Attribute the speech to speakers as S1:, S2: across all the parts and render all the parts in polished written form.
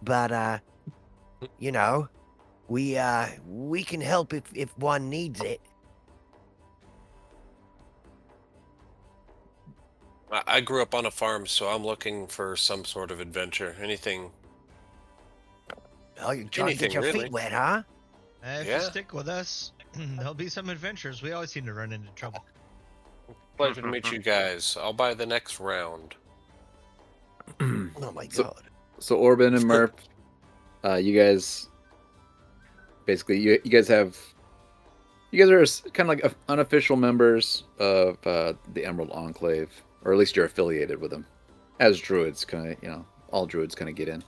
S1: but you know, we can help if one needs it.
S2: I grew up on a farm, so I'm looking for some sort of adventure. Anything,
S1: Oh, you're trying to get your
S2: really.
S1: feet wet, huh?
S3: If you
S2: Yeah.
S3: stick with us, there'll be some adventures. We always seem to run into trouble.
S2: Pleasure to meet you guys. I'll buy the next round.
S1: Oh my god.
S4: So Orban and Murph, you guys basically you guys are kind of like unofficial members of the Emerald Enclave, or at least you're affiliated with them. As druids, kind of, all druids kind of get in.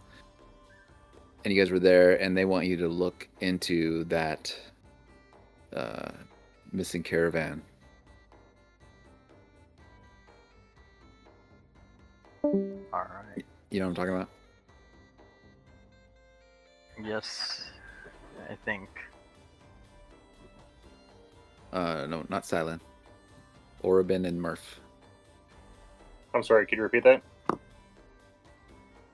S4: And you guys were there, and they want you to look into that missing caravan.
S5: All right.
S4: You know what I'm talking about?
S5: Yes, I think.
S4: No, not Silent. Orban and Murph.
S6: I'm sorry, could you repeat that?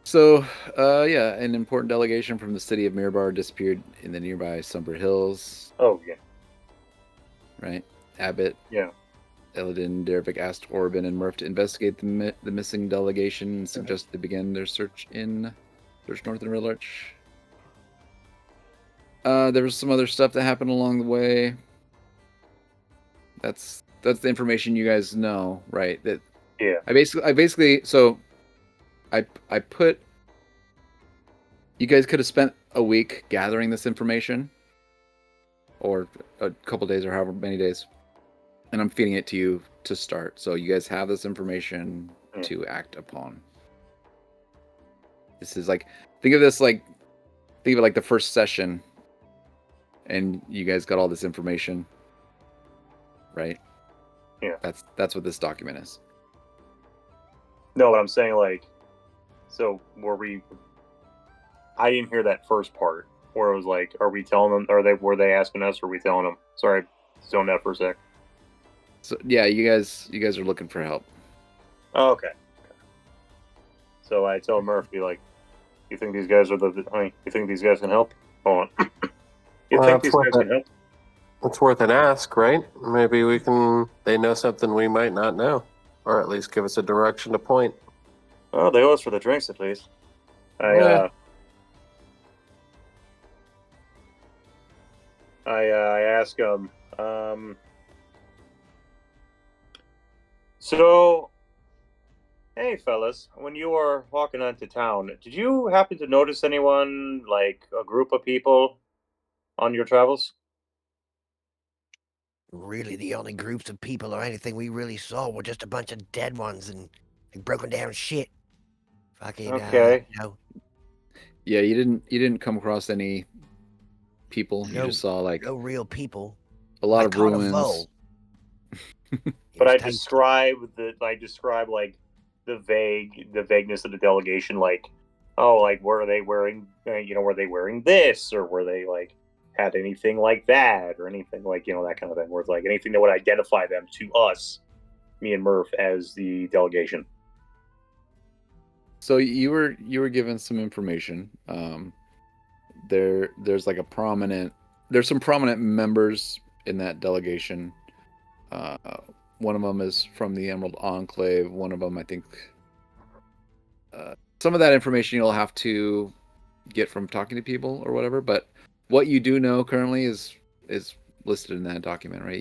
S4: So, yeah, an important delegation from the city of Mirabar disappeared in the nearby Somber Hills.
S6: Oh, yeah.
S4: Right? Abbott.
S6: Yeah.
S4: Eladin Dervik asked Orban and Murph to investigate the missing delegation and suggested they begin their search north in Red Larch. There was some other stuff that happened along the way. That's the information you guys know, right? That
S6: yeah.
S4: I basically so I put you guys could have spent a week gathering this information, or a couple days, or however many days, and I'm feeding it to you to start. So you guys have this information to act upon. This is like think of it like the first session, and you guys got all this information, right?
S6: Yeah.
S4: That's what this document is.
S6: No, but I'm saying, like, so I didn't hear that first part where it was like, are we telling them? Were they asking us? Or are we telling them? Sorry, zoned out for a sec.
S4: So yeah, you guys are looking for help.
S6: Oh, okay. So I tell Murphy, like, you think these guys you think these guys can help? Hold on. You think these guys can help?
S2: It's worth an ask, right? Maybe they know something we might not know. Or at least give us a direction to point.
S6: Oh, they owe us for the drinks, at least. I ask them, so, hey, fellas, when you were walking onto town, did you happen to notice anyone, like a group of people on your travels?
S1: Really, the only groups of people or anything we really saw were just a bunch of dead ones and broken down shit. Fucking,
S6: okay.
S4: Yeah, you didn't come across any people. You just saw
S1: no real people.
S4: A lot of ruins.
S6: But I describe like the vagueness of the delegation, like, oh, like, were they wearing were they wearing this, or were they like had anything like that, or anything like that kind of thing, where it's like anything that would identify them to us, me and Murph, as the delegation.
S4: So you were given some information. There's some prominent members in that delegation. One of them is from the Emerald Enclave. One of them, I think, some of that information you'll have to get from talking to people or whatever. But what you do know currently is listed in that document, right?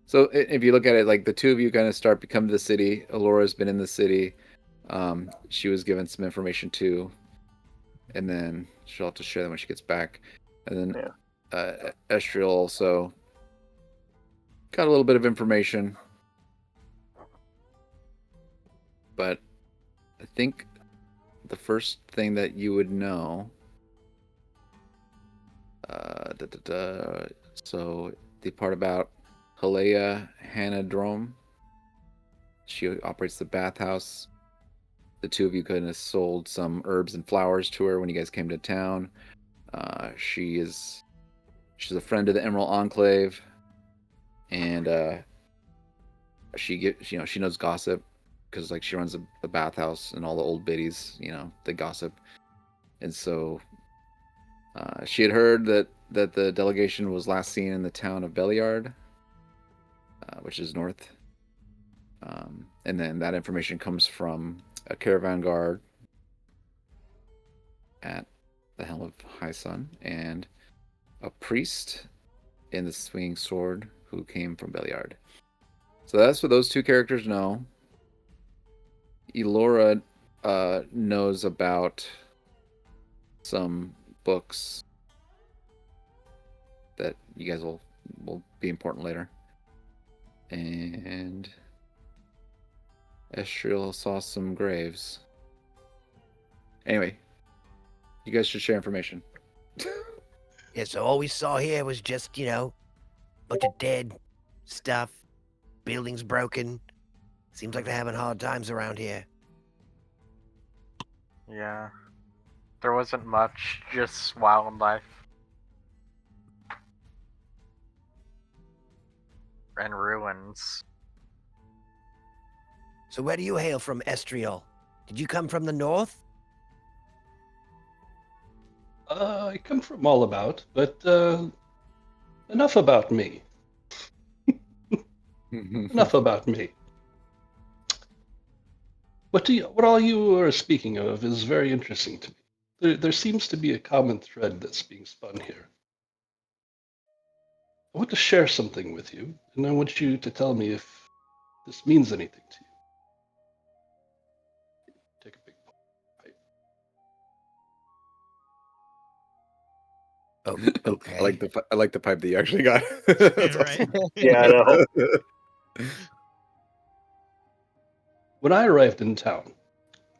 S4: So if you look at it, like the two of you kind of start to come to the city. Alora's been in the city. She was given some information too, and then she'll have to share that when she gets back. And then Estriel also got a little bit of information, but I think the first thing that you would know, so the part about Halea Hanadrome, she operates the bathhouse. The two of you kind of sold some herbs and flowers to her when you guys came to town. She's a friend of the Emerald Enclave, and she knows gossip because like she runs the bathhouse and all the old biddies, they gossip, and so she had heard that the delegation was last seen in the town of Belliard, which is north. And then that information comes from a caravan guard at the helm of High Sun and a priest in the swinging sword who came from Belliard. So that's what those two characters know. Elora knows about some books that you guys will be important later. And Estriel saw some graves. Anyway, you guys should share information.
S1: Yeah, so all we saw here was just, bunch of dead stuff, buildings broken. Seems like they're having hard times around here.
S5: Yeah. There wasn't much, just wildlife. And ruins.
S1: So where do you hail from, Estriel? Did you come from the north?
S7: I come from all about, but enough about me. Enough about me. What all you are speaking of is very interesting to me. There seems to be a common thread that's being spun here. I want to share something with you, and I want you to tell me if this means anything to you. Take a big pipe.
S1: Oh, okay.
S4: I like the pipe that you actually got.
S3: Yeah,
S4: That's
S3: right.
S6: Yeah, I know.
S7: When I arrived in town,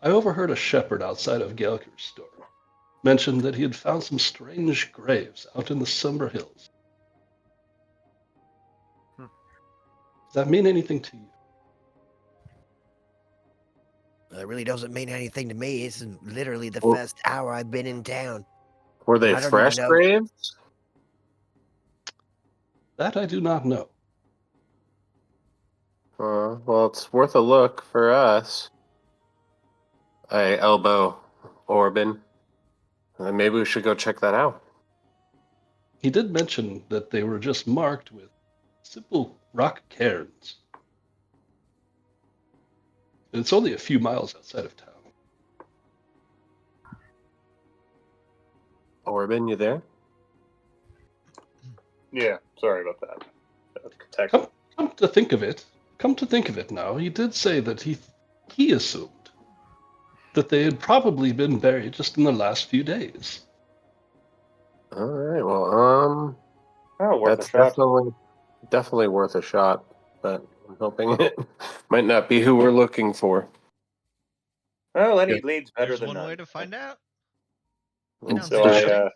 S7: I overheard a shepherd outside of Gelker's store mention that he had found some strange graves out in the Somber Hills. Does that mean anything to you?
S1: It really doesn't mean anything to me. It's literally the
S2: Well-
S1: first hour I've been in town.
S2: Were they
S1: I don't even
S2: fresh
S1: know.
S2: graves?
S7: That I do not know.
S2: Well, it's worth a look for us. I elbow Orbin. Maybe we should go check that out.
S7: He did mention that they were just marked with simple rock cairns. And it's only a few miles outside of town.
S2: Orbin, you there?
S6: Yeah, sorry about that. Tech.
S7: Come to think of it now, he did say that he assumed that they had probably been buried just in the last few days.
S2: All right. Well,
S6: Oh, worth
S2: that's
S6: a shot.
S2: definitely worth a shot. But I'm hoping it might not be who we're looking for.
S6: Well, any
S4: Yeah.
S6: leads better
S3: There's
S6: than
S3: one
S6: none.
S3: way to find out.
S2: And
S3: Sounds
S6: So
S3: interesting.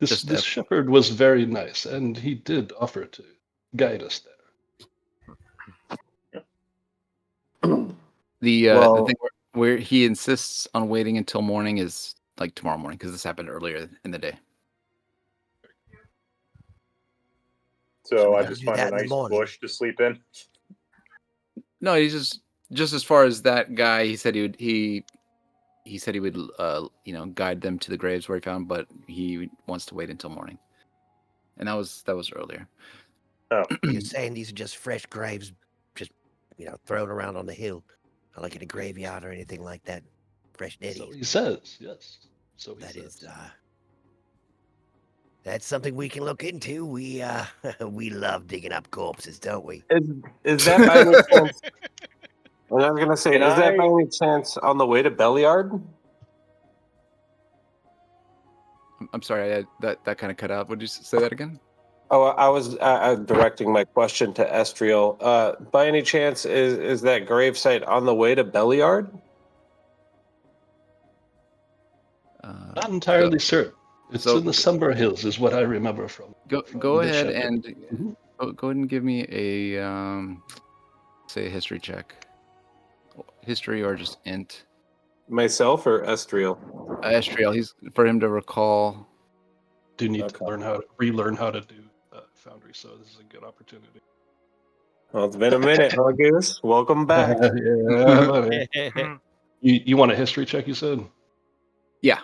S7: This
S4: Just
S7: this
S4: F-
S7: shepherd was very nice, and he did offer to guide us there.
S4: The
S2: Well-
S4: thing where he insists on waiting until morning is like tomorrow morning because this happened earlier in the day.
S6: So
S1: we
S6: I
S1: gotta
S6: just
S1: do
S6: find
S1: that
S6: a
S1: in the
S6: nice
S1: morning.
S6: bush to sleep in.
S4: No, he's just as far as that guy. He said he said he would guide them to the graves where he found, but he wants to wait until morning. And that was earlier.
S6: Oh,
S1: You're saying these are just fresh graves, just thrown around on the hill, not like in a graveyard or anything like that. Fresh
S7: So
S1: deadies.
S7: he says, yes. So he
S1: That
S7: says.
S1: is, that's something we can look into. We we love digging up corpses, don't we?
S2: Is that by any chance? And I was gonna say,
S6: Can
S2: is that by
S6: I-
S2: any chance on the way to Belliard?
S4: I'm sorry, that kind of cut out. Would you say that again?
S2: Oh, I was directing my question to Estriel. By any chance, is that gravesite on the way to Belliard?
S7: Not entirely certain. It's
S4: so-
S7: in the Somber Hills, is what I remember from.
S4: Go
S7: the
S4: ahead
S7: shepherd.
S4: and
S7: Mhm.
S4: go ahead and give me a say a history check. History or just int.
S2: Myself or Estriel?
S4: Estriel, he's for him to recall.
S7: Do need
S2: Okay.
S7: to relearn how to do Foundry, so this is a good opportunity.
S2: Well, it's been a minute, huh, Goose? Welcome back.
S7: Yeah, buddy. You want a history check, you said?
S4: Yeah.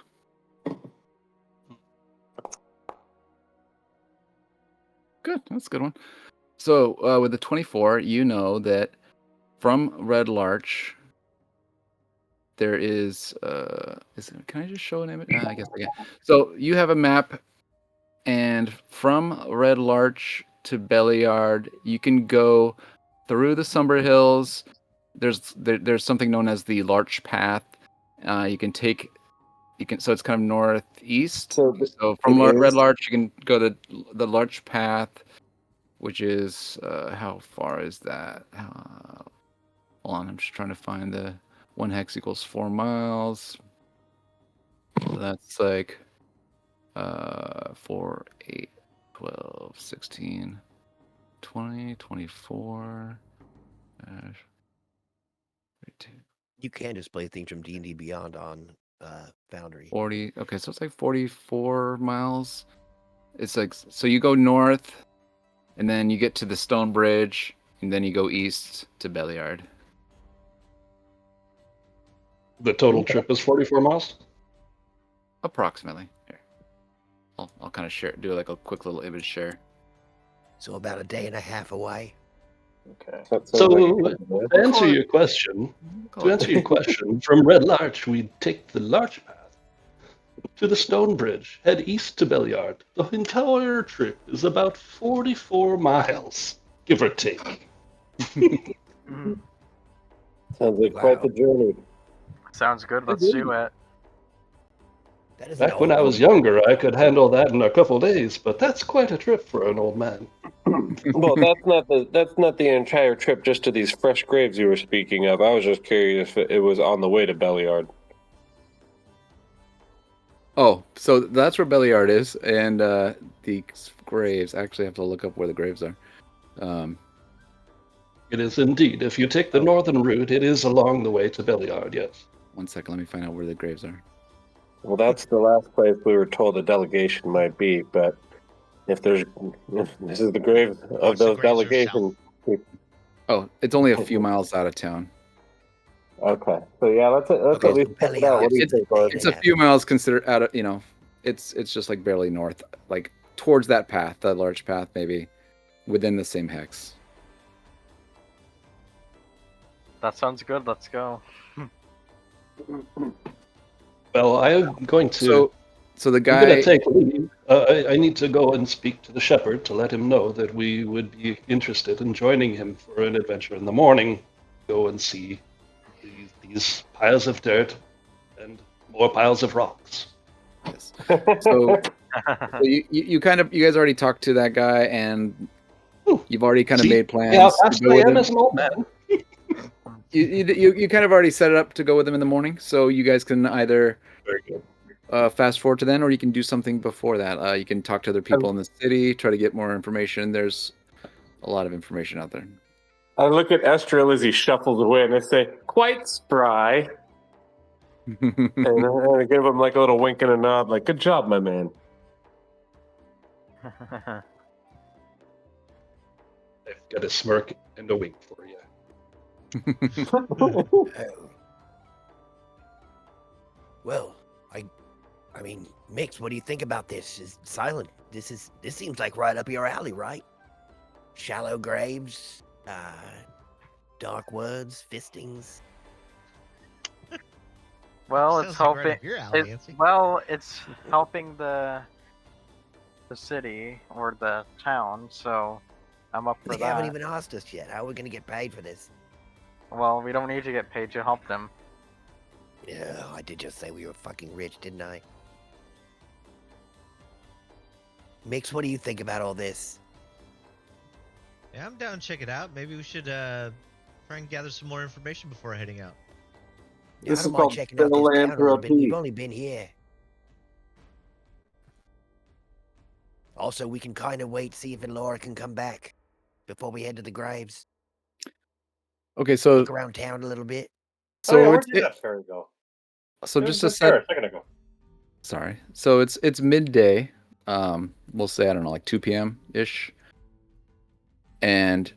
S4: Good. That's a good one. So with the 24, you know that from Red Larch, there is can I just show an image? I guess I can. So you have a map, and from Red Larch to Belliard, you can go through the Sumber Hills. There's something known as the Larch Path. So it's kind of northeast.
S2: So
S4: So from
S2: it
S4: Red
S2: is-
S4: Larch, you can go to the Larch Path, which is how far is that? Hold on, I'm just trying to find the 1 hex equals 4 miles. So that's like 4, 8, 12, 16, 20, 24. 32,
S1: You can display things from D&D Beyond on Foundry.
S4: 40. Okay, so it's like 44 miles. It's like, so you go north, and then you get to the Stone Bridge, and then you go east to Belliard.
S7: The total trip is 44 miles.
S4: Approximately. Here. I'll kind of do like a quick little image share.
S1: So about a day and a half away.
S2: Okay.
S7: So
S2: like-
S7: to answer your question, from Red Larch, we take the Larch Path to the Stone Bridge, head east to Belliard. The entire trip is about 44 miles, give or take.
S5: Mhm.
S2: Sounds like quite the journey.
S5: Sounds good. Let's do it.
S1: That is
S7: Back when I was younger, I could handle that in a couple days, but that's quite a trip for an old man.
S2: Well, that's not the entire trip just to these fresh graves you were speaking of. I was just curious if it was on the way to Belliard.
S4: Oh, so that's where Belliard is, and the graves. I actually have to look up where the graves are.
S7: It is indeed. If you take the northern route, it is along the way to Belliard, yes.
S4: 1 second, let me find out where the graves are.
S2: Well, that's the last place we were told the delegation might be, but if this is the grave of
S3: the
S2: those
S3: graves are
S2: delegations.
S4: Oh, it's only a few miles out of town.
S2: Okay, so yeah, let's
S4: Okay.
S2: at least check it out. What do you
S4: It's-
S2: think, Art?
S4: It's a few miles considered out of, it's just like barely north, like towards that path, that large path, maybe within the same hex.
S5: That sounds good. Let's go.
S7: Well, I'm going to.
S4: So the
S7: I'm going
S4: guy,
S7: to take leave. I need to go and speak to the shepherd to let him know that we would be interested in joining him for an adventure in the morning. Go and see these piles of dirt and more piles of rocks.
S4: yes. So you guys already talked to that guy, and you've already kind of
S7: See?
S4: made plans
S7: Yeah,
S4: to
S7: fast
S4: go
S7: I
S4: with
S7: am
S4: him.
S7: as an old man.
S4: You kind of already set it up to go with him in the morning, so you guys can either
S2: Very good.
S4: fast forward to then, or you can do something before that. You can talk to other people in the city, try to get more information. There's a lot of information out there.
S2: I look at Estrel as he shuffles away, and I say, "Quite spry," and I give him like a little wink and a nod, like, "Good job, my man."
S7: I've got a smirk and a wink for you.
S1: Oh. Well, I mean, Mix, what do you think about this? Is Silent? This seems like right up your alley, right? Shallow graves, dark woods, fistings.
S5: Well,
S3: Sounds
S5: it's
S3: like
S5: helping.
S3: right up your alley,
S5: It,
S3: Nancy.
S5: well, it's helping the city or the town, so I'm up for
S1: They haven't
S5: that.
S1: even asked us yet. How are we gonna get paid for this?
S5: Well, we don't need to get paid to help them.
S1: Yeah, I did just say we were fucking rich, didn't I? Mix, what do you think about all this?
S3: Yeah, I'm down to check it out. Maybe we should try and gather some more information before heading out.
S1: Yeah,
S2: This
S1: I
S2: is
S1: don't mind
S2: called
S1: checking out this town a little bit.
S2: philanthropy.
S1: We've only been here. Also, we can kind of wait, see if Laura can come back before we head to the graves.
S4: Okay, so
S1: Look around town a little bit.
S2: Oh yeah,
S4: so
S2: where did that fairy go?
S4: so
S2: It
S4: just
S2: was
S4: to
S2: just here
S4: set.
S2: a second ago.
S4: Sorry. So it's midday. We'll say, I don't know, like 2 p.m. ish. And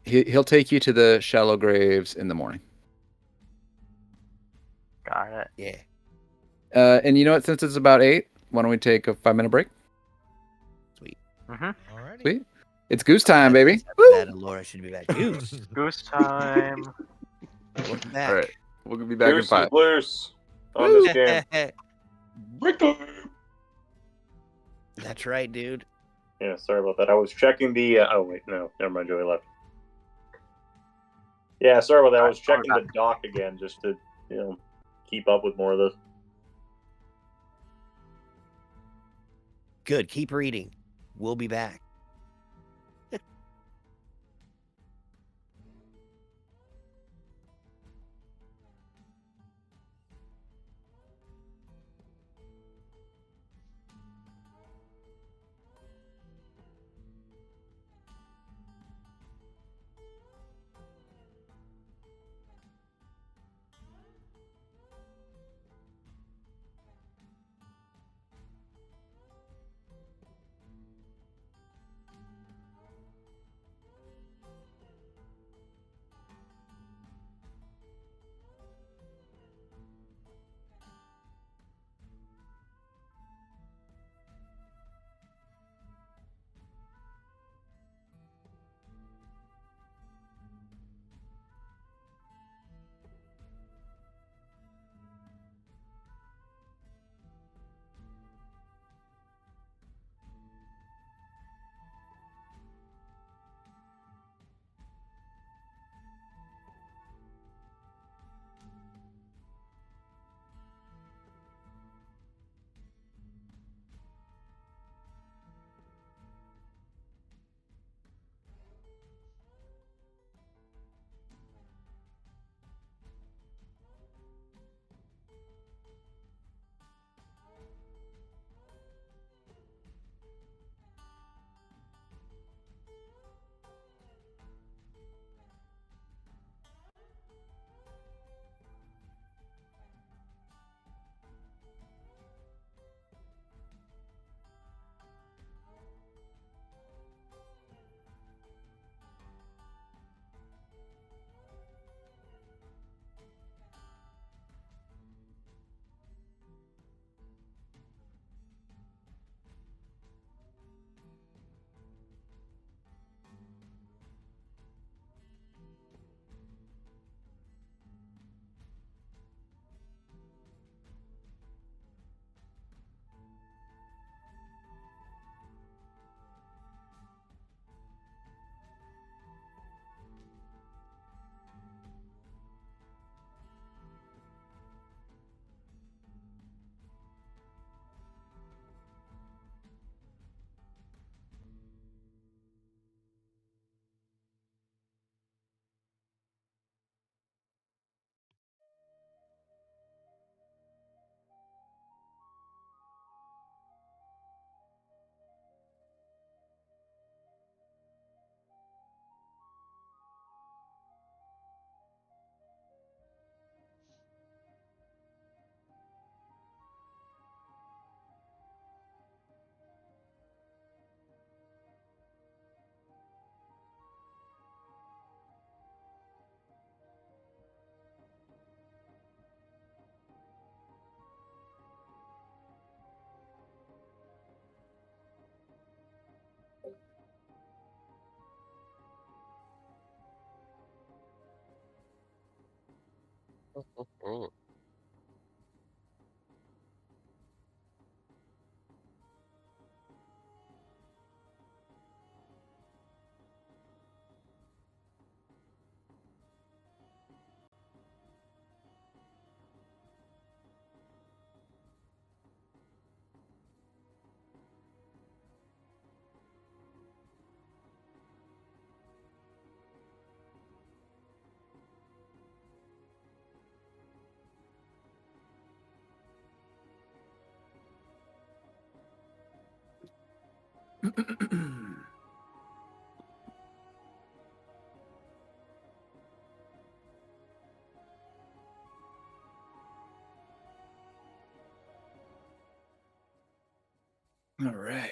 S4: He'll take you to the shallow graves in the morning.
S5: Got it.
S1: Yeah.
S4: And you know what? Since it's about 8, why don't we take a 5-minute break?
S1: Sweet.
S3: Alrighty.
S4: Sweet. It's goose time,
S1: After
S4: baby.
S1: that, Laura should be back. Goose.
S5: Goose time.
S1: Welcome back.
S4: All right. We'll be back in
S6: Goose
S4: 5.
S6: is loose on this game.
S7: Break time.
S1: That's right, dude.
S6: Yeah, sorry about that. I was checking the. Oh wait, no, never mind. Joey left. Yeah, sorry about that. I was checking the doc again just to, keep up with more of this.
S1: Good. Keep reading. We'll be back.
S4: All right.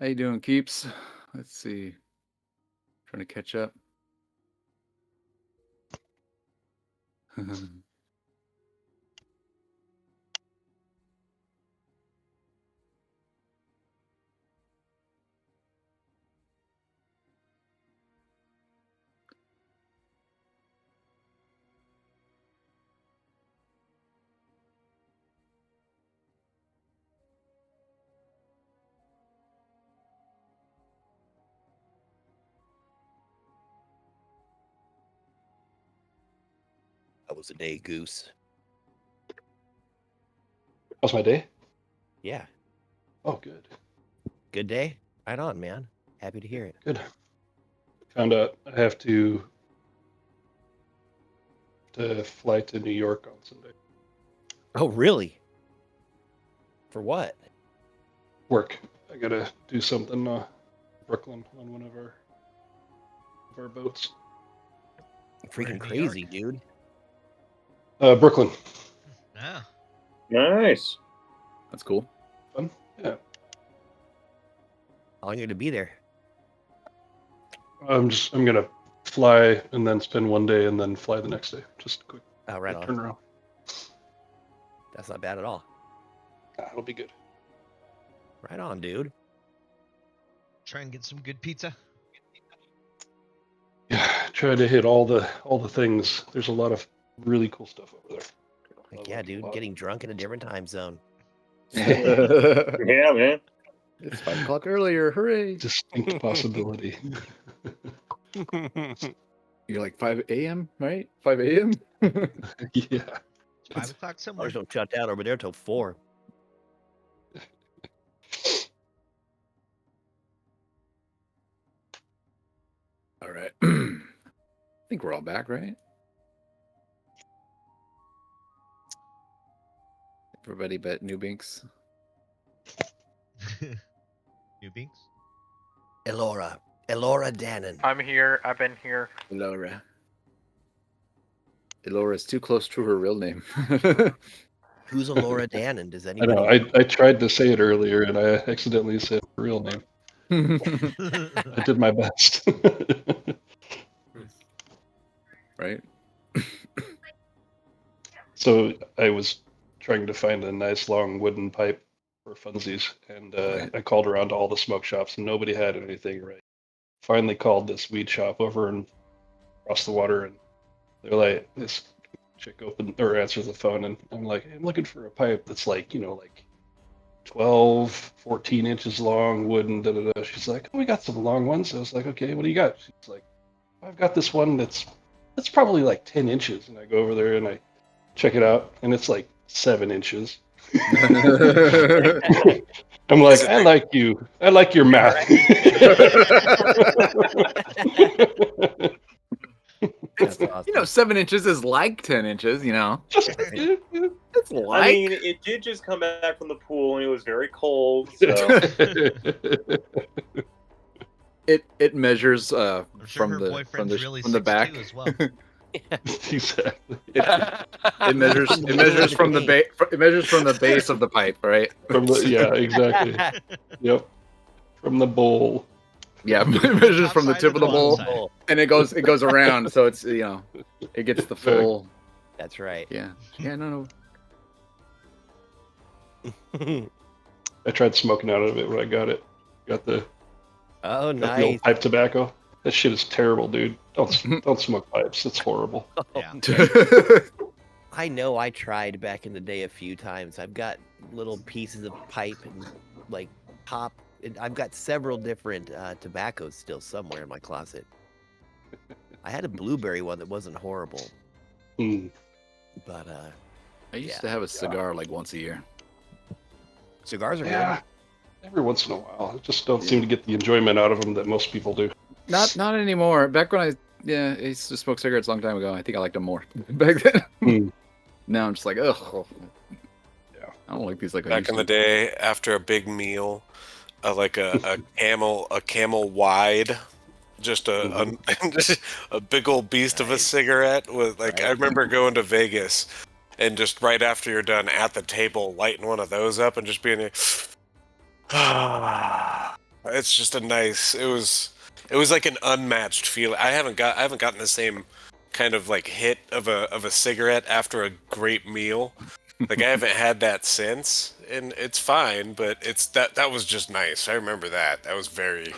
S4: How you doing, Keeps? Let's see. Trying to catch up.
S1: That was a day, Goose.
S7: How's my day?
S1: Yeah.
S7: Oh, good.
S1: Good day? Right on, man. Happy to hear it.
S7: Good. Found out I have to fly to New York on Sunday.
S1: Oh, really? For what?
S7: Work. I gotta do something Brooklyn on one of our boats.
S3: Where in
S1: Freaking
S3: New
S1: crazy,
S3: York?
S1: dude.
S7: Brooklyn.
S3: Oh.
S6: Nice.
S4: That's cool.
S7: Fun. Yeah.
S1: How long are you gonna be there?
S7: I'm gonna fly and then spend one day and then fly the next day. Just a quick
S1: Oh, right on.
S7: turnaround.
S1: That's not bad at all.
S7: That'll be good.
S1: Right on, dude.
S3: Try and get some good pizza.
S7: Yeah, try to hit all the things. There's a lot of really cool stuff over there.
S1: Like,
S7: I
S1: yeah,
S7: like it a
S1: dude.
S7: lot.
S1: Getting drunk in a different time zone.
S4: It's
S6: Yeah, man.
S4: 5 o'clock earlier. Hooray!
S7: Distinct possibility.
S4: You're like 5 a.m., right? 5 a.m.
S7: Yeah.
S3: It's 5 o'clock somewhere.
S1: Ours don't shut down over there till 4.
S4: All right. I think we're all back, right? Everybody but Newbinks.
S3: New Binks?
S1: Elora Dannon.
S5: I'm here. I've been here.
S4: Elora. Elora is too close to her real name.
S1: Who's Elora Dannon? Does
S7: I
S1: anybody
S7: know. I tried to say it earlier and I accidentally said her real name. I did my best.
S4: Right?
S7: So I was trying to find a nice long wooden pipe for funsies, and
S4: Right.
S7: I called around to all the smoke shops, and nobody had anything right. Finally called this weed shop over and across the water, and they're like, this chick answers the phone, and I'm like, I'm looking for a pipe that's like, like 12, 14 inches long, wooden, da da da. She's like, oh, we got some long ones. I was like, okay, what do you got? She's like, I've got this one that's probably like 10 inches. And I go over there and I check it out, and it's like 7 inches. I'm like, I like you. I like your math.
S1: That's awesome.
S4: 7 inches is like 10 inches, It's like.
S6: I mean, it did just come back from the pool and it was very cold. So
S4: It measures
S3: I'm sure
S4: from
S3: her
S4: the
S3: boyfriend's really
S4: from the
S3: 6'2"
S4: back.
S3: as well.
S7: Exactly.
S4: It measures from the base. It measures from the base of the pipe, right?
S7: Yeah, exactly. Yep. From the bowl.
S4: Yeah, it measures from the
S3: Top
S4: tip
S3: side
S4: of the
S3: to bottom
S4: bowl,
S3: side.
S4: and it goes around, so it's it gets the full.
S1: That's right.
S4: Yeah. No.
S7: I tried smoking out of it when I got it. Got the
S1: Oh,
S7: got the old
S1: nice.
S7: pipe tobacco. That shit is terrible, dude. Don't smoke pipes. It's horrible.
S3: Yeah.
S1: I know I tried back in the day a few times. I've got little pieces of pipe and like pop. I've got several different tobaccos still somewhere in my closet. I had a blueberry one that wasn't horrible,
S7: Mm.
S1: but
S4: I used
S1: Yeah.
S4: to have a cigar like once a year.
S1: cigars are
S7: Yeah. Every once in a while, I just don't seem to get the enjoyment out of them that most people do.
S4: Not anymore. Back when I used to smoke cigarettes a long time ago. I think I liked them more back then.
S7: Hmm.
S4: Now I'm just like, ugh.
S7: Yeah.
S4: I don't like these like I
S8: Back
S4: used
S8: in the
S4: to.
S8: day, after a big meal, like a camel wide, just a big old beast of a
S1: Nice.
S8: cigarette with like. I
S4: Right.
S8: remember going to Vegas, and just right after you're done at the table, lighting one of those up and just being, it's just a nice. It was It was like an unmatched feel. I haven't gotten the same kind of like hit of a cigarette after a great meal. Like I haven't had that since, and it's fine, but it's that was just nice. I remember that. That was very.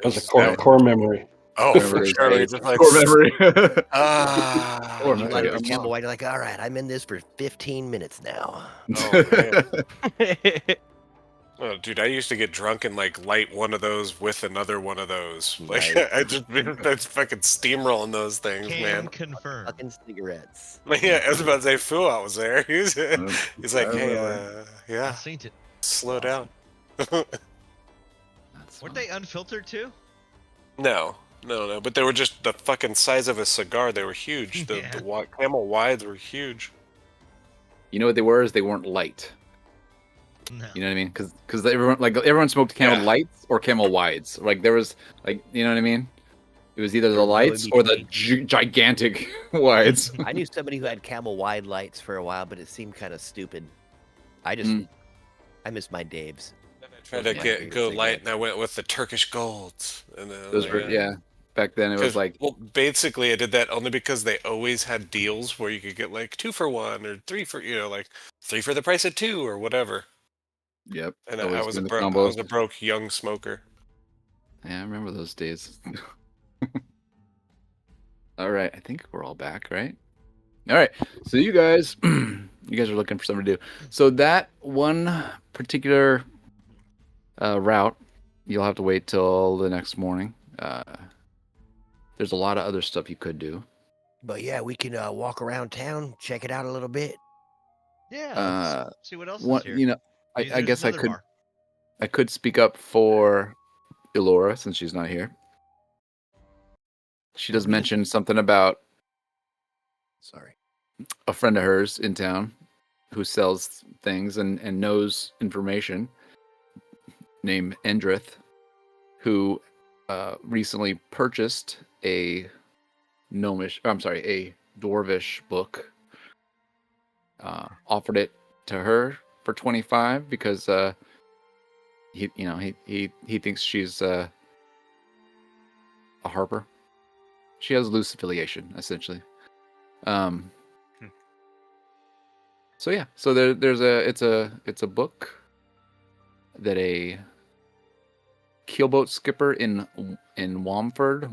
S7: That's a core memory.
S8: Oh,
S4: Remember
S8: for
S4: those
S8: sure.
S4: days.
S8: Just like
S4: Core memory.
S8: ah.
S1: You
S4: Core
S1: light up
S4: memory
S1: your Camel
S4: unlocked.
S1: White, like, all right, I'm in this for 15 minutes now.
S8: Oh man. Oh, dude, I used to get drunk and like light one of those with another one of those. Like
S1: Nice.
S8: I just that's fucking steamrolling those things,
S3: Can
S8: man.
S3: confirm.
S1: Fucking cigarettes.
S8: Yeah, I was about to say Fuat was there. He's like,
S4: I
S8: hey,
S4: remember.
S3: I
S8: yeah,
S3: seen it.
S8: slow
S4: Awesome.
S8: down.
S4: That's
S3: Weren't
S4: fun.
S3: they unfiltered too?
S8: No, but they were just the fucking size of a cigar. They were huge. The
S3: Yeah.
S8: Camel Wides were huge.
S4: You know what they were? Is they weren't light.
S3: No.
S4: You know what I mean? Because everyone smoked Camel
S8: Yeah.
S4: Lights or Camel Wides. Like there was like you know what I mean? It was either
S1: There
S4: the
S1: was no in
S4: lights or the gigantic wides.
S1: I knew somebody who had Camel Wide lights for a while, but it seemed kind of stupid. I miss my Daves.
S8: Then I tried
S1: Those
S8: to
S1: are my favorite
S8: go light,
S1: cigarettes.
S8: and I went with the Turkish Golds. And then,
S4: Those were yeah. Back then it was like
S8: well, basically, I did that only because they always had deals where you could get like 2 for 1 or 3 for like 3 for the price of 2 or whatever.
S4: yep.
S8: And I
S4: Always
S8: was
S4: doing the
S8: I was
S4: combos.
S8: a broke young smoker.
S4: Yeah, I remember those days. All right, I think we're all back, right? All right. So you guys are looking for something to do. So that one particular route, you'll have to wait till the next morning. There's a lot of other stuff you could do.
S1: But yeah, we can walk around town, check it out a little bit.
S3: Yeah. Let's see what else
S4: What
S3: is here.
S4: you know,
S3: Maybe
S4: I
S3: there's
S4: guess I
S3: another
S4: could
S3: bar.
S4: I could speak up for Elora since she's not here. She does mention something about
S1: Sorry.
S4: a friend of hers in town who sells things and knows information named Endrith, who recently purchased a dwarvish book. Offered it to her for 25 because he thinks she's a harper. She has loose affiliation essentially. So yeah, so it's a book that a keelboat skipper in Wamford,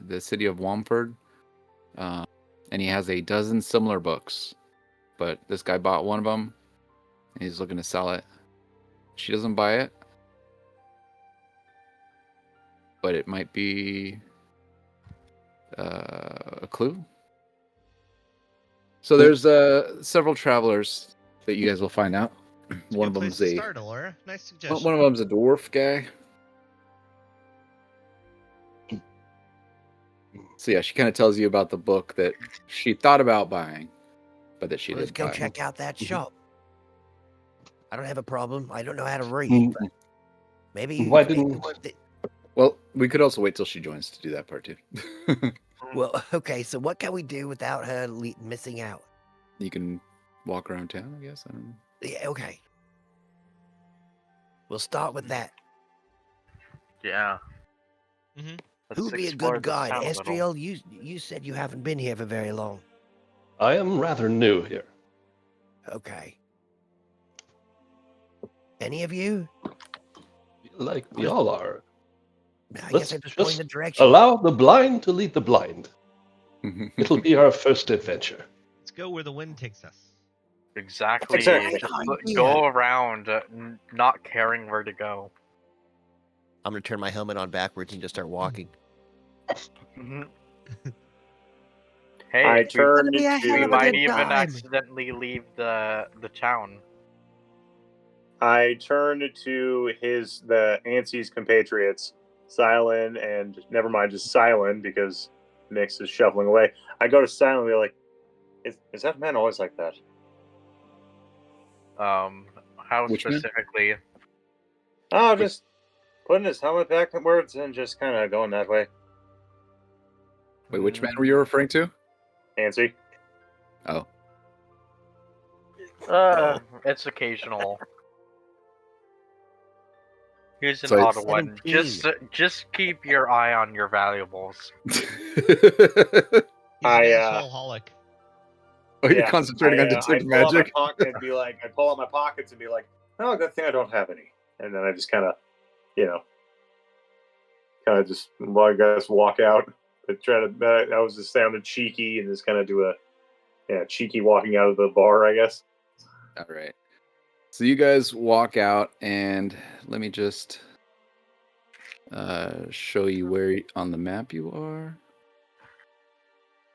S4: the city of Wamford, and he has a dozen similar books, but this guy bought one of them, and he's looking to sell it. She doesn't buy it, but it might be a clue. So there's several travelers that you guys will find out.
S3: It's a
S4: One
S3: good
S4: of
S3: place
S4: them's
S3: to start, Alora. Nice suggestion.
S4: one of them's a dwarf guy. So yeah, she kind of tells you about the book that she thought about buying, but that she
S1: Let's
S4: didn't
S1: go
S4: buy.
S1: check out that shop. I don't have a problem. I don't know how to read,
S7: Mm,
S1: but maybe
S7: Why
S1: maybe
S7: didn't-
S1: worth it.
S4: Well, we could also wait till she joins to do that part too.
S1: Well, okay. So what can we do without her missing out?
S4: You can walk around town, I guess. I don't know.
S1: Yeah, okay. We'll start with that.
S5: Yeah.
S3: Mm-hmm.
S5: Let's
S1: Who'd be a
S5: explore
S1: good
S5: this
S1: guide?
S5: town a little.
S1: Estriel, you said you haven't been here for very long.
S7: I am rather new here.
S1: Okay. Any of you?
S7: Like we all are.
S1: I
S7: Let's
S1: guess I'm just going
S7: just
S1: the direction.
S7: allow the blind to lead the blind. It'll be our first adventure.
S3: Let's go where the wind takes us.
S5: Exactly.
S6: Exactly.
S5: Just
S1: Yeah.
S5: go around, not caring where to go.
S1: I'm gonna turn my helmet on backwards and just start walking.
S5: Mhm.
S6: I
S5: Hey,
S6: turned
S1: be a hell
S5: we
S1: of a
S6: to
S5: might
S1: good
S5: even
S1: time.
S5: accidentally leave the town.
S6: I turned to the Ansie's compatriots, Silent and never mind, just Silent because Nix is shuffling away. I go to Silent and be like, "Is that man always like that?"
S5: How
S4: Which man?
S5: specifically?
S6: Oh, just putting his helmet backwards and just kind of going that way.
S4: Wait, which man were you referring to?
S6: Ansie.
S4: Oh,
S5: It's occasional. Here's an
S4: So
S5: odd one.
S1: 17.
S5: Just keep your eye on your valuables.
S3: He's an
S6: I,
S3: asshole-holic.
S4: Oh, you're concentrating on
S6: I
S4: detect
S6: pull out my
S4: magic.
S6: pocket and be like, I pull out my pockets and be like, oh, good thing I don't have any. And then I just kind of, just, well, I guess walk out. But try to, I was just sounding cheeky and just kind of do a, cheeky walking out of the bar, I guess.
S4: All right. So you guys walk out, and let me just show you where on the map you are.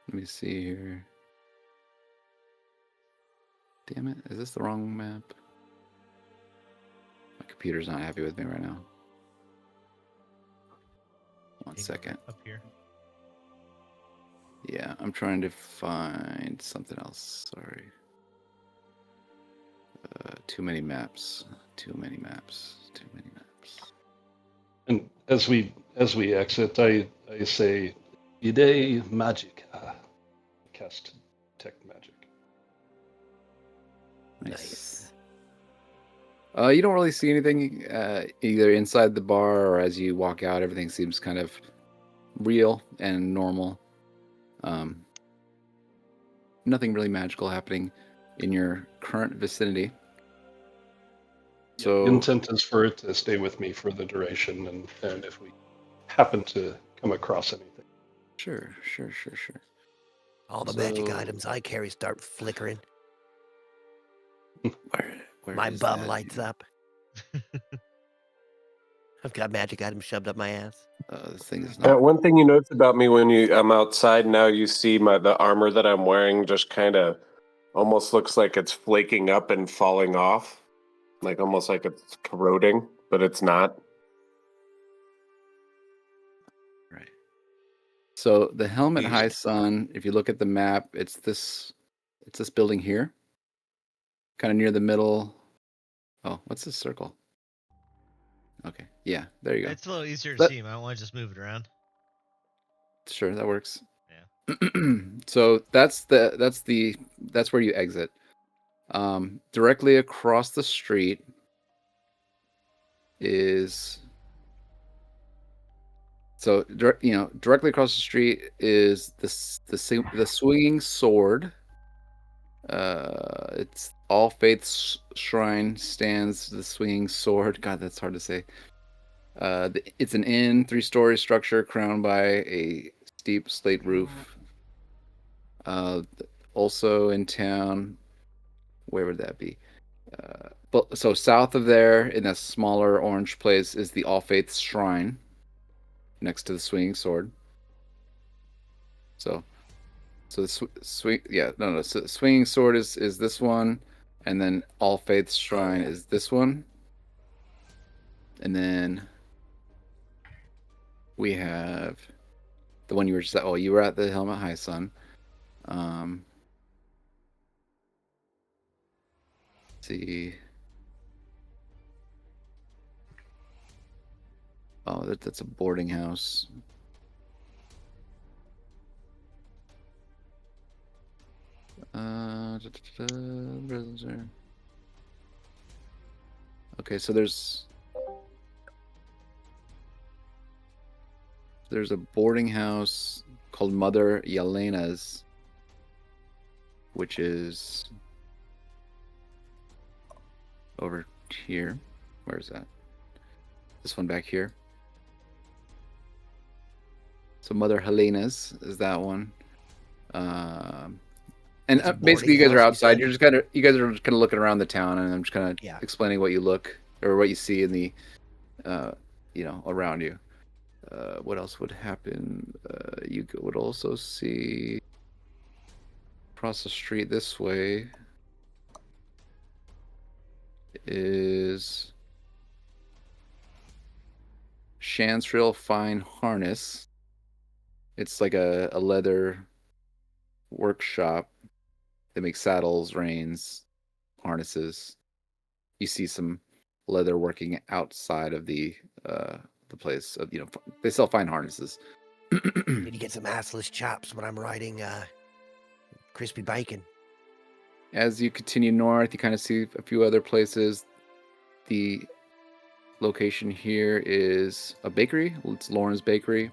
S4: Let me see here. Damn it. Is this the wrong map? My computer's not happy with me right now. One second.
S3: Up here.
S4: Yeah, I'm trying to find something else. Sorry. Too many maps. Too many maps. Too many maps.
S7: And as we exit, I say, "Ide magica." Cast detect magic.
S4: Nice. You don't really see anything either inside the bar or as you walk out. Everything seems kind of real and normal. Nothing really magical happening in your current vicinity. So
S7: The intent is for it to stay with me for the duration, and if we happen to come across anything.
S4: Sure.
S1: All the magic items I carry start flickering.
S4: Where
S1: My
S4: is
S1: bum
S4: that
S1: lights
S4: here?
S1: up. I've got magic items shoved up my ass.
S4: This thing is not.
S2: One thing you notice about me when I'm outside now, you see the armor that I'm wearing just kind of almost looks like it's flaking up and falling off, like almost like it's corroding, but it's not.
S4: Right. So the Helmet
S8: Easy.
S4: High Sun, if you look at the map, it's this building here, kind of near the middle. Oh, what's this circle? Okay, yeah, there you go.
S3: It's a little easier to
S4: That-
S3: see him. I don't want to just move it around.
S4: Sure, that works.
S3: Yeah.
S4: So that's where you exit. Directly across the street is directly across the street is the Swinging Sword. It's All Faith's Shrine stands the Swinging Sword. God, that's hard to say. It's an inn, 3-story structure crowned by a steep slate roof. Also in town, where would that be? But so south of there, in a smaller orange place, is the All Faith's Shrine, next to the Swinging Sword. So the So Swinging Sword is this one, and then All Faith's Shrine is this one, and then we have the one you were just at. Oh, you were at the Helmet High Sun. Let's see. Oh, that's a boarding house. Okay, so there's a boarding house called Mother Yelena's, which is over here. Where is that? This one back here. So Mother Helena's is that one. And
S1: It's a
S4: basically, you
S1: boarding
S4: guys are
S1: house, you
S4: outside.
S1: said?
S4: You guys are just kind of looking around the town, and I'm just kind of
S1: Yeah.
S4: explaining what you look or what you see in the, around you. What else would happen? You would also see across the street this way is Shansrill Fine Harness. It's like a leather workshop. They make saddles, reins, harnesses. You see some leather working outside of the place. They sell fine harnesses.
S1: Need to get some assless chops when I'm riding crispy bacon.
S4: As you continue north, you kind of see a few other places. The location here is a bakery. It's Lauren's Bakery.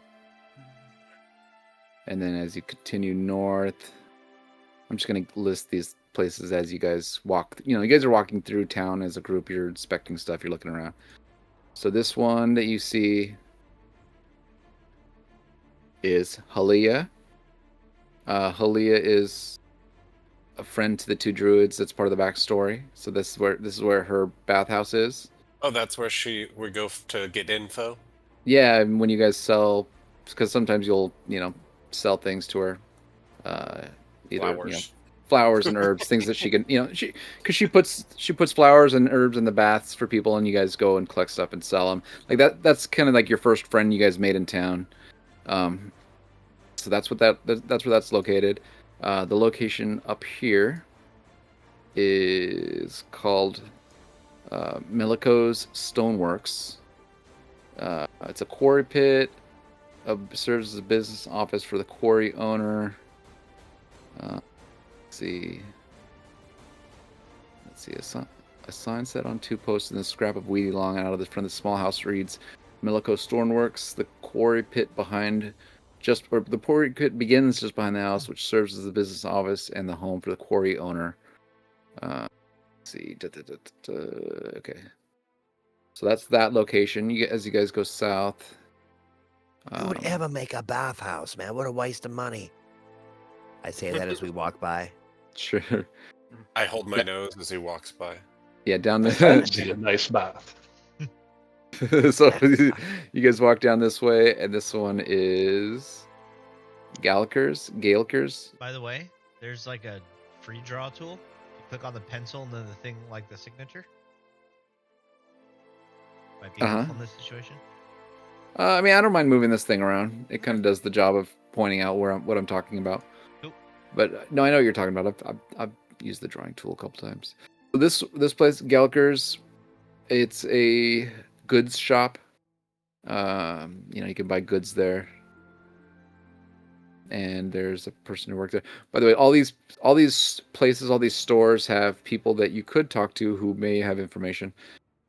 S4: And then as you continue north, I'm just going to list these places as you guys walk. You guys are walking through town as a group. You're inspecting stuff. You're looking around. So this one that you see is Halia. Halia is a friend to the two druids. That's part of the backstory. So this is where her bathhouse is.
S8: Oh, that's where we go to get info.
S4: Yeah, and when you guys sell, because sometimes you'll sell things to her, either
S8: Flowers.
S4: Flowers and herbs, things that she can because she puts flowers and herbs in the baths for people, and you guys go and collect stuff and sell them like that. That's kind of like your first friend you guys made in town. So that's where that's located. The location up here is called Milico's Stoneworks. It's a quarry pit. Serves as a business office for the quarry owner. Let's see. A sign set on two posts in the scrap of weedy lawn out of the front of the small house reads, Milico Stoneworks, the quarry pit behind the quarry pit begins just behind the house, which serves as the business office and the home for the quarry owner. Let's see. Okay. So that's that location. As you guys go south.
S1: Who would ever make a bathhouse, man? What a waste of money. I say that as we walk by.
S4: Sure.
S8: I hold my nose as he walks by.
S4: Yeah, down
S7: Fancy a nice bath.
S4: So you guys walk down this way, and this one is Galkers.
S3: By the way, there's like a free draw tool. You click on the pencil and then the thing like the signature. Might be helpful in this situation.
S4: I mean, I don't mind moving this thing around. It kind of does the job of pointing out what I'm talking about.
S3: Cool.
S4: But no, I know what you're talking about. I've used the drawing tool a couple times. So this place, Galkers, it's a goods shop. You can buy goods there. And there's a person who works there. By the way, all these places, all these stores have people that you could talk to who may have information.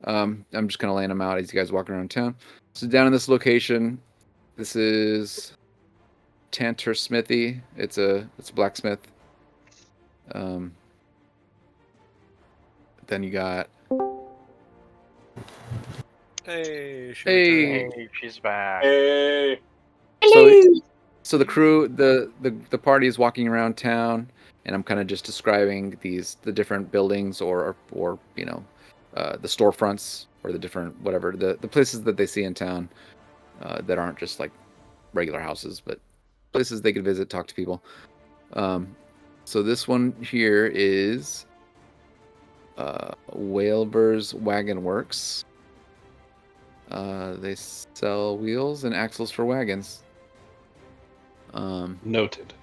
S4: I'm just kind of laying them out as you guys walk around town. So down in this location, this is Tantor Smithy. It's a blacksmith. Then you got.
S8: Hey,
S5: She's back.
S6: Hey.
S4: So the crew, the party is walking around town, and I'm kind of just describing the different buildings or the storefronts or the different whatever the places that they see in town that aren't just like regular houses, but places they could visit, talk to people. So this one here is Whalebers Wagon Works. They sell wheels and axles for wagons.
S7: Noted.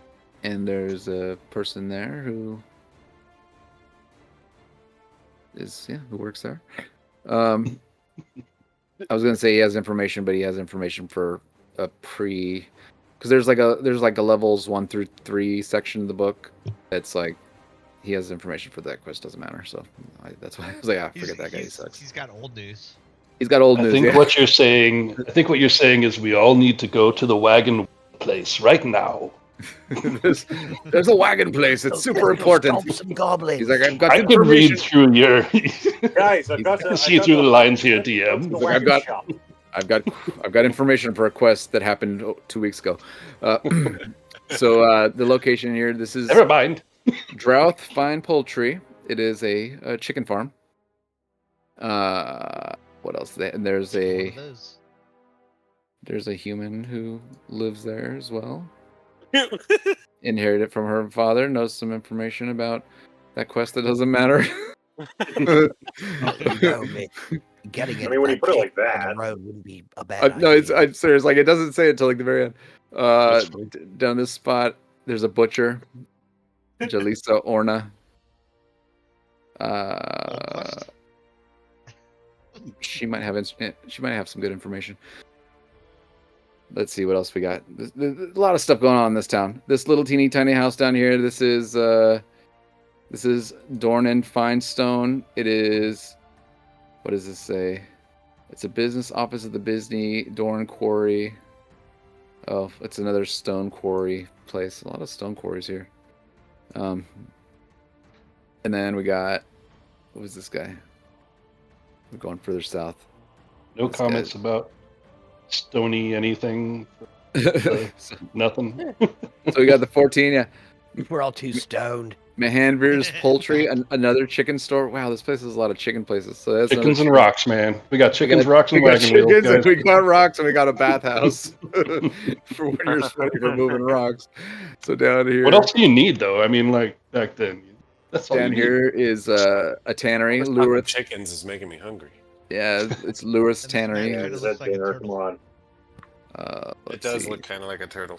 S4: And there's a person there who works there. I was gonna say he has information, but he has information for a because there's like a levels 1 through 3 section of the book. It's like he has information for that quest. Doesn't matter. So that's why I was like, forget that guy. He sucks.
S3: He's got old news.
S4: He's got old news.
S7: I think what you're saying is we all need to go to the wagon place right now.
S4: there's a wagon place. It's super important.
S1: Some goblins.
S4: He's like, I've got
S7: I can
S4: information.
S7: read through your.
S6: Guys, I
S7: can see through the lines here, DM.
S4: I've got information for a quest that happened 2 weeks ago. So the location here, this is
S7: Never mind.
S4: Drouth Fine Poultry. It is a chicken farm. What else? And there's a human who lives there as well. Inherited from her father. Knows some information about that quest that doesn't matter.
S1: Getting it.
S6: I mean, when you put it like that,
S1: on the road wouldn't be a bad
S4: no,
S1: idea.
S4: I'm serious. Like it doesn't say it until like the very end. Down this spot, there's a butcher, Jalisa Orna. She might have some good information. Let's see what else we got. There's a lot of stuff going on in this town. This little teeny tiny house down here. This is Dornan Finestone. It is. What does this say? It's a business office of the Bisney Dorn Quarry. Oh, it's another stone quarry place. A lot of stone quarries here. And then we got, what was this guy? We're going further south.
S7: No
S4: This
S7: comments
S4: guy-
S7: about stony anything.
S4: So
S7: Nothing.
S4: we got the 14, yeah.
S1: We're all too stoned.
S4: Mahanvir's Poultry, another chicken store. Wow, this place has a lot of chicken places. So that's another
S7: Chickens and
S4: chicken-
S7: rocks, man. We got chickens, rocks, and
S4: we got
S7: wagon wheels,
S4: chickens, and
S7: guys.
S4: we got rocks, and we got a bathhouse for when you're sweaty for moving rocks. So down here,
S7: What else do you need, though? I mean, like back then, that's all you
S4: down
S7: need.
S4: here is a tannery,
S8: All this talk of
S4: Lurith.
S8: chickens is making me hungry.
S4: Yeah, it's Lurith's
S3: And this man
S4: tannery.
S3: kinda
S6: Is
S3: looks
S6: that
S3: like a
S6: dinner?
S3: turtle.
S6: Come on.
S8: It
S4: Let's
S8: does
S4: see.
S8: look kind of like a turtle.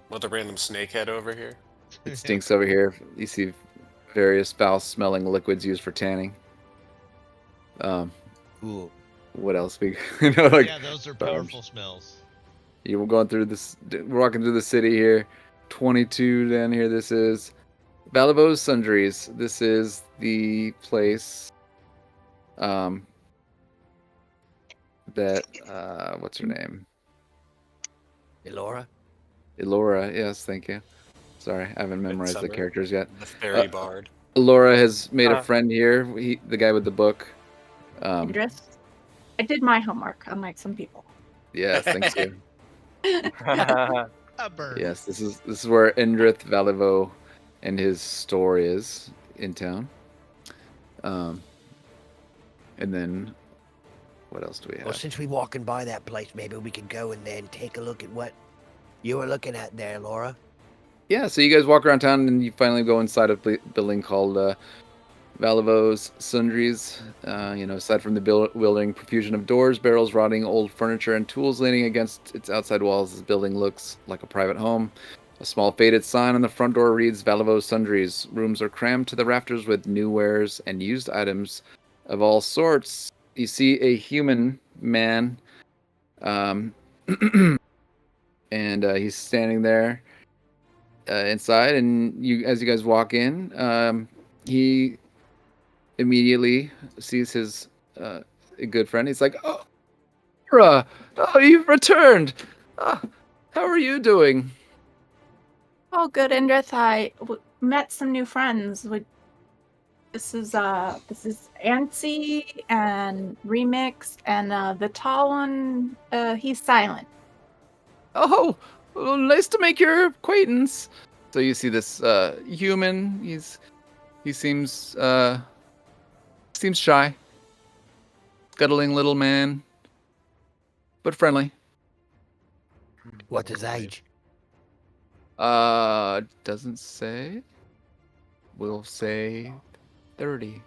S8: With a random snakehead over here.
S4: It stinks over here. You see various foul-smelling liquids used for tanning.
S1: Ooh.
S4: What else? We like
S3: Yeah, those are powerful smells.
S4: you were going through this. We're walking through the city here. 22 down here. This is Balavo's Sundries. This is the place. That what's her name?
S1: Elora?
S4: Elora. Yes, thank you. Sorry, I haven't memorized the
S8: Midsummer.
S4: characters yet.
S8: The fairy bard.
S4: Elora has made a friend here. The guy with the book.
S9: Idris. I did my homework, unlike some people.
S4: Yes, thank you.
S3: A bird.
S4: Yes, this is where Indrith Valivo and his store is in town. And then what else do we have?
S1: Well, since we're walking by that place, maybe we could go in there and take a look at what you were looking at there, Laura.
S4: Yeah, so you guys walk around town and you finally go inside a building called Valivo's Sundries. Aside from the building, profusion of doors, barrels, rotting old furniture, and tools leaning against its outside walls, this building looks like a private home. A small faded sign on the front door reads Valivo's Sundries. Rooms are crammed to the rafters with new wares and used items of all sorts. You see a human man, and he's standing there inside. And as you guys walk in, he immediately sees his good friend. He's like, "Oh, Laura, oh, you've returned. How are you doing?"
S9: Oh, good, Indrith. I met some new friends. This is Ansi and Remix, and the tall one. He's silent.
S4: Oh, well, nice to make your acquaintance. So you see this human. He seems shy, scuttling little man, but friendly.
S1: What's his age?
S4: Doesn't say. We'll say 30.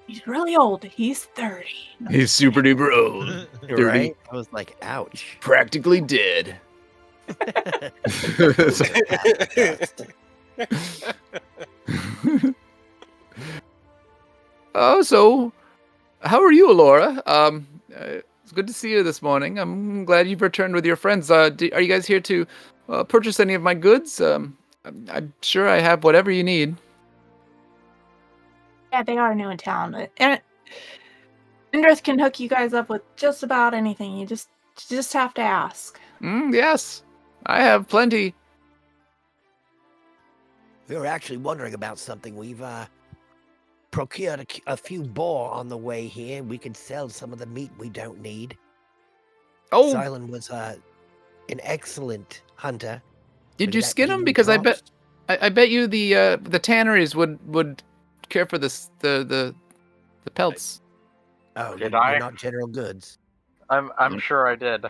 S9: He's really old. He's 30.
S4: He's super duper old. 30.
S1: Right? I was like, ouch.
S4: Practically dead. Oh, so how are you, Laura? It's good to see you this morning. I'm glad you've returned with your friends. Are you guys here to purchase any of my goods? I'm sure I have whatever you need.
S9: Yeah, they are new in town. And Indrith can hook you guys up with just about anything. You just have to ask.
S4: Yes, I have plenty.
S1: We were actually wondering about something. We've procured a few boar on the way here. We could sell some of the meat we don't need.
S4: Oh,
S1: Silent was an excellent hunter.
S4: did
S1: Would
S4: you
S1: that
S4: skin
S1: give
S4: them?
S1: you
S4: Because
S1: props?
S4: I bet you the tanneries would care for the pelts.
S1: Oh,
S5: Did
S1: you're
S5: I?
S1: not general goods.
S5: I'm sure I did.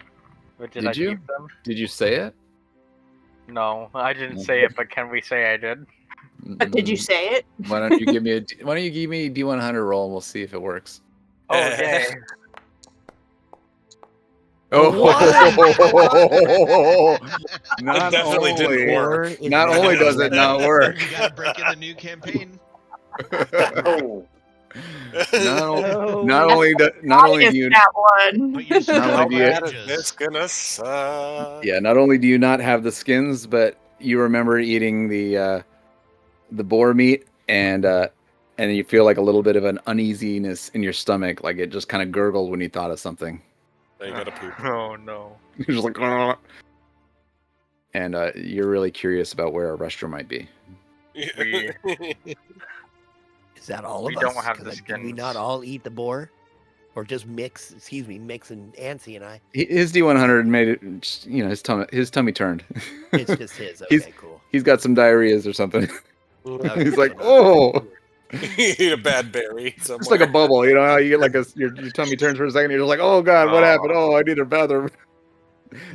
S5: But did I
S4: Did you?
S5: keep them?
S4: Did you say it?
S5: No, I didn't say it, but can we say I did?
S9: But did you say it?
S4: Why don't you give me a D100 roll and we'll see if it works.
S5: Okay.
S4: Oh,
S8: It definitely didn't work.
S4: Not only does it not work,
S3: You gotta break in the new campaign.
S6: Oh,
S4: not only do you
S9: that one.
S3: But you're
S4: Not only do you-
S8: It's gonna suck.
S4: not only do you not have the skins, but you remember eating the boar meat and and you feel like a little bit of an uneasiness in your stomach, like it just kind of gurgled when you thought of something.
S8: Now you gotta poop.
S5: Oh no.
S4: You're just like, "Ugh." And you're really curious about where a restroom might be.
S5: We
S1: Is that all
S5: We
S1: of
S5: don't
S1: us?
S5: have the
S1: 'Cause, did we not
S5: skins.
S1: all eat the boar? Or just Mix, Mix and Ansi and I?
S4: His D100 made it, his tummy turned.
S1: It's just his.
S4: He's-
S1: Okay, cool.
S4: He's got some diarrheas or something.
S1: Okay,
S4: He's like,
S1: so not-
S4: oh,
S8: You eat a bad berry somewhere.
S4: it's like a bubble. You know how you get like your tummy turns for a second. You're just like, oh god, what happened? Oh, I need a bathroom.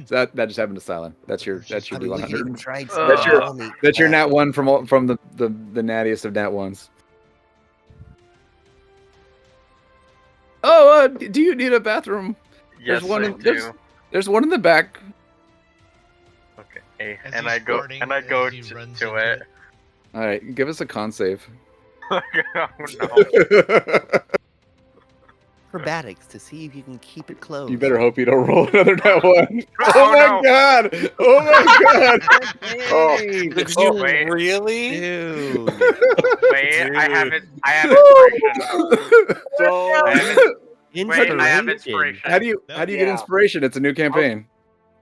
S4: So that just happened to Silent. That's your
S1: I mean, we could even
S4: D100.
S1: try
S4: That's your-
S1: tell me
S4: That's your
S1: that-
S4: nat one from the nattiest of nat ones. Oh, do you need a bathroom?
S5: Yes,
S4: one
S5: I
S4: in-
S5: do.
S4: There's one in the back.
S5: Okay,
S3: As
S5: and
S3: he's
S5: I go
S3: farting,
S5: and I go
S3: as he
S5: to
S3: runs
S5: to
S3: into
S5: it.
S4: All right, give us a con save.
S5: Oh no.
S1: acrobatics to see if you can keep it closed.
S4: You better hope you don't roll another nat one.
S5: Oh,
S4: Oh my
S5: no.
S4: god! Oh my god!
S8: Oh,
S1: Hey,
S8: did
S5: Oh,
S8: you
S5: wait.
S8: really?
S1: dude.
S5: Wait, I have
S8: Dude.
S5: it. I have inspiration.
S6: So,
S5: I have it. Wait, I have
S1: Inspiration.
S5: inspiration.
S4: How do you get
S6: Yeah.
S4: inspiration? It's a new campaign.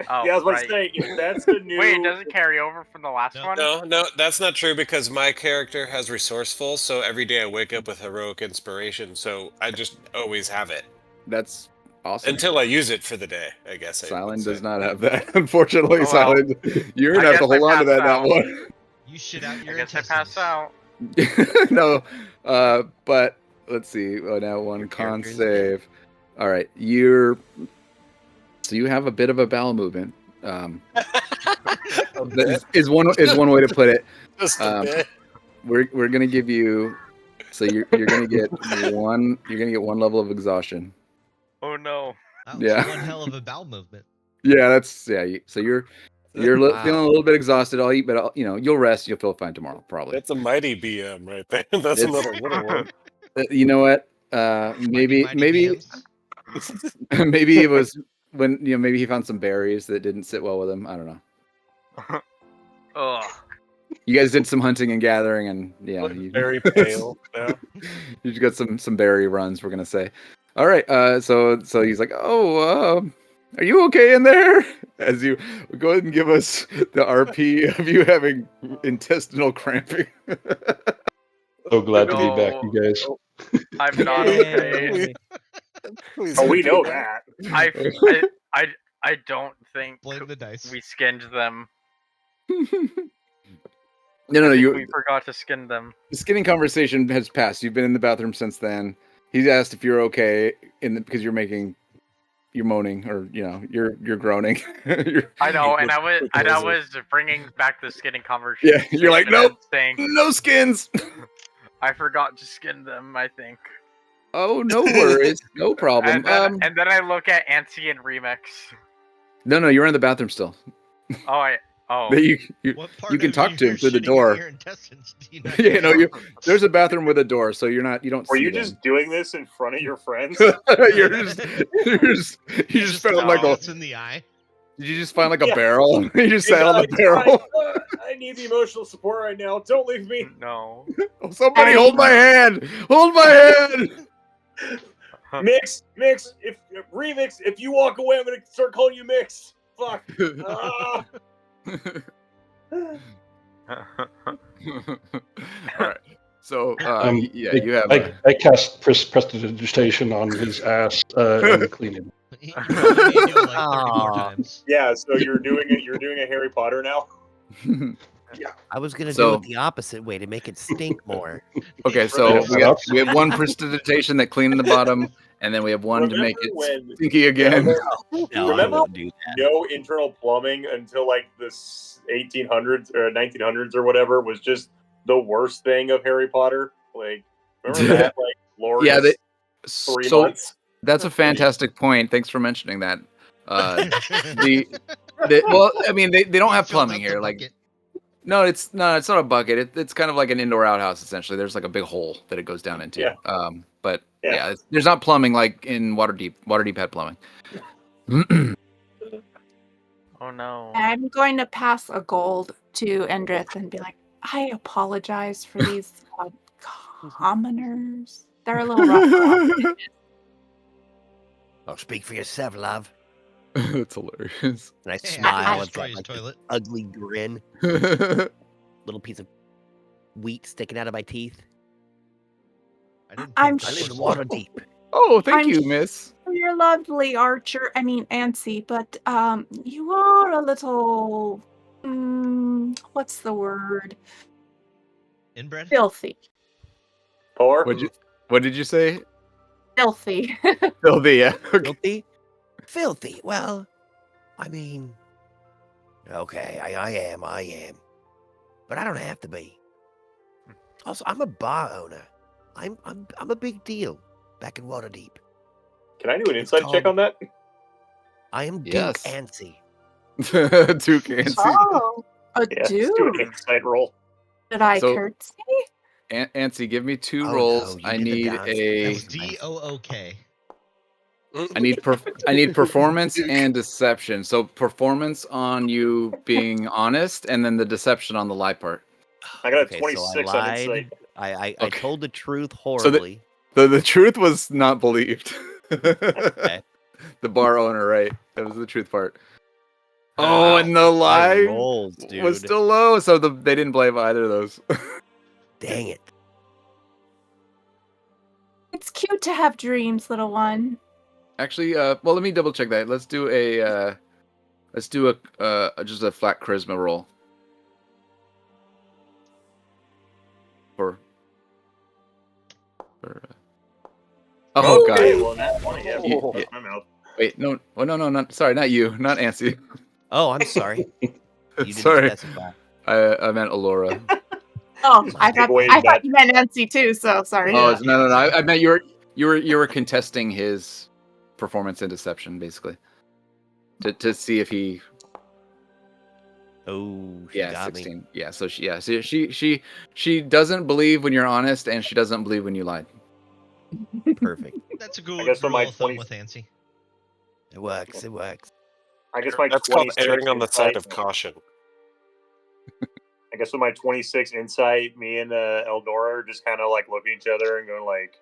S5: Oh,
S6: yeah, I was about
S5: right.
S6: to say, if that's the new.
S5: Wait, does it carry over from the last
S3: No.
S5: one?
S8: No, that's not true because my character has resourceful, so every day I wake up with heroic inspiration, so I just always have it.
S4: That's awesome.
S8: Until I use it for the day, I guess.
S4: Silent
S8: I
S4: does not have that. Unfortunately,
S5: Oh, well.
S4: Silent, you're
S5: I
S4: gonna have to
S5: guess I
S4: hold on to
S5: passed
S4: that nat
S5: out.
S4: one.
S3: You shit out
S5: I
S3: your
S5: guess I
S3: intestines.
S5: pass out.
S4: No, but let's see. Oh, now one
S1: Your
S4: con
S1: character is
S4: save. All right, so you have a bit of a bowel movement. Is one way to put it.
S8: Just a bit.
S4: We're gonna give you. So you're gonna get one. You're gonna get one level of exhaustion.
S5: Oh no.
S3: That was
S4: Yeah.
S3: one hell of a bowel movement.
S4: Yeah, that's So you're
S1: Wow.
S4: feeling a little bit exhausted. I'll eat, but you'll rest. You'll feel fine tomorrow, probably.
S8: That's a mighty BM right there. That's
S4: It's-
S8: not a little one.
S4: You know what? Maybe
S3: BMs.
S4: maybe it was when maybe he found some berries that didn't sit well with him. I don't know.
S5: Ugh.
S4: You guys did some hunting and gathering, and you
S8: Very pale now.
S4: you got some berry runs. We're gonna say. All right. So he's like, oh, are you okay in there? As you go ahead and give us the RP of you having intestinal cramping.
S7: So glad to be back,
S5: No.
S7: you guys.
S5: I'm not okay.
S8: Please
S6: Oh, we know
S8: be-
S6: that.
S5: I don't think
S3: Blame the dice.
S5: we skinned them.
S4: No,
S5: I think
S4: you.
S5: we forgot to skin them.
S4: The skinning conversation has passed. You've been in the bathroom since then. He's asked if you're okay because you're moaning or you're groaning.
S5: I know, and I was bringing back the skinning conversation.
S4: Yeah, you're like,
S5: and I'm
S4: nope.
S5: saying
S4: No skins.
S5: I forgot to skin them. I think.
S4: Oh, no worries, no problem.
S5: And then I look at Ansi and Remix.
S4: No, you're in the bathroom still.
S5: Oh.
S4: You
S3: What part
S4: you can
S3: of
S4: talk to him
S3: your
S4: thure the
S3: shitting
S4: door.
S3: out your intestines do you not
S4: Yeah, no,
S3: get?
S4: there's a bathroom with a door, so you don't.
S6: Were
S4: see
S6: you
S4: them.
S6: just doing this in front of your friends?
S4: you just found like a.
S3: That's in the eye.
S4: Did you just find like a
S6: Yeah.
S4: barrel? You just
S6: Hey,
S4: sat on the
S6: guys,
S4: barrel.
S6: I need the emotional support right now. Don't leave me.
S5: No.
S4: Somebody hold my hand. Hold my hand.
S6: Mix, if Remix, if you walk away, I'm gonna start calling you Mix. Fuck. Ah.
S4: All right. So you have.
S7: I cast prestidigitation on his ass and clean him.
S3: You probably need to do it like 30 more
S1: Aw.
S3: times.
S6: Yeah, so you're doing it. You're doing a Harry Potter now.
S1: I was gonna
S4: So-
S1: do it the opposite way to make it stink more.
S4: Okay, so
S6: Remember-
S4: we have one prestidigitation that cleaned the bottom, and then we have one to make
S6: Remember
S4: it
S6: when-
S4: stinky again.
S1: No, I
S6: Remember-
S1: won't do that.
S6: No internal plumbing until like the 1800s or 1900s or whatever was just the worst thing of Harry Potter. Like, remember that? Like, Lord,
S4: Yeah,
S6: 3
S4: so
S6: months.
S4: that's a fantastic point. Thanks for mentioning that. Well, I mean, they don't have
S3: Filled
S4: plumbing
S3: out the
S4: here. Like,
S3: bucket.
S4: no, it's not a bucket. It's kind of like an indoor outhouse essentially. There's like a big hole that it goes down into.
S6: Yeah.
S4: But
S6: Yeah.
S4: there's not plumbing like in Waterdeep. Waterdeep had plumbing.
S5: Oh no.
S9: I'm going to pass a gold to Endrith and be like, I apologize for these. commoners. They're a little rough around.
S1: Oh, speak for yourself, love.
S4: That's hilarious.
S1: And I
S3: Hey, I
S1: smile
S3: didn't
S1: at
S3: destroy
S1: that
S3: his
S1: like, this
S3: toilet.
S1: ugly grin. Little piece of wheat sticking out of my teeth.
S3: I didn't
S9: I'm
S3: paint
S1: I
S3: the
S1: live in
S3: toilet.
S1: Waterdeep.
S4: Oh, thank
S9: I'm
S4: you, miss.
S9: You're lovely, Archer. I mean, Antsy, but you are a little. What's the word?
S3: Inbred?
S9: Filthy.
S6: Poor.
S4: What did you say?
S9: Filthy.
S4: Filthy, yeah. Okay.
S1: Filthy? Filthy. Well, I mean, okay, I am. But I don't have to be. Also, I'm a bar owner. I'm a big deal back in Waterdeep.
S6: Can I do an
S1: It's
S6: insight check
S1: called-
S6: on that?
S1: I am Duke
S4: Yes.
S1: Antsy.
S4: Duke Antsy.
S9: Oh, a
S6: Yeah, let's do an
S9: dude.
S6: insight roll.
S9: Did I
S4: So-
S9: curtsy?
S4: Antsy, give me 2
S1: Oh,
S4: rolls.
S1: no, you
S4: I
S1: did the
S4: need
S1: dance.
S4: a.
S3: That's DOOK.
S4: I need performance and deception. So performance on you being honest, and then the deception on the lie part.
S6: I got a
S1: Okay, so I
S6: 26 on
S1: lied.
S6: insight.
S1: I
S4: Okay.
S1: told the truth horribly.
S4: The truth was not believed.
S1: Okay.
S4: The bar owner, right? That was the truth part. Oh, and the
S1: My
S4: lie
S1: rolls, dude.
S4: was still low, so they didn't believe either of those.
S1: Dang it.
S9: It's cute to have dreams, little one.
S4: Actually, well, let me double check that. Let's do a just a flat charisma roll. Oh
S6: Okay,
S4: god!
S6: well, that's funny. Yeah,
S4: You-
S6: that's my mouth.
S4: Wait, no, oh no, not sorry, not you, not Ansi.
S1: Oh, I'm sorry. You didn't
S4: Sorry.
S1: specify.
S4: I meant Alora.
S9: Oh, I
S6: Take
S9: thought
S6: away
S9: I
S6: that.
S9: thought you meant Nancy too. So sorry.
S4: Oh
S3: Yeah.
S4: no! I meant you were contesting his performance and deception, basically, to see if he.
S1: Oh, she
S4: Yeah,
S1: got
S4: 16. Yeah, so she doesn't believe when you're honest, and she doesn't believe when you lied.
S1: me. Perfect.
S3: That's a good
S6: guess for
S3: rule
S6: my
S3: of thumb
S6: 20
S3: with Ansi.
S1: It works. It works.
S6: I guess my
S8: That's called
S6: 26
S8: erring on the side
S6: insight-
S8: of caution.
S6: I guess with my 26 insight, me and Eldora are just kind of like looking at each other and going like,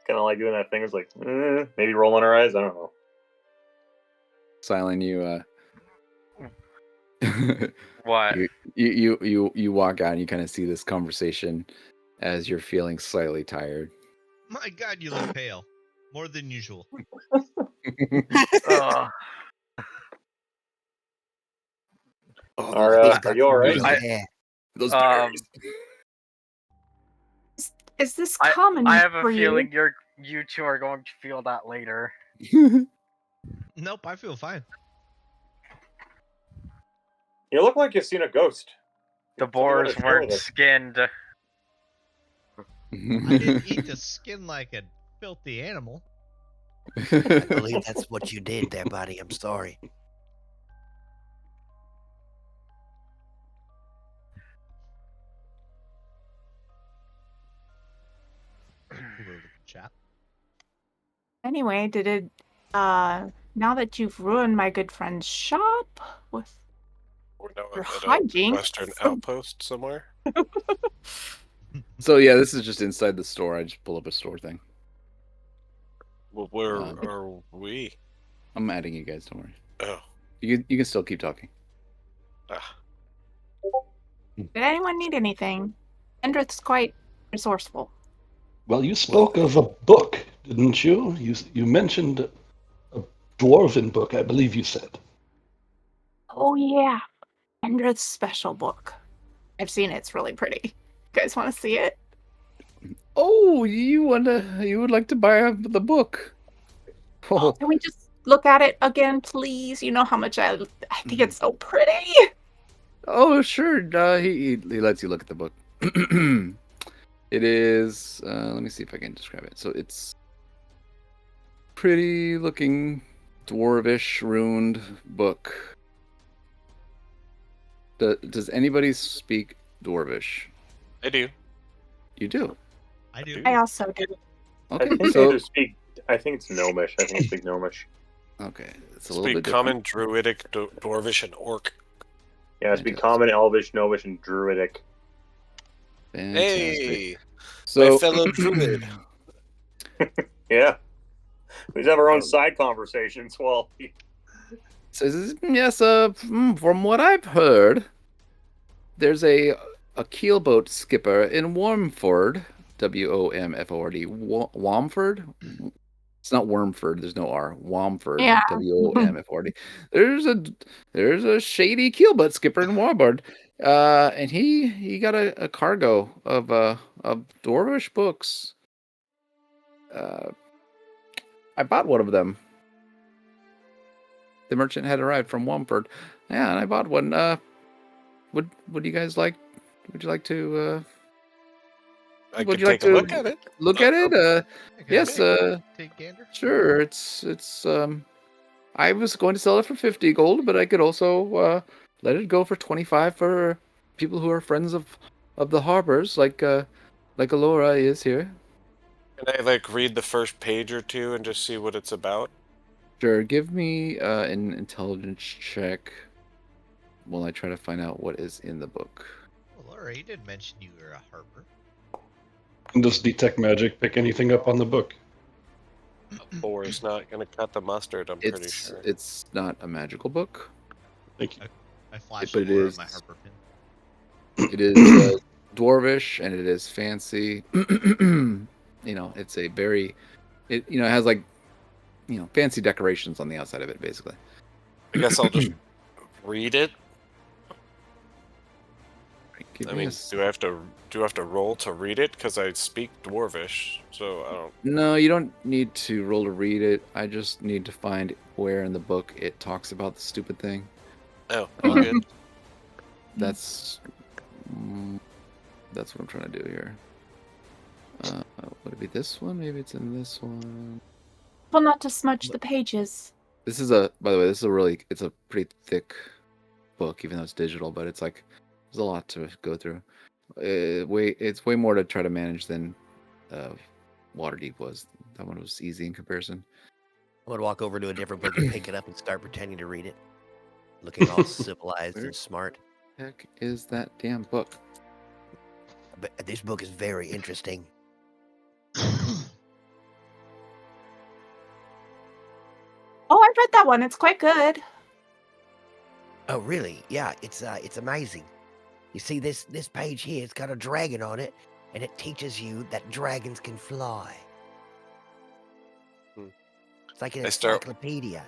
S6: kind of like doing that thing. It's like, maybe rolling our eyes. I don't know.
S4: Silent,
S5: What?
S4: you walk out and you kind of see this conversation as you're feeling slightly tired.
S3: My God, you look pale. More than usual.
S5: Ugh.
S4: Oh,
S6: Are you all right?
S1: Yeah.
S4: those
S5: Um,
S4: berries.
S9: Is this common
S5: I have a
S9: for
S5: feeling you two are going to feel that later.
S3: Nope, I feel fine.
S6: You look like you've seen a ghost.
S5: The
S6: Something about
S5: boars
S6: a show
S5: weren't
S6: with us.
S5: skinned.
S3: I didn't eat the skin like a filthy animal.
S1: I believe that's what you did there, buddy. I'm sorry.
S3: Chap.
S9: Anyway, did it? Now that you've ruined my good friend's shop with
S8: We're now
S9: your
S8: at a
S9: hijinks.
S8: western outpost somewhere.
S4: So yeah, this is just inside the store. I just pull up a store thing.
S8: Well, where
S4: Um,
S8: are we?
S4: I'm adding you guys. Don't worry.
S8: Oh,
S4: You can still keep talking.
S8: ah.
S9: Did anyone need anything? Endrith's quite resourceful.
S7: Well, you spoke of a book, didn't you? You mentioned a dwarven book, I believe you said.
S9: Oh yeah, Endrith's special book. I've seen it. It's really pretty. You guys want to see it?
S4: Oh, you would like to buy the book? Oh,
S9: Can we just look at it again, please? You know how much I think it's so pretty.
S4: oh, sure. He lets you look at the book. It is. Let me see if I can describe it. So it's pretty looking dwarvish ruined book. Does anybody speak dwarvish?
S8: I do.
S4: You do.
S3: I do.
S9: I also do.
S4: Okay,
S6: I think
S4: so
S6: I think it's Gnomish. I think I speak Gnomish.
S4: okay, it's a little
S8: Speak
S4: bit
S8: common, druidic, dwarvish, and orc.
S6: Yeah, I speak Common, Elvish, Gnomish, and Druidic.
S4: Fantastic.
S8: Hey,
S4: So,
S8: my fellow druid.
S6: Yeah. We have our own side conversations. Well,
S4: says yes. From what I've heard, there's a keelboat skipper in Wormford, Womford, Womford. It's not Wormford. There's no R. Womford,
S9: Yeah.
S4: Womford. There's a shady keelboat skipper in Warboard, and he got a cargo of dwarvish books. I bought one of them. The merchant had arrived from Womford. Yeah, and I bought one. Would you guys like? Would you like to?
S8: I
S4: Would
S8: could
S4: you like
S8: take a
S4: to
S8: look at it.
S4: look at it?
S3: Okay,
S4: Yes.
S3: take gander.
S4: Sure. It's. I was going to sell it for 50 gold, but I could also let it go for 25 for people who are friends of the harbors, like Alora is here.
S8: Can I like read the first page or two and just see what it's about?
S4: Sure. Give me an intelligence check while I try to find out what is in the book.
S3: Well, Laura, you did mention you were a harper.
S7: And does detect magic pick anything up on the book?
S8: 4 is not gonna cut the mustard. I'm pretty sure.
S4: It's not a magical book.
S7: Thank you.
S3: I flashed
S4: But it
S3: Laura
S4: is-
S3: my harper pin.
S4: It is dwarvish and it is fancy. It's a very, it has like, fancy decorations on the outside of it, basically.
S8: I guess I'll just read it.
S4: Give
S8: I
S4: me
S8: mean,
S4: a
S8: do I have to roll to read it? Because I speak Dwarvish, so I don't.
S4: No, you don't need to roll to read it. I just need to find where in the book it talks about the stupid thing.
S8: Oh, all good.
S4: That's what I'm trying to do here. Would it be this one? Maybe it's in this one.
S9: Well, not to smudge the pages.
S4: This is by the way, it's a pretty thick book, even though it's digital, but it's like, there's a lot to go through. It's way more to try to manage than Waterdeep was. That one was easy in comparison.
S1: I would walk over to a different book and pick it up and start pretending to read it, looking all civilized
S4: Where-
S1: and smart.
S4: Heck is that damn book?
S1: But this book is very interesting.
S9: Oh, I read that one. It's quite good.
S1: Oh, really? Yeah, it's amazing. You see this page here? It's got a dragon on it, and it teaches you that dragons can fly.
S8: Hmm.
S1: It's like an
S8: I start-
S1: encyclopedia.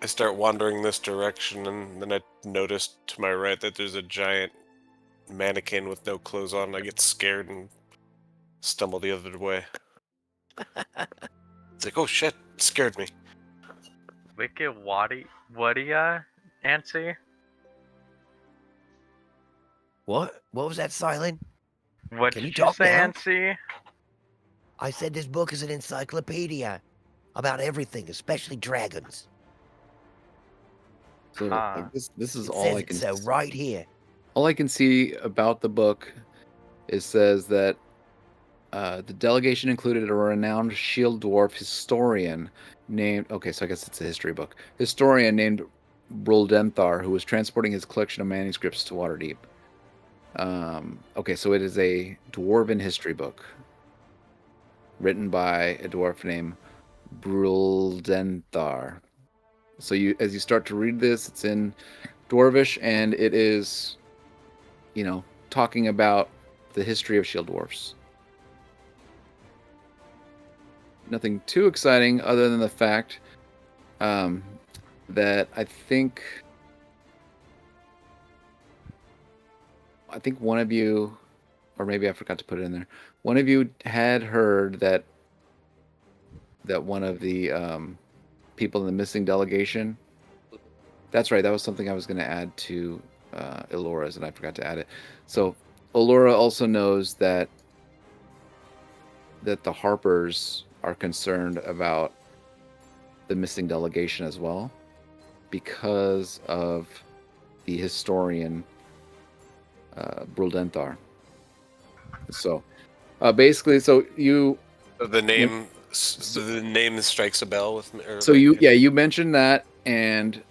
S8: I start wandering this direction, and then I notice to my right that there's a giant mannequin with no clothes on. I get scared and stumble the other way. It's like, oh shit, it scared me.
S5: Wicked Wadia, Nancy?
S1: What? What was that, Silent?
S5: What
S1: Can
S5: did
S1: you
S5: you
S1: talk
S5: say,
S1: now?
S5: Nancy?
S1: I said this book is an encyclopedia about everything, especially dragons.
S4: So
S5: Ah.
S4: this is
S1: It
S4: all
S1: says
S4: I
S1: it
S4: can.
S1: so right here.
S4: All I can see about the book, it says that the delegation included a renowned shield dwarf historian named. Okay, so I guess it's a history book. Historian named Roldenthar, who was transporting his collection of manuscripts to Waterdeep. Okay, so it is a dwarven history book written by a dwarf named Bruldenthar. So as you start to read this, it's in Dwarvish, and it is, talking about the history of shield dwarfs. Nothing too exciting other than the fact that I think one of you, or maybe I forgot to put it in there, one of you had heard that one of the people in the missing delegation. That's right. That was something I was going to add to Elora's, and I forgot to add it. So Elora also knows that the Harpers are concerned about the missing delegation as well, because of the historian Bruldenthar. So basically, so you.
S8: The name strikes a bell with me.
S4: So you mentioned that, and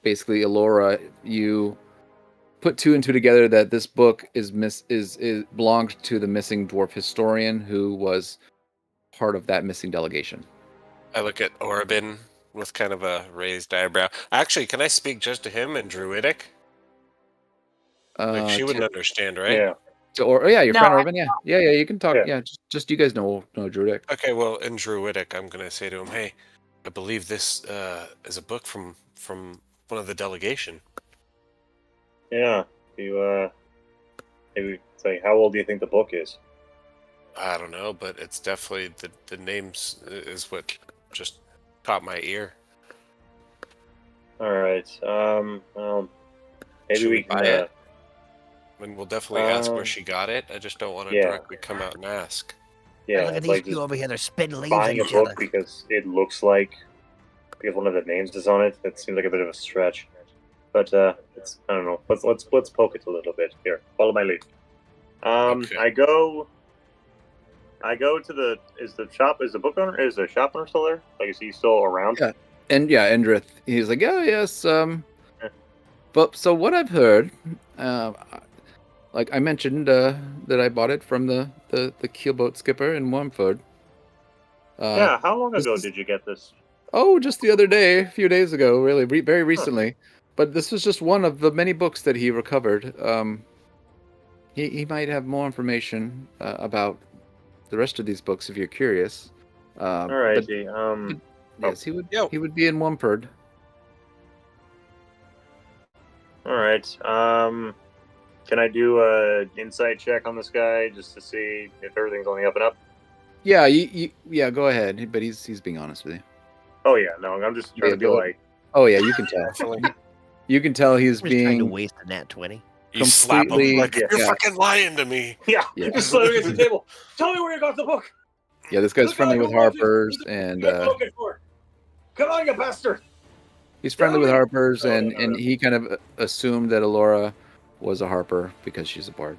S4: basically, Elora, you put two and two together that this book is belonged to the missing dwarf historian who was part of that missing delegation.
S8: I look at Orabin with kind of a raised eyebrow. Actually, can I speak just to him in Druidic? Like she wouldn't understand, right?
S6: Yeah.
S4: Your
S9: No,
S4: friend Orban, yeah, you can talk.
S6: Yeah.
S4: Yeah, just you guys know Druidic.
S8: Okay, well, in Druidic, I'm gonna say to him, "Hey, I believe this is a book from one of the delegation."
S6: Yeah. You maybe say, how old do you think the book is?
S8: I don't know, but it's definitely the names is what just caught my ear.
S6: All right. Well, maybe
S8: Should
S6: we
S8: we
S6: can.
S8: buy it? I mean, we'll definitely ask where
S6: Um,
S8: she got it. I just don't want to
S6: yeah.
S8: directly come out and ask.
S6: Yeah.
S1: Look at
S6: It's
S1: these
S6: like
S1: two
S6: just
S1: over here. They're spitting leaves at
S6: buying a
S1: each
S6: book
S1: other.
S6: because it looks like because one of the names is on it. That seems like a bit of a stretch. But it's I don't know. Let's poke it a little bit. Here, follow my lead.
S8: Okay.
S6: I go to the book owner is the shop owner still there? Like is he still around?
S4: Yeah. And Endrith, he's like, oh yes, but so what I've heard, like I mentioned, that I bought it from the keelboat skipper in Wormford.
S6: Yeah, how long ago did you get this?
S4: Oh, just the other day, a few days ago, really, very recently. But this was just one of the many books that he recovered. He might have more information about the rest of these books if you're curious.
S6: All righty.
S4: Yes, he would be in Wormford.
S6: All right. Can I do a insight check on this guy just to see if everything's on the up and up?
S4: Yeah, yeah, go ahead. But he's being honest with you.
S6: Oh yeah, no, I'm just trying to be like.
S4: Oh yeah, you can tell. You can tell he's
S1: Just trying to
S4: being
S1: waste a nat 20.
S8: You slap him
S4: completely.
S8: like you're fucking lying to me.
S6: Yeah,
S4: Yeah.
S6: just slam against the table. Tell me where you got the book.
S4: Yeah, this guy's
S6: Look
S4: friendly
S6: like
S4: with
S6: a legend.
S4: Harper's,
S6: What
S4: and
S6: are you looking for? Come on, you bastard!
S4: he's friendly with
S6: Tell me.
S4: Harper's,
S6: No,
S4: and
S6: no, no.
S4: he kind of assumed that Alora was a Harper because she's a bard.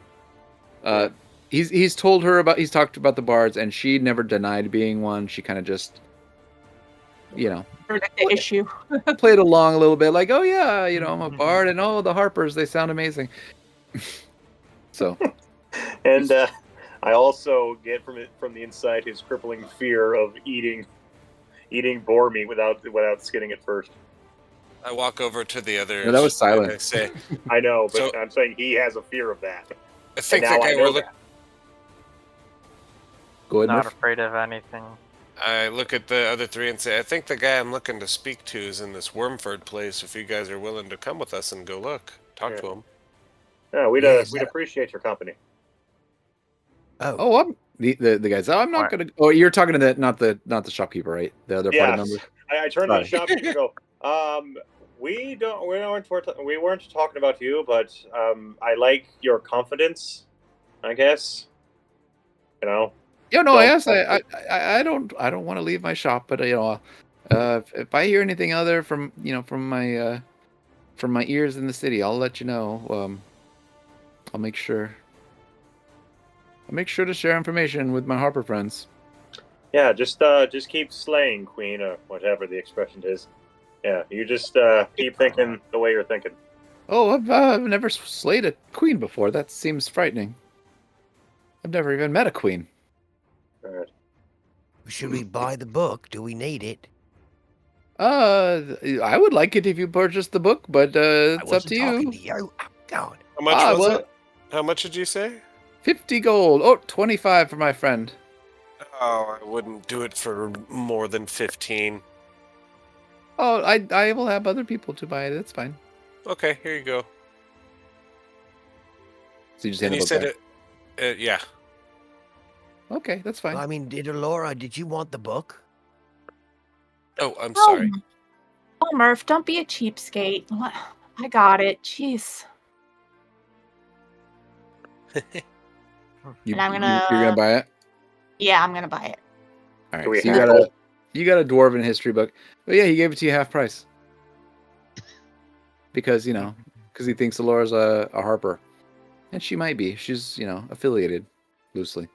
S6: Yeah.
S4: He's talked about the bards, and she never denied being one. She kind of just,
S9: For the issue.
S4: played along a little bit, like, oh yeah, I'm a bard, and oh, the Harpers, they sound amazing. So,
S6: And I also get from the inside his crippling fear of eating boar meat without skinning it first.
S8: I walk over to the others.
S4: no, that was silent.
S8: And I say,
S6: I know, but
S8: So-
S6: I'm saying he has a fear of that.
S8: I think
S6: And
S8: the
S6: now I
S8: guy
S6: know
S8: we're
S6: that.
S4: Go ahead,
S5: Not
S4: Murph.
S5: afraid of anything.
S8: I look at the other three and say, I think the guy I'm looking to speak to is in this Wormford place. If you guys are willing to come with us and go talk to him.
S6: Yeah, we'd
S1: Yes,
S6: we'd appreciate your company.
S1: Oh,
S4: I'm the guys. Oh, I'm not gonna. Oh, you're talking to not the shopkeeper, right? The other party member.
S6: I turned to the shopkeeper and go, we weren't talking about you, but I like your confidence, I guess.
S4: Yeah, no, I
S6: Don't-
S4: asked. I don't want to leave my shop, but if I hear anything other from my ears in the city, I'll let you know. I'll make sure to share information with my Harper friends.
S6: Yeah, just keep slaying, Queen, or whatever the expression is. Yeah, you just keep thinking the way you're thinking.
S4: Oh, I've never slayed a queen before. That seems frightening. I've never even met a queen.
S6: All right.
S1: should we buy the book? Do we need it?
S4: I would like it if you purchased the book, but it's up to
S1: talking
S4: you.
S1: to you. Oh, God.
S8: How much was
S4: well,
S8: it? How much did you say?
S4: 50 gold. Oh, 25 for my friend.
S8: Oh, I wouldn't do it for more than 15.
S4: Oh, I will have other people to buy it. That's fine.
S8: Okay, here you go.
S4: So you just
S8: And
S4: hand
S8: you
S4: the book
S8: said
S4: back.
S8: it. Yeah.
S4: Okay, that's fine.
S1: I mean, Laura, did you want the book?
S8: Oh, I'm sorry.
S9: Oh, Murph, don't be a cheapskate. I got it. Jeez.
S4: You,
S9: And I'm
S4: you're
S9: gonna-
S4: gonna buy it.
S9: Yeah, I'm gonna buy it.
S4: All
S6: Do we
S4: right. So
S6: have
S4: you got a dwarven history book. But yeah, he gave it to you half price. Because because he thinks Alora's a Harper, and she might be. She's affiliated loosely.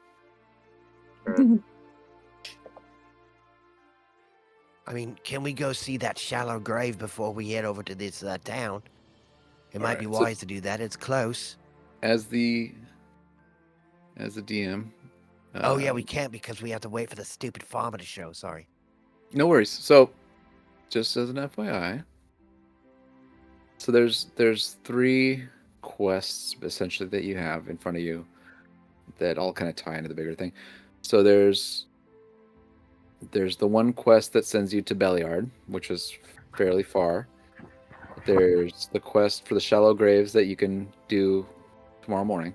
S1: I mean, can we go see that shallow grave before we head over to this town? It might be
S4: Alright,
S1: wise to do that. It's close.
S4: As the DM.
S1: Oh yeah, we can't because we have to wait for the stupid farmer to show. Sorry.
S4: No worries. So, just as an FYI, so there's 3 quests essentially that you have in front of you that all kind of tie into the bigger thing. So there's the one quest that sends you to Belliard, which is fairly far. There's the quest for the shallow graves that you can do tomorrow morning,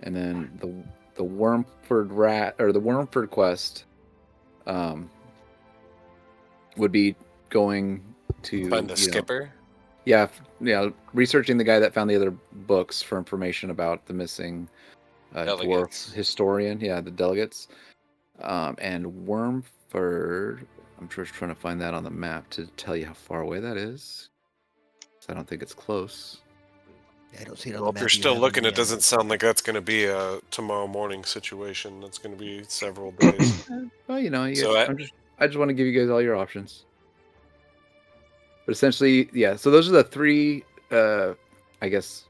S4: and then the Wormford quest would be going to
S8: Find the skipper.
S4: Yeah, researching the guy that found the other books for information about the missing
S8: Delegates.
S4: dwarf historian. Yeah, the delegates. And Wormford, I'm just trying to find that on the map to tell you how far away that is. So I don't think it's close.
S1: I don't see it on
S8: Well,
S1: the
S8: if
S1: map.
S8: you're
S1: you
S8: still
S1: have
S8: looking,
S1: on
S8: it
S1: the,
S8: doesn't sound like that's going to be a tomorrow morning situation. That's going to be several days.
S4: Well, you guys,
S8: So
S4: I just want to give you guys all your options. But essentially, yeah. So those are the 3, I guess,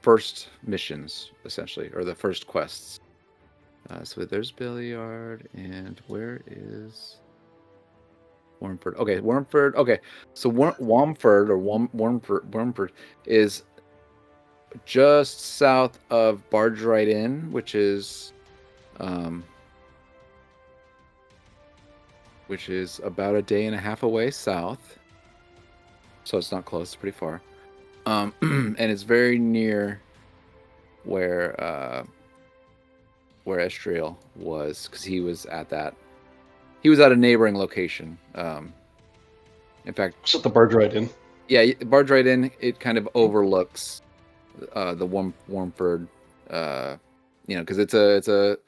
S4: first missions, essentially, or the first quests. So there's Billiard, and where is Wormford? Okay, Wormford. Okay, so Wormford is just south of Barge Right Inn, which is about a day and a half away south. So it's not close; it's pretty far. And it's very near where Estriel was, because he was at a neighboring location. In fact,
S7: It's at the Barge Right Inn.
S4: Yeah, Barge Right Inn. It kind of overlooks the Wormford. Because it's a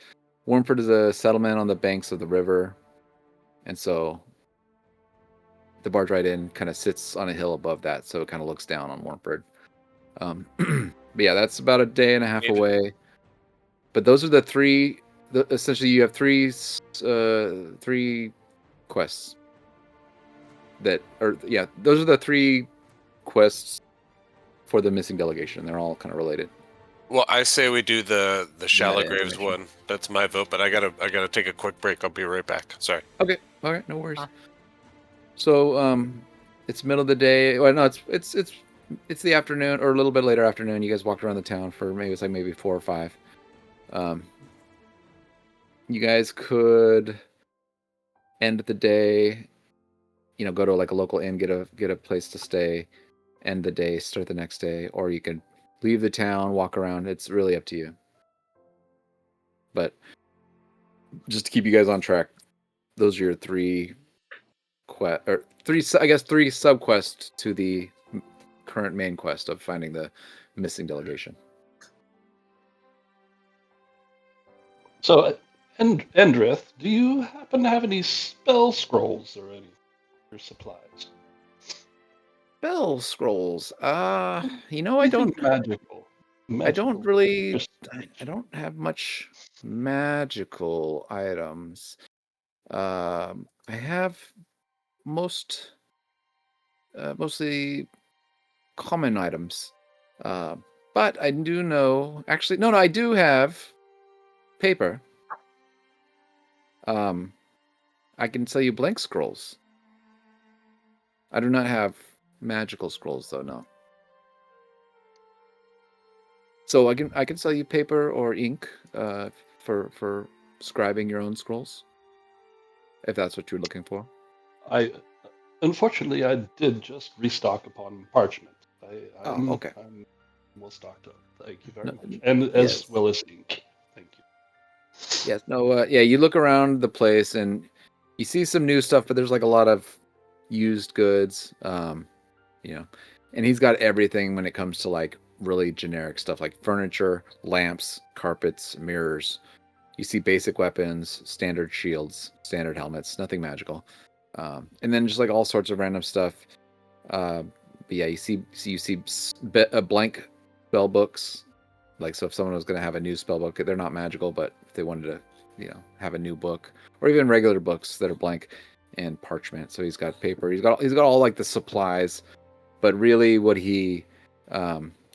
S4: Wormford is a settlement on the banks of the river, and so the Barge Right Inn kind of sits on a hill above that, so it kind of looks down on Wormford. But yeah, that's about a day and a half away. But those are the 3. Essentially, you have 3 quests. Those are the 3 quests for the missing delegation. They're all kind of related.
S8: Well, I say we do the shallow
S4: That
S8: graves
S4: information.
S8: one. That's my vote, but I gotta take a quick break. I'll be right back. Sorry.
S4: Okay. All right. No worries. So it's middle of the day. Well, no, it's the afternoon or a little bit later afternoon. You guys walked around the town for maybe 4 or 5. You guys could end the day. Go to like a local inn, get a place to stay, end the day, start the next day, or you could leave the town, walk around. It's really up to you. But just to keep you guys on track, those are your 3 sub-quests to the current main quest of finding the missing delegation.
S7: So, Endrith, do you happen to have any spell scrolls or any your supplies?
S4: Spell scrolls. I
S7: Anything
S4: don't.
S7: magical.
S4: I don't really.
S7: Just-
S4: I don't have much magical items. I have mostly common items. But I do know. Actually, no, I do have paper. I can sell you blank scrolls. I do not have magical scrolls, though. No. So I can sell you paper or ink for scribing your own scrolls, if that's what you're looking for.
S7: Unfortunately, I did just restock upon parchment. I'm
S4: okay.
S7: I'm well stocked up. Thank you very
S4: No,
S7: much, and as well as ink. Thank you.
S4: Yes. No. You look around the place and you see some new stuff, but there's like a lot of used goods. And he's got everything when it comes to like really generic stuff like furniture, lamps, carpets, mirrors. You see basic weapons, standard shields, standard helmets, nothing magical. And then just like all sorts of random stuff. But yeah, you see blank spell books. Like, so if someone was going to have a new spell book, they're not magical, but if they wanted to, have a new book, or even regular books that are blank and parchment. So he's got paper. He's got all like the supplies, but really what he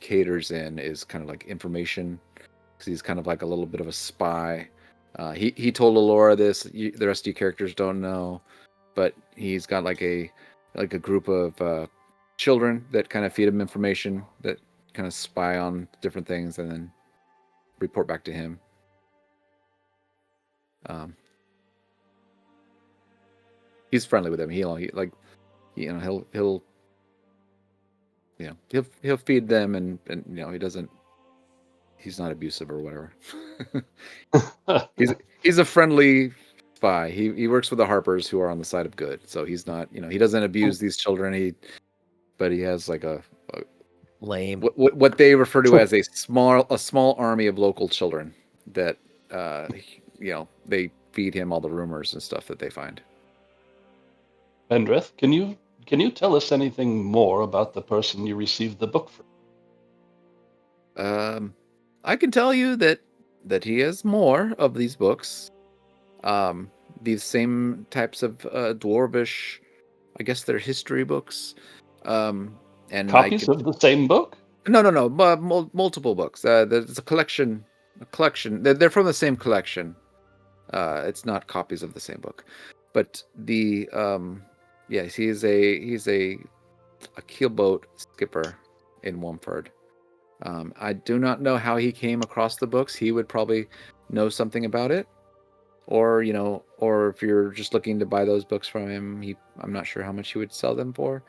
S4: caters in is kind of like information, because he's kind of like a little bit of a spy. He told Alora this. The rest of you characters don't know, but he's got like a group of children that kind of feed him information, that kind of spy on different things and then report back to him. He's friendly with him. He'll feed them, and he's not abusive or whatever. he's a friendly spy. He works with the Harpers, who are on the side of good. So he's not, he doesn't abuse these children. But he has like a
S1: lame,
S4: what they refer to as a small army of local children that they feed him all the rumors and stuff that they find.
S7: Pendrith, can you tell us anything more about the person you received the book from?
S4: I can tell you that he has more of these books. These same types of dwarvish, I guess they're history books. And
S7: copies of the same book?
S4: No, multiple books. There's a collection. They're from the same collection. It's not copies of the same book, but yes, he's a keelboat skipper in Womford. I do not know how he came across the books. He would probably know something about it, or if you're just looking to buy those books from him, I'm not sure how much he would sell them for.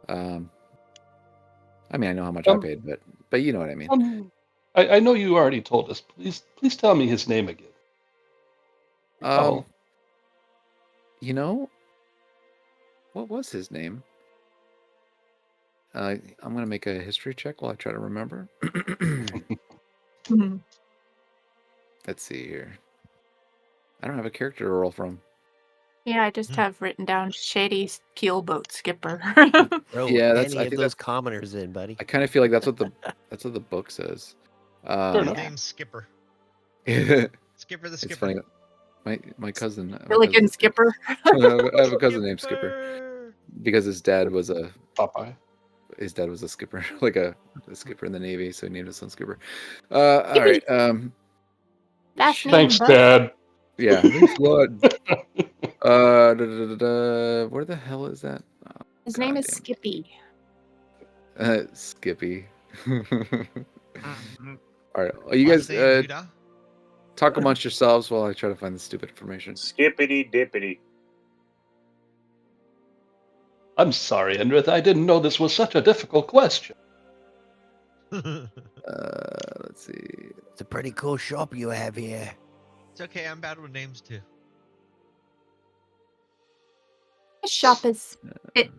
S4: I mean, I know how much I paid, but you know what I mean.
S7: I know you already told us. Please tell me his name again.
S4: What was his name? I'm gonna make a history check while I try to remember. Let's see here. I don't have a character to roll from.
S9: Yeah, I just have written down shady keelboat skipper.
S1: Throw any of those commoners in, buddy.
S4: I kind of feel like that's what the book says.
S3: Name's Skipper. Skipper the Skipper.
S4: Funny. My cousin.
S9: Really good Skipper.
S4: I have a cousin named Skipper because his dad was a
S7: Popeye.
S4: His dad was a skipper, like a skipper in the Navy, so he named his son Skipper. All right.
S7: Thanks, Dad.
S4: Yeah, thanks a lot. Where the hell is that? Oh,
S9: his name is Skippy.
S4: Skippy. All right, you guys talk amongst yourselves while I try to find the stupid information.
S6: Skippity dippity.
S7: I'm sorry, Endrith. I didn't know this was such a difficult question.
S4: Let's see.
S1: It's a pretty cool shop you have here.
S3: It's okay. I'm bad with names too.
S9: This shop is it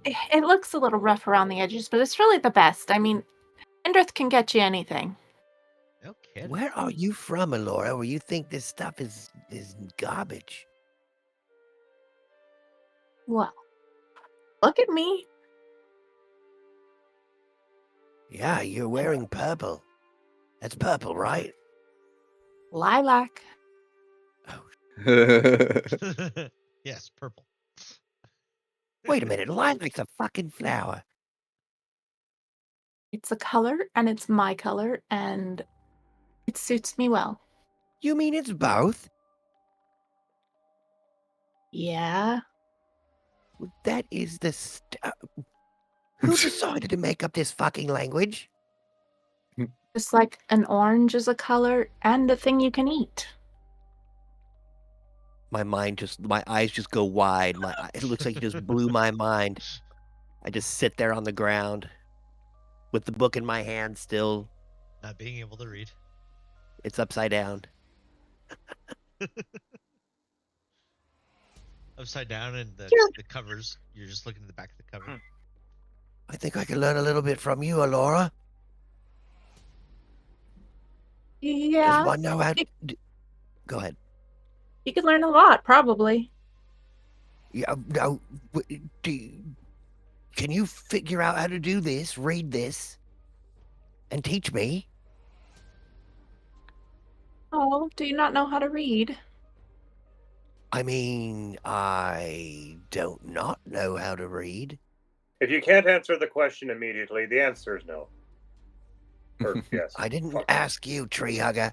S9: looks a little rough around the edges, but it's really the best. I mean, Endrith can get you anything.
S3: Okay.
S1: Where are you from, Alora, where you think this stuff is garbage?
S9: Well, look at me.
S1: Yeah, you're wearing purple. That's purple, right?
S9: Lilac.
S3: Yes, purple.
S1: Wait a minute, lilac's a fucking flower.
S9: It's a color, and it's my color, and it suits me well.
S1: You mean it's both?
S9: Yeah.
S1: That is the Who decided to make up this fucking language?
S9: Just like an orange is a color and a thing you can eat.
S1: My eyes just go wide. It looks like you just blew my mind. I just sit there on the ground with the book in my hand still.
S3: Not being able to read.
S1: It's upside down.
S3: Upside down, and the covers, you're just looking at the back of the cover.
S1: I think I can learn a little bit from you, Alora.
S9: Yeah.
S1: Does one know how to... Go ahead.
S9: You could learn a lot, probably.
S1: Yeah, no. Can you figure out how to do this, read this, and teach me?
S9: Oh, do you not know how to read?
S1: I mean, I don't not know how to read.
S6: If you can't answer the question immediately, the answer is no. Or yes.
S1: I didn't
S6: fuck.
S1: ask you, tree hugger.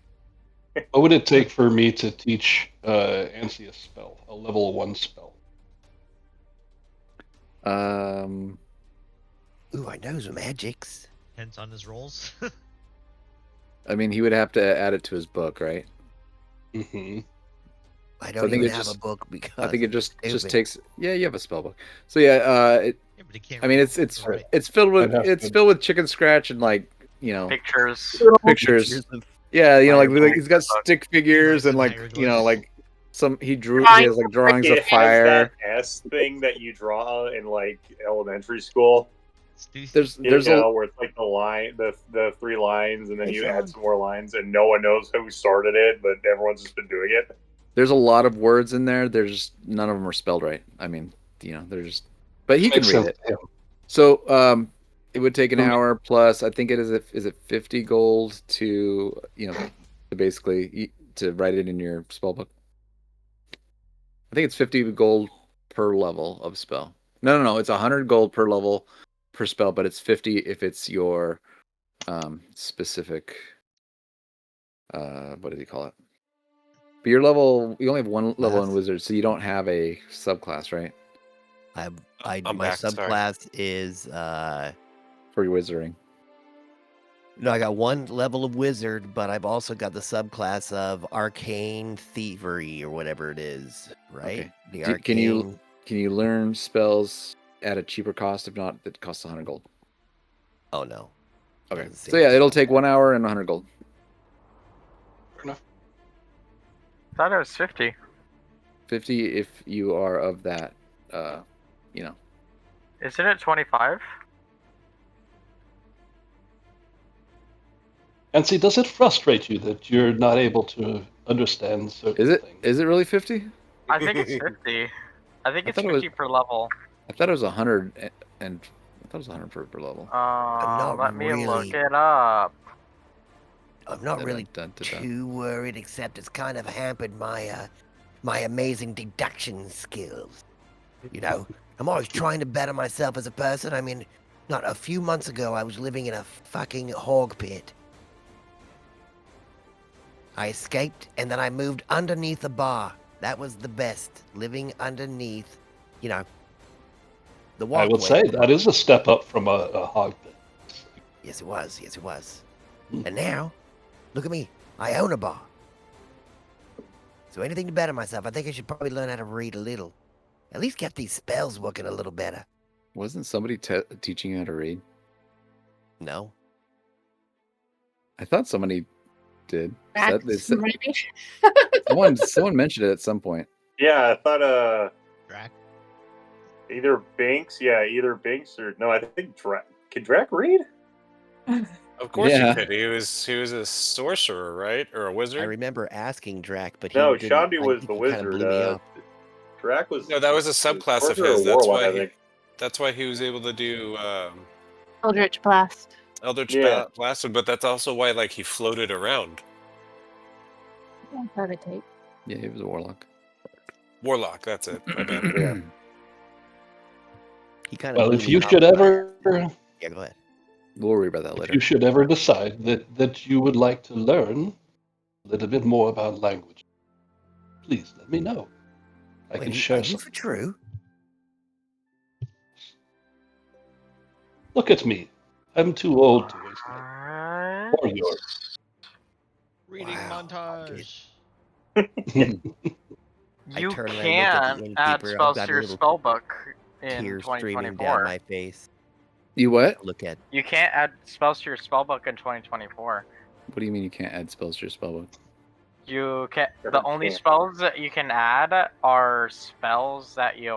S7: What would it take for me to teach Ansi a spell, a level 1 spell?
S1: Ooh, I know some magics.
S3: Depends on his rolls.
S4: I mean, he would have to add it to his book, right?
S7: Mm-hmm.
S1: I
S4: I
S1: don't
S4: think
S1: even
S4: it
S1: have
S4: just-
S1: a book because
S4: I think it just
S1: stupid.
S4: takes. Yeah, you have a spell book. So yeah,
S3: Yeah, but he can't
S4: I mean,
S3: read
S4: it's
S3: or write.
S4: it's filled with
S7: I'd have to-
S4: filled with chicken scratch and like
S5: Pictures.
S4: pictures.
S1: of
S4: Yeah, like
S5: Fireballs.
S4: he's got stick figures and like
S3: hieroglyphs.
S4: like he
S9: Drawings.
S4: has like drawings
S6: It
S4: of
S6: has
S4: fire.
S6: that S thing that you draw in like elementary school.
S4: There's
S6: You
S4: a
S6: know, where it's like the line, the 3 lines, and then
S1: Hey,
S6: you
S1: Sean.
S6: add some more lines, and no one knows who started it, but everyone's just been doing it.
S4: there's a lot of words in there. There's just none of them are spelled right. I mean, they're just. But he can
S7: Makes
S4: read
S7: sense
S4: it.
S7: to him.
S4: So it would take an
S7: Mm.
S4: hour plus. I think is it 50 gold to to basically to write it in your spell book. I think it's 50 gold per level of spell. No, it's 100 gold per level per spell, but it's 50 if it's your specific what do you call it? But your level, you only have one level in
S1: Class?
S4: wizard, so you don't have a subclass, right?
S8: I'm
S1: my
S8: back, sorry.
S1: subclass is
S4: For your wizarding.
S1: no, I got 1 level of wizard, but I've also got the subclass of arcane thievery or whatever it is, right?
S4: Okay.
S1: The
S4: Can you learn spells at a cheaper cost? If not, it costs 100 gold.
S1: Oh no.
S4: Okay.
S1: Doesn't seem
S4: So yeah,
S1: like
S4: it'll
S1: it's
S4: take 1 hour and 100 gold.
S7: Fair enough.
S5: Thought it was 50.
S4: 50 if you are of that
S5: Isn't it 25?
S7: And see, does it frustrate you that you're not able to understand certain things?
S4: Is it really 50?
S5: I think it's 50. I think
S4: I
S5: it's
S4: thought it was-
S5: 50 per level.
S4: I thought it was 100 and I thought it was 100 per level.
S1: not
S5: Let me look
S1: really-
S5: it up.
S1: I'm not really
S4: Dun-dun-dun-dun-dun.
S1: too worried, except it's kind of hampered my my amazing deduction skills. I'm always trying to better myself as a person. I mean, not a few months ago, I was living in a fucking hog pit. I escaped, and then I moved underneath a bar. That was the best, living underneath, the walkway.
S7: I would say that is a step up from a hog pit.
S1: Yes, it was. Yes, it was.
S7: Hmm.
S1: And now, look at me. I own a bar. So anything to better myself, I think I should probably learn how to read a little. At least get these spells working a little better.
S4: Wasn't somebody teaching you how to read?
S1: No?
S4: I thought somebody did.
S9: Max, maybe.
S4: Someone mentioned it at some point.
S6: Yeah, I thought
S3: Drac.
S6: either Binks or no, I think Drac. Can Drac read?
S8: Of course
S4: Yeah.
S8: he could. He was a sorcerer, right, or a
S1: I
S8: wizard?
S1: remember asking Drac, but he
S6: No,
S1: didn't.
S6: Shambi
S1: I
S6: was
S1: think
S6: the
S1: he kinda
S6: wizard.
S1: blew me up.
S6: Drac was
S8: No, that was a subclass of
S6: sorcerer or
S8: his. That's
S6: warlock,
S8: why.
S6: I think.
S8: That's why he was able to do
S9: Eldritch Blast.
S8: Eldritch
S6: Yeah.
S8: Blast. But that's also why, like, he floated around.
S9: Yeah, levitate.
S4: Yeah, he was a warlock.
S8: Warlock. That's it. My bad.
S6: Yeah.
S1: He kind of.
S7: Well, if you should ever,
S1: Yeah, go ahead.
S4: We'll worry about that
S7: if
S4: later.
S7: you should ever decide that you would like to learn a little bit more about language, please let me know. I can
S1: Wait,
S7: share
S1: are you
S7: some.
S1: for true?
S7: Look at me. I'm too old to waste my
S5: Alright.
S7: or yours.
S3: Reading
S1: Wow.
S3: montage.
S1: I
S5: You
S1: turn around and look at the
S5: can add
S1: innkeeper. I've
S5: spells
S1: got
S5: to your
S1: little
S5: spellbook in
S1: tears streaming down
S5: 2024.
S1: my face.
S4: You what?
S1: Look at.
S5: You can't add spells to your spellbook in 2024.
S4: What do you mean you can't add spells to your spellbook?
S5: You can.
S6: Sure
S5: The only
S6: can't.
S5: spells that you can add are spells that you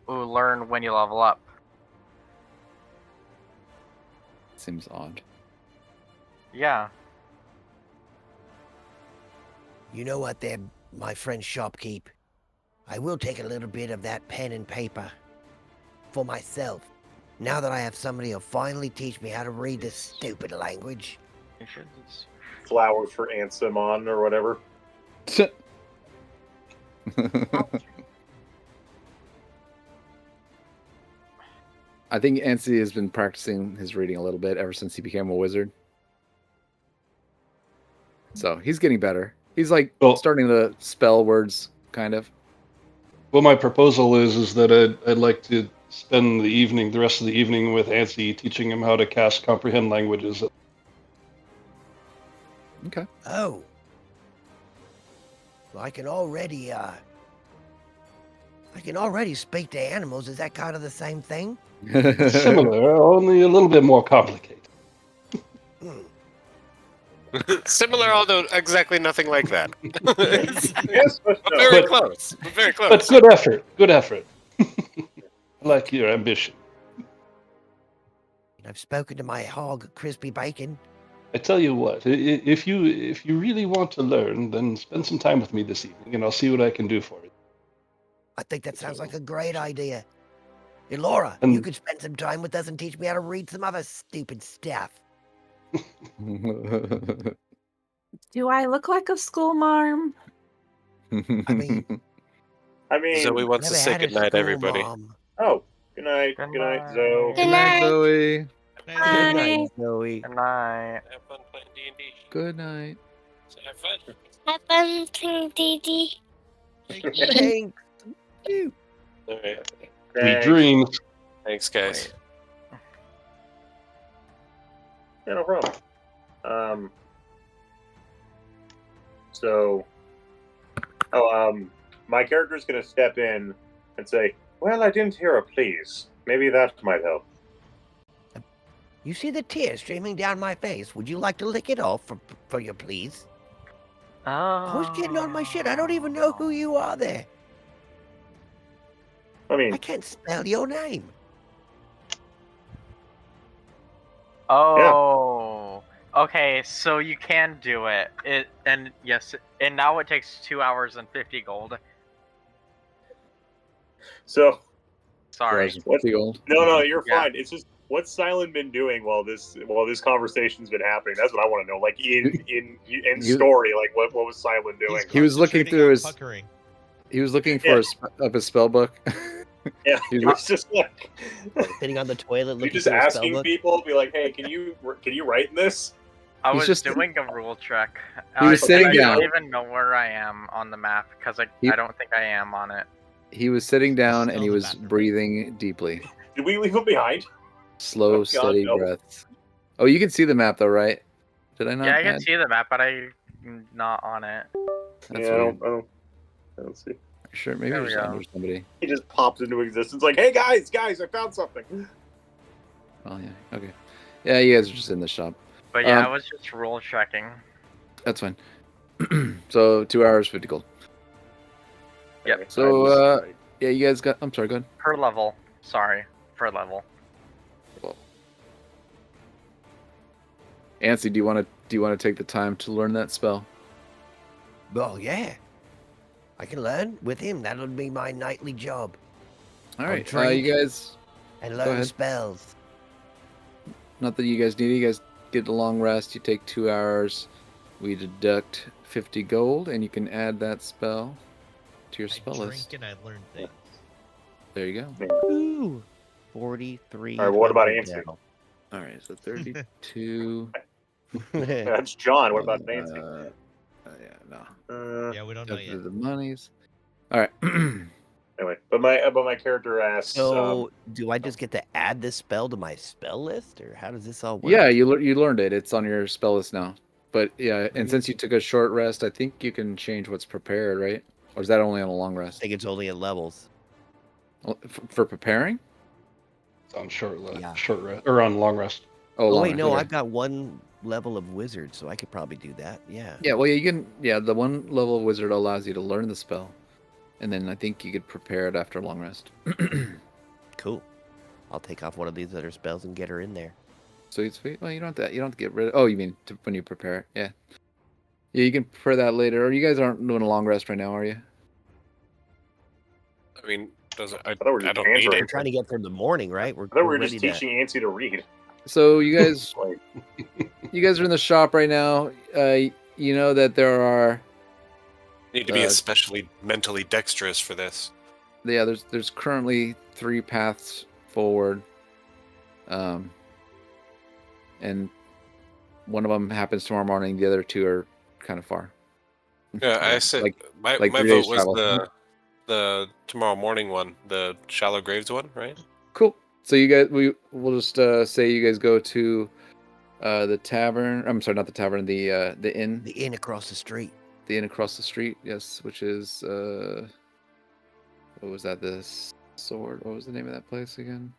S5: learn when you level up.
S4: Seems odd.
S5: Yeah.
S1: You know what, there, my friend Shopkeep? I will take a little bit of that pen and paper for myself. Now that I have somebody who'll finally teach me how to read this stupid language.
S6: Flowers for Ansimon or whatever.
S4: I think Ansi has been practicing his reading a little bit ever since he became a wizard. So he's getting better. He's like starting to spell words, kind of.
S7: Well, my proposal is that I'd like to spend the rest of the evening with Ansi, teaching him how to cast comprehend languages.
S4: Okay.
S1: Oh. Well, I can already speak to animals. Is that kind of the same thing?
S7: Similar, only a little bit more complicated.
S8: Similar, although exactly nothing like that.
S6: Yes, but
S8: But
S6: no.
S8: very close. But very close.
S7: But good effort. Good effort. I like your ambition.
S1: I've spoken to my hog, Crispy Bacon.
S7: I tell you what, if you really want to learn, then spend some time with me this evening, and I'll see what I can do for you.
S1: I think that sounds like a great idea. Hey, Laura,
S7: And-
S1: you could spend some time with us and teach me how to read some other stupid stuff.
S9: Do I look like a school marm?
S1: I mean,
S8: Zoe wants to
S1: never
S8: say
S1: had a
S8: goodnight,
S1: school
S8: everybody.
S1: mom.
S6: Oh, good night. Good night, Zoe.
S4: Good night, Zoe.
S1: Good night, Zoe.
S5: Good night.
S8: Have fun playing D&D.
S4: Good night.
S8: Have fun.
S10: Have fun playing D&D.
S1: Thanks. You.
S8: All right.
S7: Sweet dreams.
S8: Thanks, guys.
S6: Yeah, no problem. My character's gonna step in and say, "Well, I didn't hear a please. Maybe that might help."
S1: You see the tears streaming down my face. Would you like to lick it off for you, please? Who's getting on my shit? I don't even know who you are there. I can't spell your name.
S5: Oh. Okay, so you can do it. And now it takes 2 hours and 50 gold.
S6: So,
S5: Sorry.
S6: No, you're
S5: Yeah.
S6: fine. It's just what's Silent been doing while this conversation's been happening? That's what I want to know. Like in story, like what was Silent doing?
S4: He was looking through his.
S3: Puckering.
S4: He was looking for his spell book.
S6: Yeah,
S4: He
S6: it
S4: was-
S6: was just like
S1: Sitting on the toilet,
S6: you
S1: looking
S6: just
S1: through a
S6: asking
S1: spellbook.
S6: people, be like, "Hey, can you write this?"
S5: I
S4: He's
S5: was
S4: just-
S5: doing a rule check.
S4: He was sitting
S5: I
S4: down.
S5: don't even know where I am on the map because I don't think I am on it.
S4: He was sitting down and
S3: Still
S4: he
S3: in the
S4: was
S3: bathroom.
S4: breathing deeply.
S6: Did we leave him behind?
S4: Slow,
S6: Oh, God,
S4: steady
S6: no.
S4: breaths. Oh, you can see the map though, right? Did I not?
S5: Yeah, I can
S4: add?
S5: see the map, but I'm not on it.
S4: That's
S6: Yeah,
S4: weird.
S6: I don't see.
S4: Sure, maybe
S5: There
S4: it's
S5: we go.
S4: under somebody.
S6: He just pops into existence, like, "Hey guys, I found something."
S4: Oh yeah, okay. Yeah, you guys are just in the shop.
S5: But yeah, I was just rule checking.
S4: That's fine. So 2 hours, 50 gold.
S5: Yep.
S4: So yeah, you guys got. I'm sorry, go ahead.
S5: Per level. Sorry. Per level.
S4: Ansi, do you want to take the time to learn that spell?
S1: Well, yeah. I can learn with him. That'll be my nightly job.
S4: All
S1: I'll
S4: right,
S1: drink
S4: you guys.
S1: and
S4: go
S1: learn
S4: ahead.
S1: spells.
S4: Not that you guys need it. You guys get a long rest. You take 2 hours. We deduct 50 gold, and you can add that spell to your spell
S3: Drink
S4: list.
S3: and I learn things.
S4: There you go.
S1: Ooh. 43.
S6: All right, what about Ansi?
S4: All right, so 32.
S6: That's John. What about Nancy?
S4: Yeah, no.
S3: Yeah, we don't know
S4: After
S3: yet.
S4: the monies. All right.
S6: Anyway, but my character asks.
S1: So, do I just get to add this spell to my spell list, or how does this all work?
S4: Yeah, you learned it. It's on your spell list now. But yeah, and since you took a short rest, I think you can change what's prepared, right? Or is that only on a long
S1: I
S4: rest?
S1: think it's only at levels.
S4: For preparing?
S7: It's on short
S1: Yeah.
S7: rest or on long rest.
S4: Oh,
S1: Oh
S4: long
S1: wait,
S4: rest,
S1: no,
S4: okay.
S1: I've got one level of wizard, so I could probably do that. Yeah.
S4: Yeah, well, you can. Yeah, the one level of wizard allows you to learn the spell, and then I think you could prepare it after long rest.
S1: Cool. I'll take off one of these other spells and get her in there.
S4: Sweet, sweet. Well, you don't have to get rid of. Oh, you mean when you prepare it? Yeah. Yeah, you can prepare that later. Or you guys aren't doing a long rest right now, are you?
S8: I mean, I
S6: thought we were
S8: don't
S6: just
S8: need
S6: answering.
S8: it.
S1: We're trying to get through the morning, right?
S6: I thought we were
S1: ready
S6: just
S1: to-
S6: teaching Ansi to read.
S4: So you guys,
S6: Like,
S4: you guys are in the shop right now. You know that there are.
S8: Need to be especially mentally dexterous for this.
S4: Yeah, there's currently 3 paths forward. And one of them happens tomorrow morning. The other two are kind of far.
S8: Yeah, I said my
S4: 3
S8: vote
S4: days
S8: was
S4: travel.
S8: the tomorrow morning one, the Shallow Graves one, right?
S4: Cool. So you guys, we'll just say you guys go to the tavern. I'm sorry, not the tavern. The inn.
S1: The inn across the street.
S4: The inn across the street. Yes, which is what was that? The Sword. What was the name of that place again?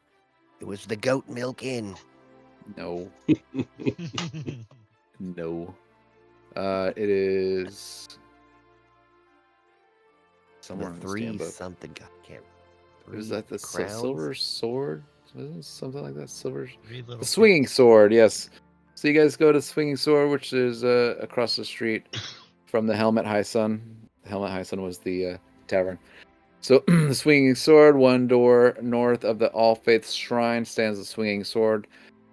S1: It was the Goat Milk Inn.
S4: No. No. It is somewhere
S1: The
S4: on the
S1: three
S4: stand book.
S1: something. I can't.
S4: Was that the
S1: crowns?
S4: Silver Sword? Was it something like that? Silver.
S3: Little
S4: The Swinging Sword. Yes. So you guys go to Swinging Sword, which is across the street from the Helmet High Sun. The Helmet High Sun was the tavern. So the Swinging Sword, one door north of the All Faiths Shrine, stands the Swinging Sword.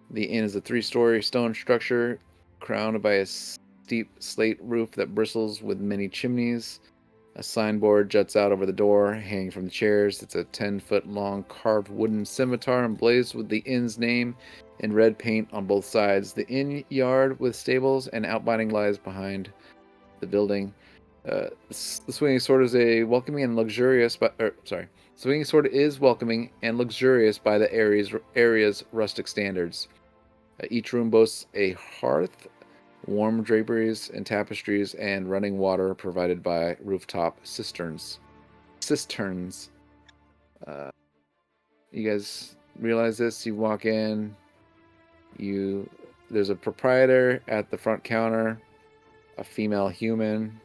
S4: The inn is a 3-story stone structure crowned by a steep slate roof that bristles with many chimneys. A signboard juts out over the door, hanging from the chairs. It's a 10-foot-long carved wooden scimitar emblazoned with the inn's name in red paint on both sides. The inn yard with stables and outbuilding lies behind the building. The Swinging Sword is a welcoming and luxurious, Swinging Sword is welcoming and luxurious by the area's rustic standards. Each room boasts a hearth, warm draperies and tapestries, and running water provided by rooftop cisterns. You guys realize this? You walk in. There's a proprietor at the front counter, a female human.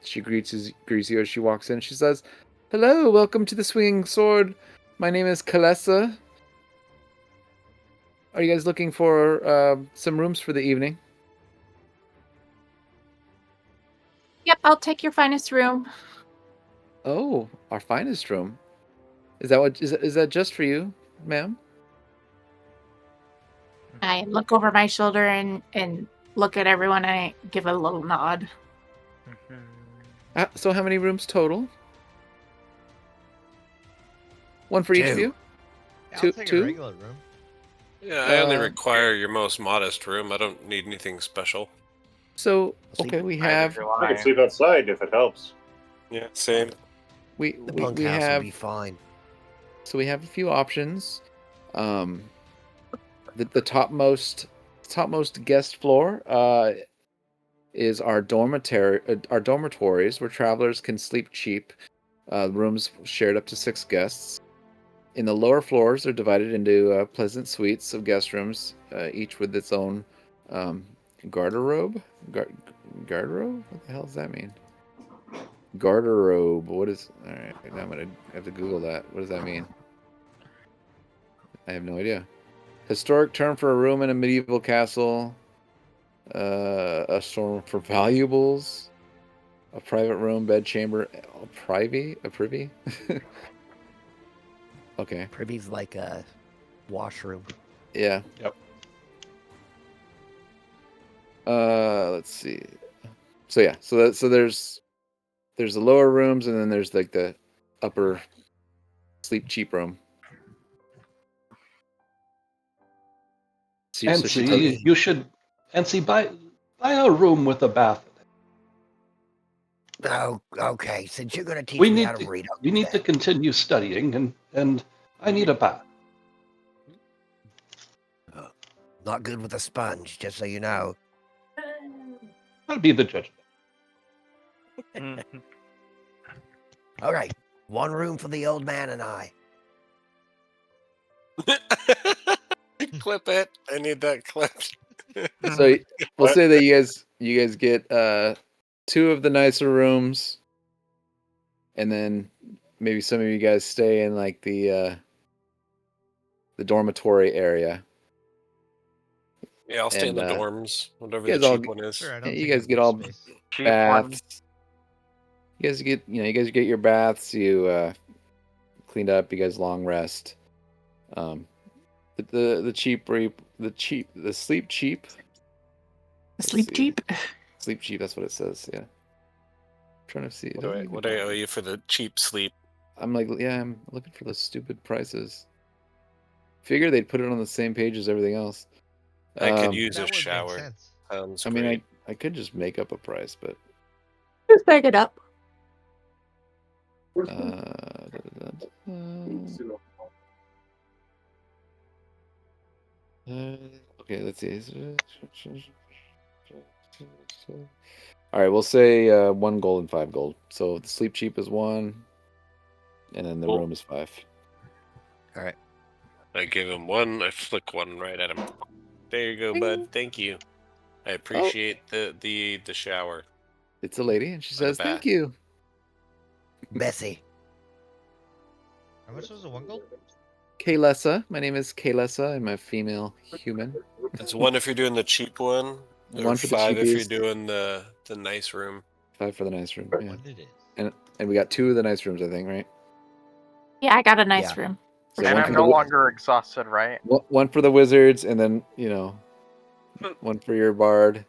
S4: She greets you as she walks in. She says, "Hello, welcome to the Swinging Sword. My name is Kalessa. Are you guys looking for some rooms for the evening?"
S9: Yep, I'll take your finest room.
S4: Oh, our finest room. Is that just for you, ma'am?
S9: I look over my shoulder and look at everyone and I give a little nod.
S4: So how many rooms total? One for each of
S1: Two.
S4: you?
S3: Yeah,
S4: Two-
S3: I'll take
S4: two?
S3: a regular room.
S8: Yeah, I only
S4: Uh,
S8: require your most modest room. I don't need anything special.
S4: So
S1: Sleep-
S4: okay, we
S5: Neither
S4: have
S5: do
S6: I
S5: I.
S6: can sleep outside if it helps.
S8: Yeah, same.
S4: we
S1: The
S4: we,
S1: bunk
S4: we
S1: house will
S4: have
S1: be fine.
S4: so we have a few options. The topmost guest floor is our dormitories where travelers can sleep cheap. Rooms shared up to 6 guests. In the lower floors, they're divided into pleasant suites of guest rooms, each with its own garderobe. Garderobe? What the hell does that mean? Garderobe. What is? All right, now I'm gonna have to Google that. What does that mean? I have no idea. Historic term for a room in a medieval castle. A storm for valuables. A private room, bed chamber, a privy. Okay.
S1: Privy's like a washroom.
S4: Yeah.
S7: Yep.
S4: Let's see. So yeah, so there's the lower rooms and then there's like the upper sleep cheap room. So she tells
S7: Ansi, you should, Ansi, buy a room with a bath.
S1: Oh, okay. Since you're gonna teach
S7: We
S1: me
S7: need
S1: how to
S7: to
S1: read, I'll
S7: we
S1: do
S7: need to
S1: that.
S7: continue studying, and I need a bath.
S1: Not good with a sponge, just so you know.
S7: I'll be the judge.
S1: All right, one room for the old man and I.
S8: Clip it. I need that clip.
S4: So we'll
S6: What?
S4: say that you guys get 2 of the nicer rooms, and then maybe some of you guys stay in like the dormitory area.
S8: Yeah, I'll stay in
S4: And,
S8: the dorms, whatever
S4: you
S8: the
S4: guys all
S8: cheap one is.
S3: Sure, I don't
S4: you
S3: think
S4: guys
S3: I
S4: get
S3: need
S4: all
S3: space.
S5: Cheap one.
S4: baths. You guys get your baths. You cleaned up. You guys long rest. The sleep cheap. Let's
S9: Sleep
S4: see.
S9: cheap.
S4: Sleep cheap. That's what it says. Yeah. I'm trying to see. It
S8: What do
S4: doesn't
S8: I,
S4: even
S8: what do I
S4: matter.
S8: owe you for the cheap sleep?
S4: I'm like, yeah, I'm looking for the stupid prices. Figure they'd put it on the same page as everything else.
S8: I could use
S3: That
S8: a
S3: would make
S8: shower.
S3: sense.
S8: Sounds
S4: I mean,
S8: great.
S4: I could just make up a price, but
S9: Just make it up.
S4: Okay, let's see. All right, we'll say 1 gold and 5 gold. So the sleep cheap is 1, and then the
S8: Cool.
S4: room is 5.
S1: All right.
S8: I give him 1. I flick 1 right at him. There you go, bud. Thank you. I appreciate the shower.
S4: It's a lady, and she
S8: Or the
S4: says,
S8: bath.
S4: "Thank you."
S1: Bessie.
S3: How much was the 1 gold?
S4: Kaylessa. My name is Kaylessa. I'm a female human.
S8: It's 1 if you're doing the cheap one, or
S4: 1 for the
S8: 5 if you're
S4: cheapies.
S8: doing the nice room.
S4: 5 for the nice room. Yeah.
S3: What it is.
S4: And we got 2 of the nice rooms, I think, right?
S9: Yeah, I got a nice
S1: Yeah.
S9: room.
S4: So
S5: And
S4: one
S5: I'm
S4: for
S5: no
S4: the
S5: longer exhausted, right?
S4: one for the wizards, and then 1 for your bard.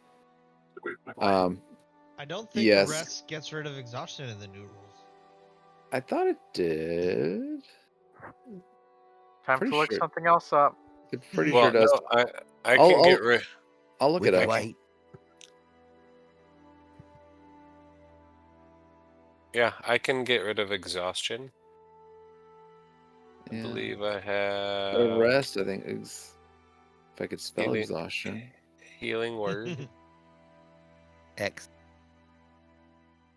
S3: I don't think
S4: Yes.
S3: rest gets rid of exhaustion in the new rules.
S4: I thought it did.
S5: Time
S4: Pretty
S5: to look
S4: sure-
S5: something else up.
S4: It pretty
S8: Well,
S4: sure does.
S8: no, I
S4: I'll-
S8: can
S4: I'll-
S8: get rid.
S4: I'll look
S1: We
S4: it
S1: can
S4: up.
S1: wait.
S8: Yeah, I can get rid of exhaustion. I
S4: Yeah.
S8: believe I have
S4: The rest, I think, is if I could spell
S8: Healing-
S4: exhaustion.
S8: healing word
S1: X.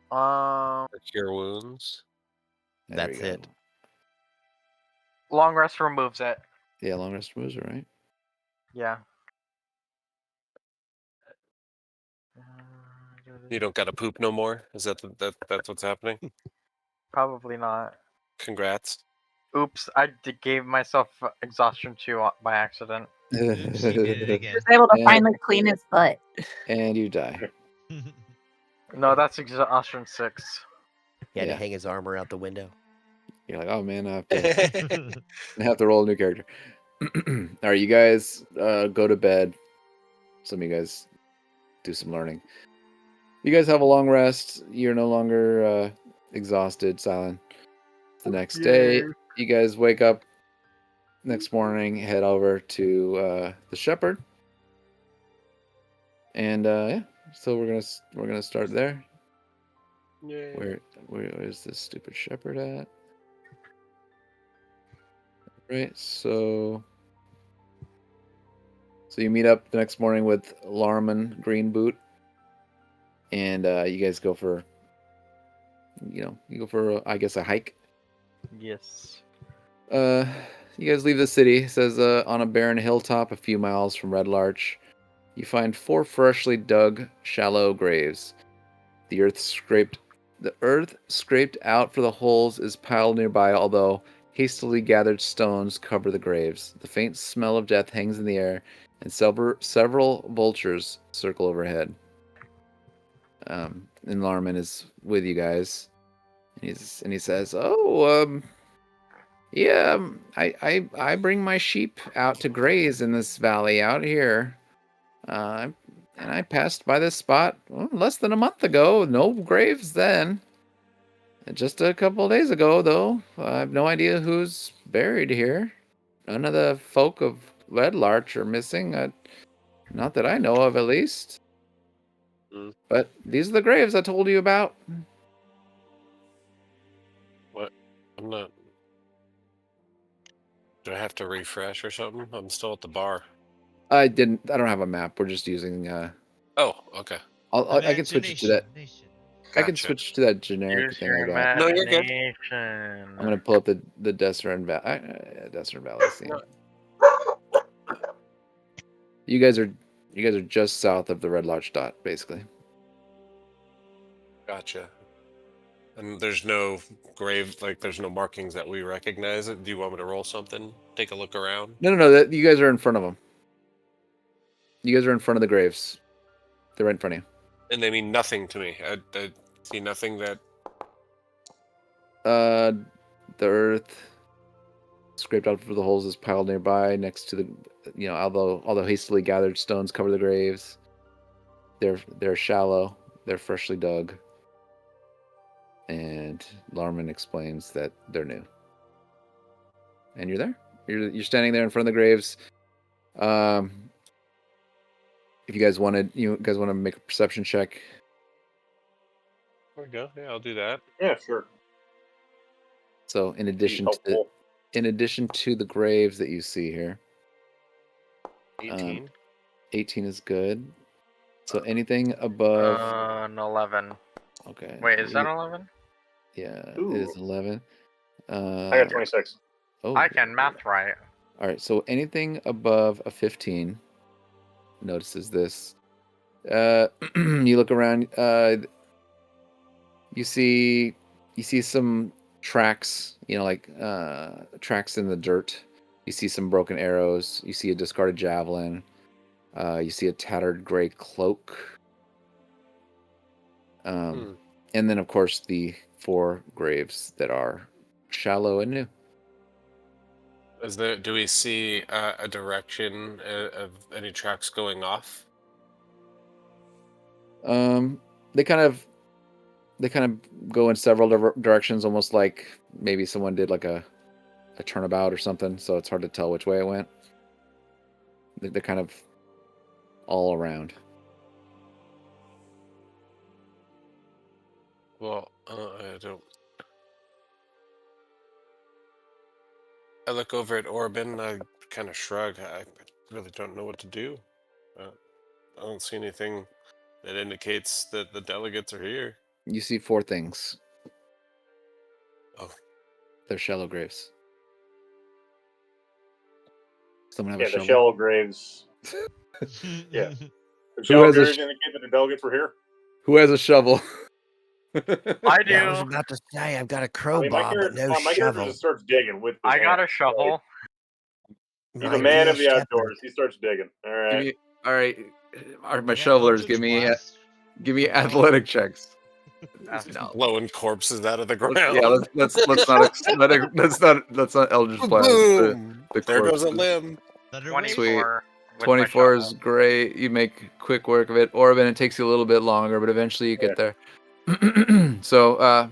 S8: for cure wounds.
S4: There
S1: That's
S4: we go.
S1: it.
S5: Long rest removes it.
S4: Yeah, long rest moves, right?
S5: Yeah.
S8: You don't gotta poop no more. Is that that's what's happening?
S5: Probably not.
S8: Congrats.
S5: Oops, I gave myself exhaustion 2 by accident.
S3: Oops, he did it
S9: He
S3: again.
S9: was able to
S4: And-
S9: finally clean his butt.
S4: And you die.
S5: No, that's exhaustion 6.
S1: He had
S4: Yeah.
S1: to hang his armor out the window.
S4: You're like, oh man, I have to roll a new character. All right, you guys go to bed. Some of you guys do some learning. You guys have a long rest. You're no longer exhausted, Silent. The next day, you guys wake up next morning, head over to the shepherd, and yeah. So we're gonna start there. Where is this stupid shepherd at? Right. So you meet up the next morning with Larman Greenboot, and you guys go for I guess a hike.
S5: Yes.
S4: You guys leave the city. It says on a barren hilltop a few miles from Red Larch, you find 4 freshly dug shallow graves. The earth scraped out for the holes is piled nearby, although hastily gathered stones cover the graves. The faint smell of death hangs in the air, and several vultures circle overhead. And Larman is with you guys, and he says, "Oh, yeah, I bring my sheep out to graze in this valley out here. And I passed by this spot less than a month ago. No graves then. Just a couple of days ago, though. I have no idea who's buried here. None of the folk of Red Larch are missing. Not that I know of, at least. But these are the graves I told you about."
S8: What? I'm not. Do I have to refresh or something? I'm still at the bar.
S4: I don't have a map. We're just using.
S8: Oh, okay.
S4: I can switch to that. I can
S8: Gotcha.
S4: switch to that generic
S5: Use
S4: thing
S5: your
S4: I got.
S8: No, you're good.
S5: imagination.
S4: I'm gonna pull up the Desert Valley. Desert Valley scene.
S8: No.
S4: You guys are just south of the Red Larch dot, basically.
S8: Gotcha. And there's no grave, like there's no markings that we recognize. Do you want me to roll something? Take a look around?
S4: No. You guys are in front of them. You guys are in front of the graves. They're right in front of you.
S8: And they mean nothing to me. I see nothing that.
S4: The earth scraped out for the holes is piled nearby, next to the, although hastily gathered stones cover the graves. They're shallow. They're freshly dug. And Larman explains that they're new. And you're there. You're standing there in front of the graves. If you guys want to make a perception check.
S8: There we go. Yeah, I'll do that.
S6: Yeah, sure.
S4: So in addition to the graves that you see here,
S8: 18.
S4: 18 is good. So anything above
S5: An 11.
S4: Okay.
S5: Wait, is that 11?
S4: Yeah,
S6: Ooh.
S4: it is 11.
S6: I got 26.
S4: Oh,
S5: I can math right.
S4: all right. So anything above a 15 notices this. You look around. You see some tracks. Like tracks in the dirt. You see some broken arrows. You see a discarded javelin. You see a tattered gray cloak. And then, of course, the 4 graves that are shallow and new.
S8: Do we see a direction of any tracks going off?
S4: They kind of go in several directions, almost like maybe someone did like a turnabout or something. So it's hard to tell which way it went. They're kind of all around.
S8: Well, I don't. I look over at Orban. I kind of shrug. I really don't know what to do. I don't see anything that indicates that the delegates are here.
S4: You see 4 things.
S8: Oh,
S4: they're shallow graves. Someone have a
S6: Yeah,
S4: shovel?
S6: the shallow graves. Yeah. The
S4: Who
S6: shallow
S4: has a
S6: graves indicate that the delegates were here.
S4: Who has a shovel?
S5: I do.
S1: Yeah, I was about to say I've got a
S6: I
S1: crowbar,
S6: mean, my
S1: but no
S6: character
S1: shovel.
S6: just starts digging with his
S5: I got a
S6: hands.
S5: shovel.
S6: He's
S1: My
S6: a man
S1: dear
S6: of the
S1: shepherd.
S6: outdoors. He starts digging. All right.
S4: All right. My
S3: Yeah,
S4: shovelers,
S3: Eldritch
S4: give me
S3: Blast.
S4: athletic checks.
S8: just blowing corpses out of the ground.
S4: Let's not Eldritch Blast.
S8: Boom!
S4: The
S8: There goes a
S4: corpses.
S8: limb.
S3: Thunder
S5: 24. with my
S4: 24 is
S5: shovel.
S4: great. You make quick work of it. Orban, it takes you a little bit longer, but eventually you get there. So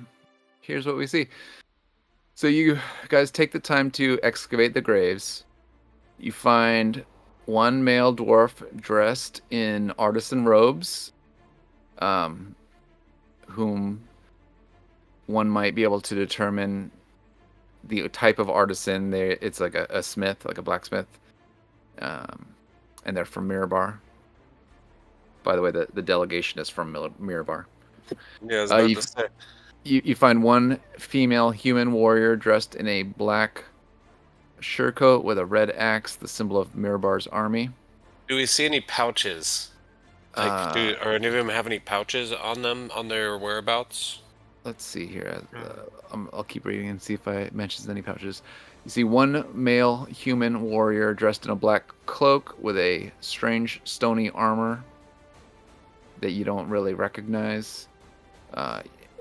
S4: here's what we see. So you guys take the time to excavate the graves. You find one male dwarf dressed in artisan robes, whom one might be able to determine the type of artisan. It's like a smith, like a blacksmith, and they're from Mirabar. By the way, the delegation is from Mirabar.
S8: Yeah, I was about to say.
S4: You find one female human warrior dressed in a black surcoat with a red axe, the symbol of Mirabar's army.
S8: Do we see any pouches? Like, or any of them have any pouches on them, on their whereabouts?
S4: Let's see here. I'll keep reading and see if I mentions any pouches. You see one male human warrior dressed in a black cloak with a strange stony armor that you don't really recognize.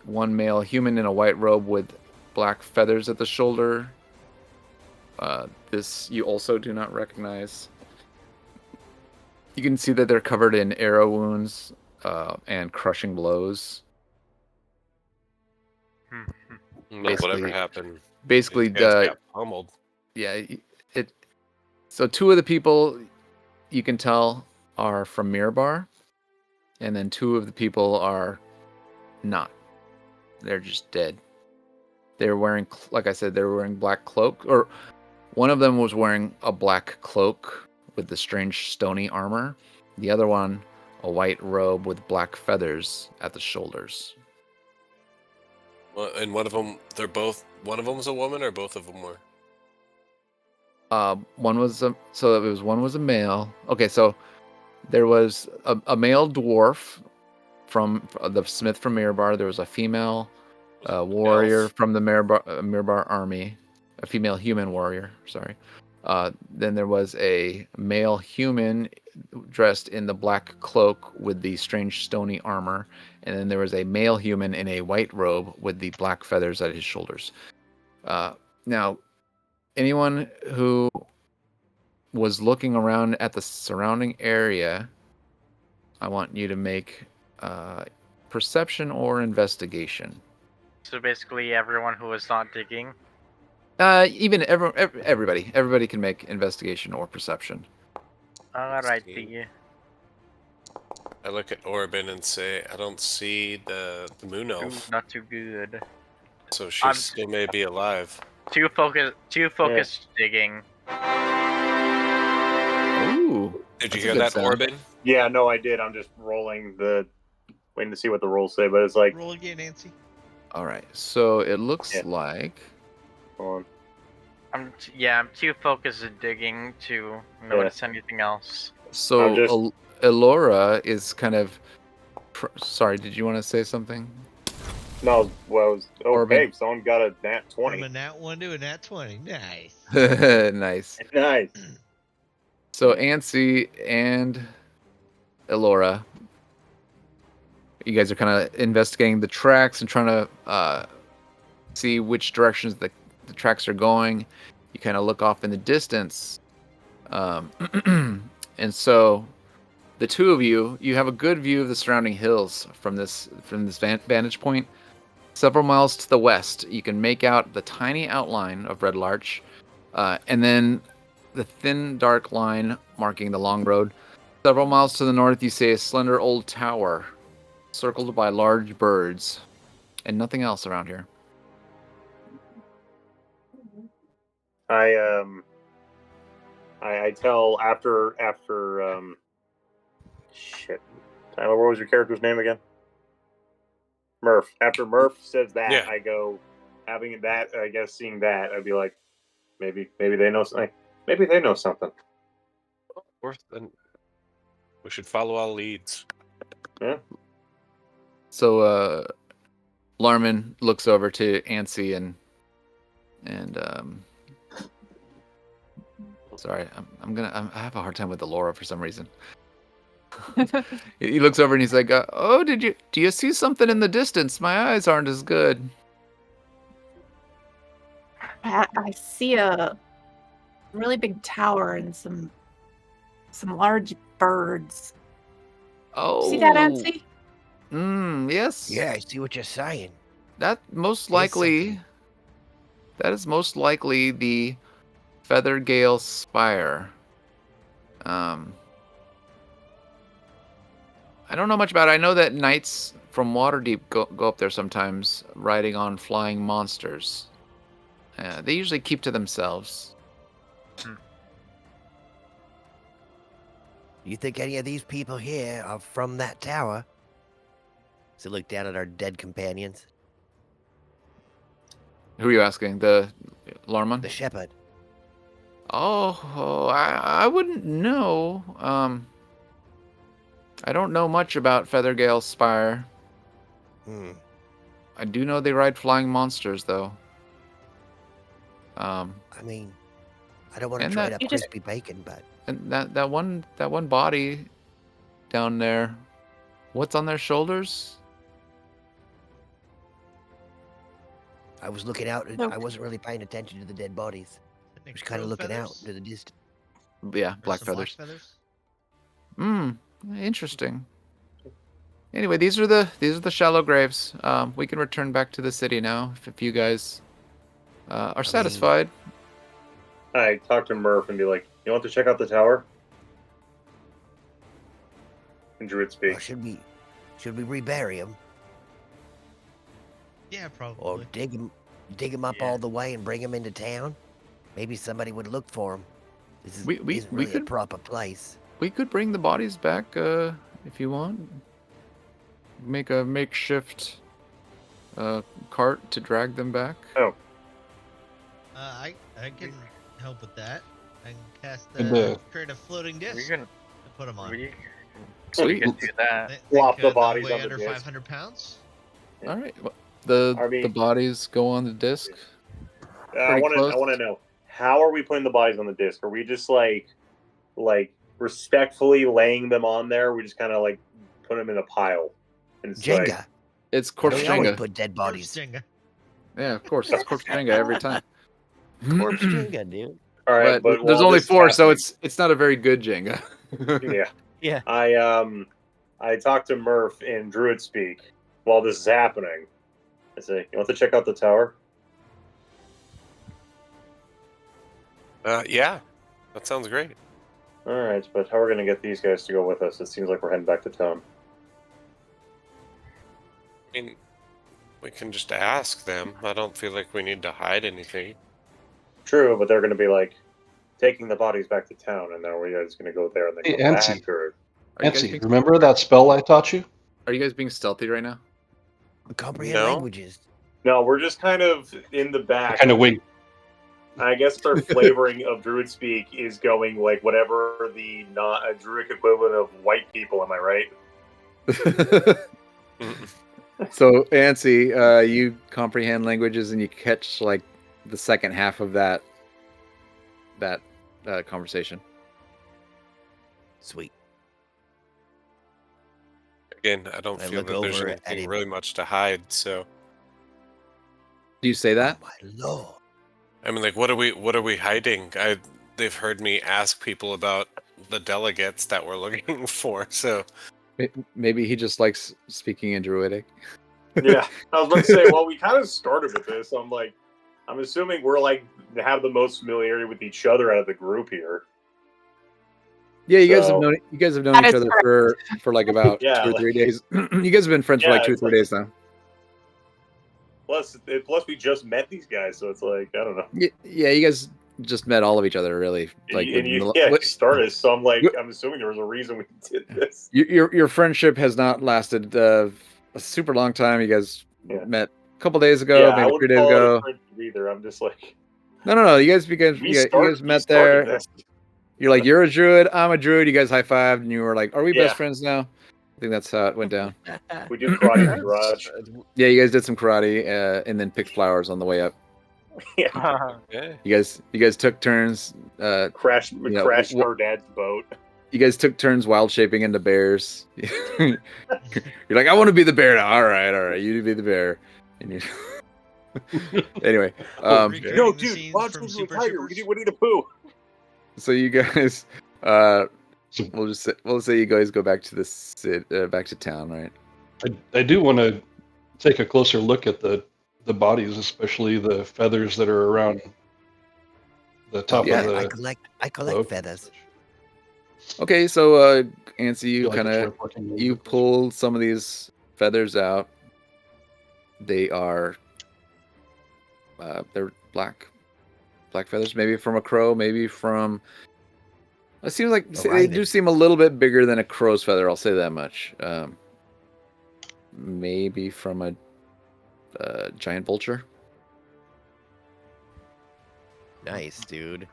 S4: One male human in a white robe with black feathers at the shoulder. This you also do not recognize. You can see that they're covered in arrow wounds and crushing blows.
S8: Whatever happened.
S4: Basically,
S8: These guys got pummeled.
S4: Yeah. So 2 of the people you can tell are from Mirabar, and then 2 of the people are not. They're just dead. They're wearing, like I said, they were wearing black cloak, or one of them was wearing a black cloak with the strange stony armor. The other one, a white robe with black feathers at the shoulders.
S8: Well, and one of them was a woman, or both of them were?
S4: One was one was a male. Okay, so there was a male dwarf from the smith from Mirabar. There was a female warrior from the Mirabar army, a female human warrior. Sorry. Then there was a male human dressed in the black cloak with the strange stony armor, and then there was a male human in a white robe with the black feathers at his shoulders. Now, anyone who was looking around at the surrounding area, I want you to make perception or investigation.
S5: So basically, everyone who was not digging.
S4: Everybody can make investigation or perception.
S5: Alrighty.
S8: I look at Orbin and say, I don't see the moon
S5: Ooh,
S8: elf,
S5: not too good.
S8: so she
S5: I'm
S8: still may be alive.
S5: Too focused digging.
S4: Ooh.
S8: Did you
S4: That's a
S8: hear
S4: good
S8: that,
S4: sound.
S8: Orbin?
S6: Yeah, no, I did. I'm just rolling waiting to see what the rolls say, but it's like,
S3: Roll again, Nancy.
S4: All right. So it looks
S6: Yeah.
S4: like
S6: hold on.
S5: I'm too focused at digging to notice anything else.
S4: so
S6: I'm just-
S4: Elora is kind of. Sorry, did you want to say something?
S6: No, well, okay,
S4: Orbin.
S6: someone got a nat 20.
S3: From a nat 1 to a nat 20. Nice.
S4: Nice.
S6: Nice.
S4: So Ansi and Elora, you guys are kind of investigating the tracks and trying to see which directions the tracks are going. You kind of look off in the distance, and so the two of you have a good view of the surrounding hills from this vantage point. Several miles to the west, you can make out the tiny outline of Red Larch, and then the thin, dark line marking the long road. Several miles to the north, you see a slender old tower circled by large birds, and nothing else around here.
S6: I tell after shit. Tyler, what was your character's name again? Murph. After Murph says that,
S8: Yeah.
S6: I go, having that, I guess seeing that, I'd be like, maybe they know something. Maybe they know something.
S8: Then we should follow all leads.
S6: Yeah.
S4: So Larman looks over to Ansi and sorry, I have a hard time with the Laura for some reason. He looks over and he's like, "Oh, do you see something in the distance? My eyes aren't as good."
S9: I see a really big tower and some large birds.
S4: Oh,
S9: See that, Ansi?
S4: Yes.
S1: Yeah, I see what you're saying.
S4: That is most likely the Feathergale Spire. I don't know much about it. I know that knights from Waterdeep go up there sometimes, riding on flying monsters. They usually keep to themselves.
S1: You think any of these people here are from that tower? So look down at our dead companions.
S4: Who are you asking? The Larman?
S1: The shepherd.
S4: Oh, I wouldn't know. I don't know much about Feathergale Spire. I do know they ride flying monsters, though.
S1: I mean, I don't want to
S4: and
S1: trade
S4: that-
S1: up
S9: You just-
S1: crispy bacon, but
S4: And that one body down there, what's on their shoulders?
S1: I was looking out. And
S9: No.
S1: I wasn't really paying attention to the dead bodies. I was kind of looking out to the distance.
S4: Yeah, black feathers. Interesting. Anyway, these are the shallow graves. We can return back to the city now if you guys are satisfied.
S6: I talk to Murph and be like, you want to check out the tower? And Druid speak.
S1: Or should we rebury him
S3: Yeah,
S1: or
S3: probably.
S1: dig him up all the way and bring him into town? Maybe somebody would look for him. This is,
S4: We
S1: isn't really a
S4: could-
S1: proper place.
S4: We could bring the bodies back if you want. Make a makeshift cart to drag them back.
S6: Oh,
S3: I can help with that. I can cast
S7: And,
S3: create a floating disc
S5: We can
S3: and put them on.
S5: we
S4: Sweet.
S5: can do that.
S6: Flop the
S3: they'll
S6: bodies
S3: weigh
S6: on the
S3: under
S6: disc.
S3: 500 pounds.
S4: All right. Well, the
S6: I mean-
S4: bodies go on the disc.
S6: I
S4: Pretty
S6: want
S4: close.
S6: to know, how are we putting the bodies on the disc? Are we just like respectfully laying them on there? We just kind of like put them in a pile. And it's like,
S1: Jenga.
S4: It's
S1: How
S4: corpse
S1: do we always
S4: Jenga.
S1: put dead
S3: Corpse
S1: bodies?
S3: Jenga.
S4: Yeah, of course. It's corpse Jenga every time.
S1: Corpse Jenga, dude.
S6: all right,
S4: but
S6: but
S4: there's
S6: while
S4: only
S6: this is
S4: 4, so
S6: happening-
S4: it's not a very good Jenga.
S6: yeah.
S1: Yeah.
S6: I talk to Murph in Druid speak while this is happening. I say, you want to check out the tower?
S8: Yeah, that sounds great.
S6: All right, but how are we going to get these guys to go with us? It seems like we're heading back to town.
S8: I mean, we can just ask them. I don't feel like we need to hide anything.
S6: True, but they're going to be like taking the bodies back to town, and then we're just going to go there and then
S7: Hey,
S6: come
S7: Ansi.
S6: back, or
S4: Are you guys
S7: Nancy,
S4: being,
S7: remember that spell I taught you?
S4: are you guys being stealthy right now?
S1: Comprehend
S8: No.
S1: languages.
S6: no, we're just kind of in the back.
S7: Kind of wait.
S6: I guess our flavoring of Druid speak is going like whatever the not a Druid equivalent of white people. Am I right?
S4: So, Ansi, you comprehend languages and you catch like the second half of that conversation.
S1: Sweet.
S8: Again, I don't
S1: I
S8: feel
S1: look
S8: that there's
S1: over at
S8: anything
S1: him.
S8: really much to hide. So,
S4: Do you say that?
S1: Oh my lord.
S8: I mean, like, what are we hiding? They've heard me ask people about the delegates that we're looking for. So,
S4: Maybe he just likes speaking in Druidic.
S6: Yeah, I was about to say. Well, we kind of started with this. I'm assuming we're like have the most familiarity with each other out of the group here.
S4: Yeah, you guys have
S6: So-
S4: known
S9: That
S4: each
S9: is
S4: other for like about
S6: Yeah,
S4: 2 or
S6: like-
S4: 3 days. You guys have been friends for
S6: Yeah,
S4: like 2 or
S6: it's
S4: 3
S6: like-
S4: days now.
S6: Plus we just met these guys, so it's like I don't know.
S4: Yeah, you guys just met all of each other, really. Like,
S6: And you
S4: what-
S6: started. So I'm assuming there was a reason we did this.
S4: your friendship has not lasted a super long time. You guys
S6: Yeah.
S4: met a couple days ago,
S6: Yeah, I
S4: maybe 3
S6: wouldn't
S4: days
S6: call it a
S4: ago.
S6: friendship either. I'm just like
S4: No. You guys
S6: we
S4: met
S6: started
S4: there.
S6: this.
S4: You're like, you're a druid, I'm a druid. You guys high fived, and you were like, are we
S6: Yeah.
S4: best friends now? I think that's how it went down.
S6: We do karate in the garage.
S4: Yeah, you guys did some karate, and then picked flowers on the way up.
S6: Yeah.
S8: yeah.
S4: You guys took turns.
S6: Crashed
S4: know,
S6: our dad's boat.
S4: You guys took turns wild shaping into bears. You're like, I want to be the bear now. All right, you be the bear. And you. Anyway,
S3: Recreating
S6: No,
S3: the
S6: dude,
S3: scenes
S6: watch
S3: from
S6: into a
S3: Super
S6: tiger. We
S3: Troopers.
S6: do Winnie the Pooh.
S4: so you guys, we'll say you guys go back to back to town, right?
S7: I do want to take a closer look at the bodies, especially the feathers that are around the top
S4: Yeah,
S7: of the.
S1: I collect
S7: cloak.
S1: feathers.
S4: Okay, so Ansi,
S7: I
S4: you
S7: feel like
S4: kind
S7: it's
S4: of
S7: worth looking a
S4: you
S7: little bit
S4: pull some of these feathers out. They are they're black feathers, maybe from a crow, maybe from. It seems like they do seem a little bit bigger than a crow's feather. I'll say that much. Maybe from a giant vulture.
S1: Nice, dude.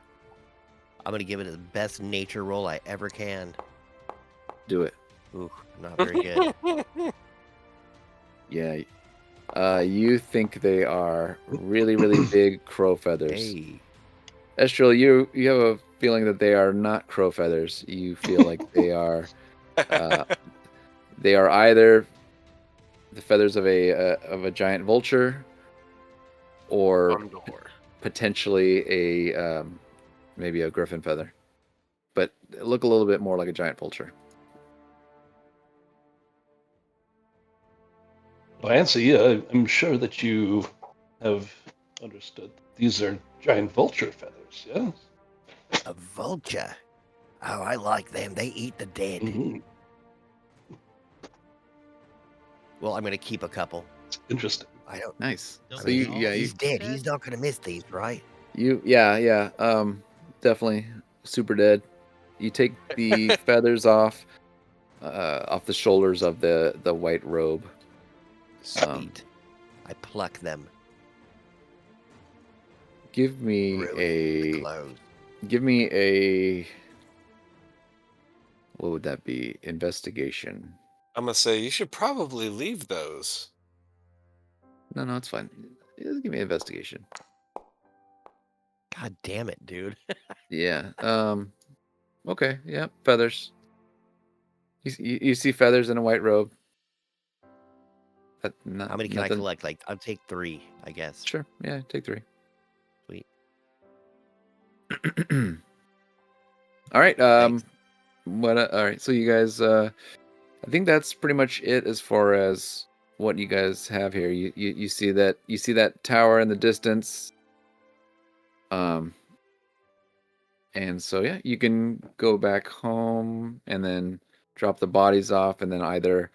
S1: I'm gonna give it the best nature roll I ever can.
S4: Do it.
S1: Ooh, not very good.
S4: Yeah. You think they are really, really big crow feathers.
S1: Hey.
S4: Estrel, you have a feeling that they are not crow feathers. You feel like they are either the feathers of a giant vulture, or
S8: Condor.
S4: potentially a maybe a griffin feather, but look a little bit more like a giant vulture.
S7: Well, Ansi, I'm sure that you have understood these are giant vulture feathers, yes?
S1: A vulture. Oh, I like them. They eat the dead.
S7: Mm-hmm.
S1: Well, I'm gonna keep a couple.
S7: Interesting.
S1: I don't.
S4: Nice.
S3: Don't
S4: So
S3: they
S4: you,
S3: all
S4: yeah,
S1: He's
S3: eat
S1: dead.
S3: dead?
S1: He's not gonna miss these, right?
S4: yeah. Definitely super dead. You take the feathers off the shoulders of the white robe.
S1: Sweet. I pluck them.
S4: Give me
S1: Ruin the
S4: a
S1: clothes.
S4: what would that be? Investigation.
S8: I'm gonna say you should probably leave those.
S4: No, it's fine. Just give me investigation.
S1: God damn it, dude.
S4: Yeah. Okay. Yeah. Feathers. You see feathers in a white robe.
S1: How many can I
S4: nothing.
S1: collect? Like, I'll take 3, I guess.
S4: Sure. Yeah. Take 3.
S1: Sweet.
S4: All right.
S1: Thanks.
S4: All right. So you guys. I think that's pretty much it as far as what you guys have here. You see that tower in the distance. And so yeah, you can go back home and then drop the bodies off, and then either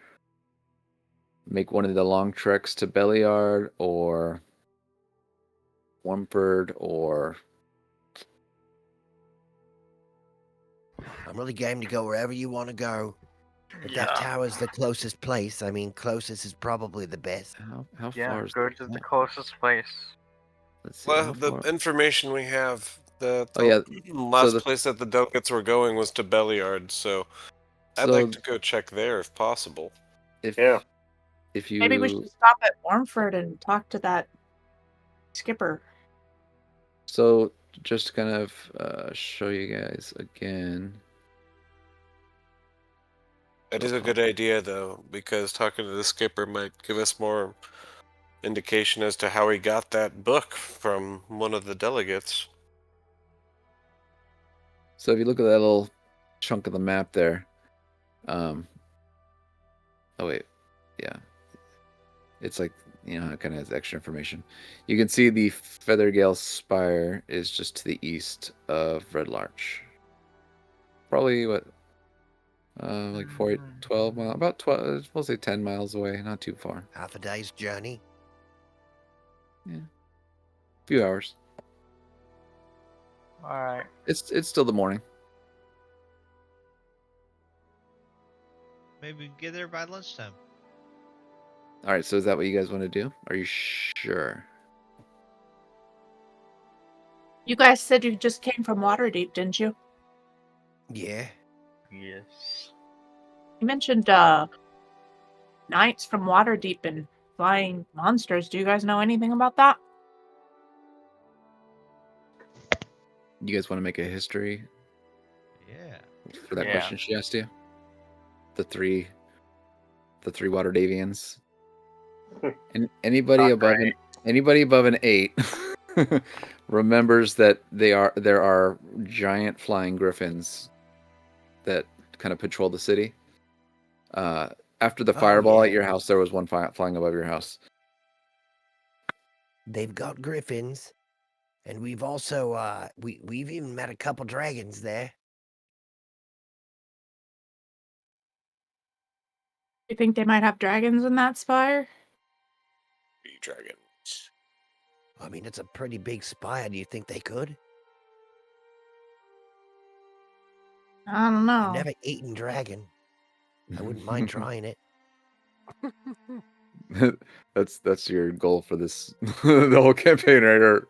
S4: make one of the long treks to Belliard or Wumford or
S1: I'm really game to go wherever you want to go. If that tower's the closest place, I mean, closest is probably the best.
S4: how
S5: Yeah,
S4: far is
S5: go
S4: that?
S5: to the closest place.
S4: Let's see.
S8: Well,
S4: How
S8: the
S4: far?
S8: information we have, the
S4: Oh yeah.
S8: last
S4: the-
S8: place that the delegates were going was to Belliard, so I'd
S4: So
S8: like to go check there if possible.
S4: if
S6: Yeah.
S4: if you
S9: Maybe we should stop at Warmford and talk to that skipper.
S4: so just to kind of show you guys again.
S8: That is a good idea, though, because talking to the skipper might give us more indication as to how he got that book from one of the delegates.
S4: So if you look at that little chunk of the map there, oh wait, yeah, it's like, you know, it kind of has extra information. You can see the Feathergale Spire is just to the east of Red Larch. Probably what, like 12 miles, about 12, we'll say 10 miles away, not too far.
S1: Half a day's journey.
S4: Yeah, a few hours.
S5: All right.
S4: It's still the morning.
S3: Maybe we can get there by lunchtime.
S4: All right, so is that what you guys want to do? Are you sure?
S9: You guys said you just came from Waterdeep, didn't you?
S1: Yeah.
S5: Yes.
S9: You mentioned knights from Waterdeep and flying monsters. Do you guys know anything about that?
S4: You guys want to make a history
S3: Yeah.
S4: for that
S5: Yeah.
S4: question she asked you? The three Waterdavians. And anybody
S5: Not
S4: above
S5: great.
S4: anybody above an 8 remembers that there are giant flying griffins that kind of patrol the city. After the
S1: Oh,
S4: fireball
S1: yeah.
S4: at your house, there was one flying above your house.
S1: They've got griffins, and we've also we've even met a couple dragons there.
S9: You think they might have dragons in that spire?
S8: Dragons.
S1: I mean, it's a pretty big spire. Do you think they could?
S9: I don't
S1: I've
S9: know.
S1: never eaten dragon. I wouldn't mind trying it.
S4: That's your goal for this the whole campaign, right? Or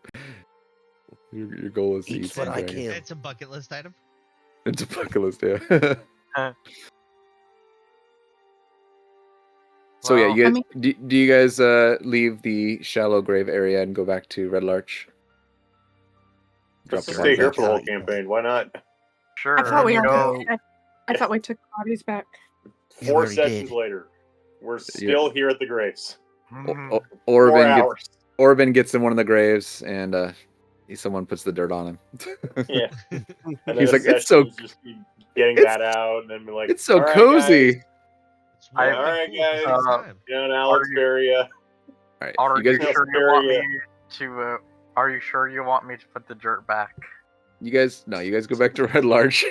S4: your goal is to eat
S1: Eats
S4: some
S1: what I
S4: dragon.
S1: kill.
S3: It's a bucket list item.
S4: It's a bucket list, yeah. So yeah,
S5: Well,
S4: you guys, do you guys leave the shallow grave area and go back to Red Larch?
S6: Let's
S4: the
S6: just
S4: body
S6: stay here
S4: back.
S6: for the whole campaign. Why not?
S5: Sure.
S9: I thought we
S1: We're
S9: already.
S1: gonna
S9: I thought we took bodies back.
S1: Yeah, we
S6: Four
S1: already
S6: sessions
S1: did.
S6: later, we're still here at the graves.
S5: Mhm.
S6: 4
S4: Orban
S6: hours.
S4: gets in one of the graves, and someone puts the dirt on him.
S6: Yeah. And then
S4: He's
S6: a
S4: like,
S6: session
S4: it's so
S6: is just getting
S4: it's-
S6: that out, and then be like,
S4: it's so
S6: all right,
S4: cozy.
S6: guys.
S3: It's
S5: I-
S3: warm
S6: All
S3: and
S6: right,
S3: cool at the
S6: guys.
S3: same time.
S6: Down Alex
S5: you-
S6: Barria.
S4: All right,
S5: Are
S4: you guys,
S5: you sure you want me to? Are you sure you want me to put the dirt back?
S4: you guys go back to Red Larch.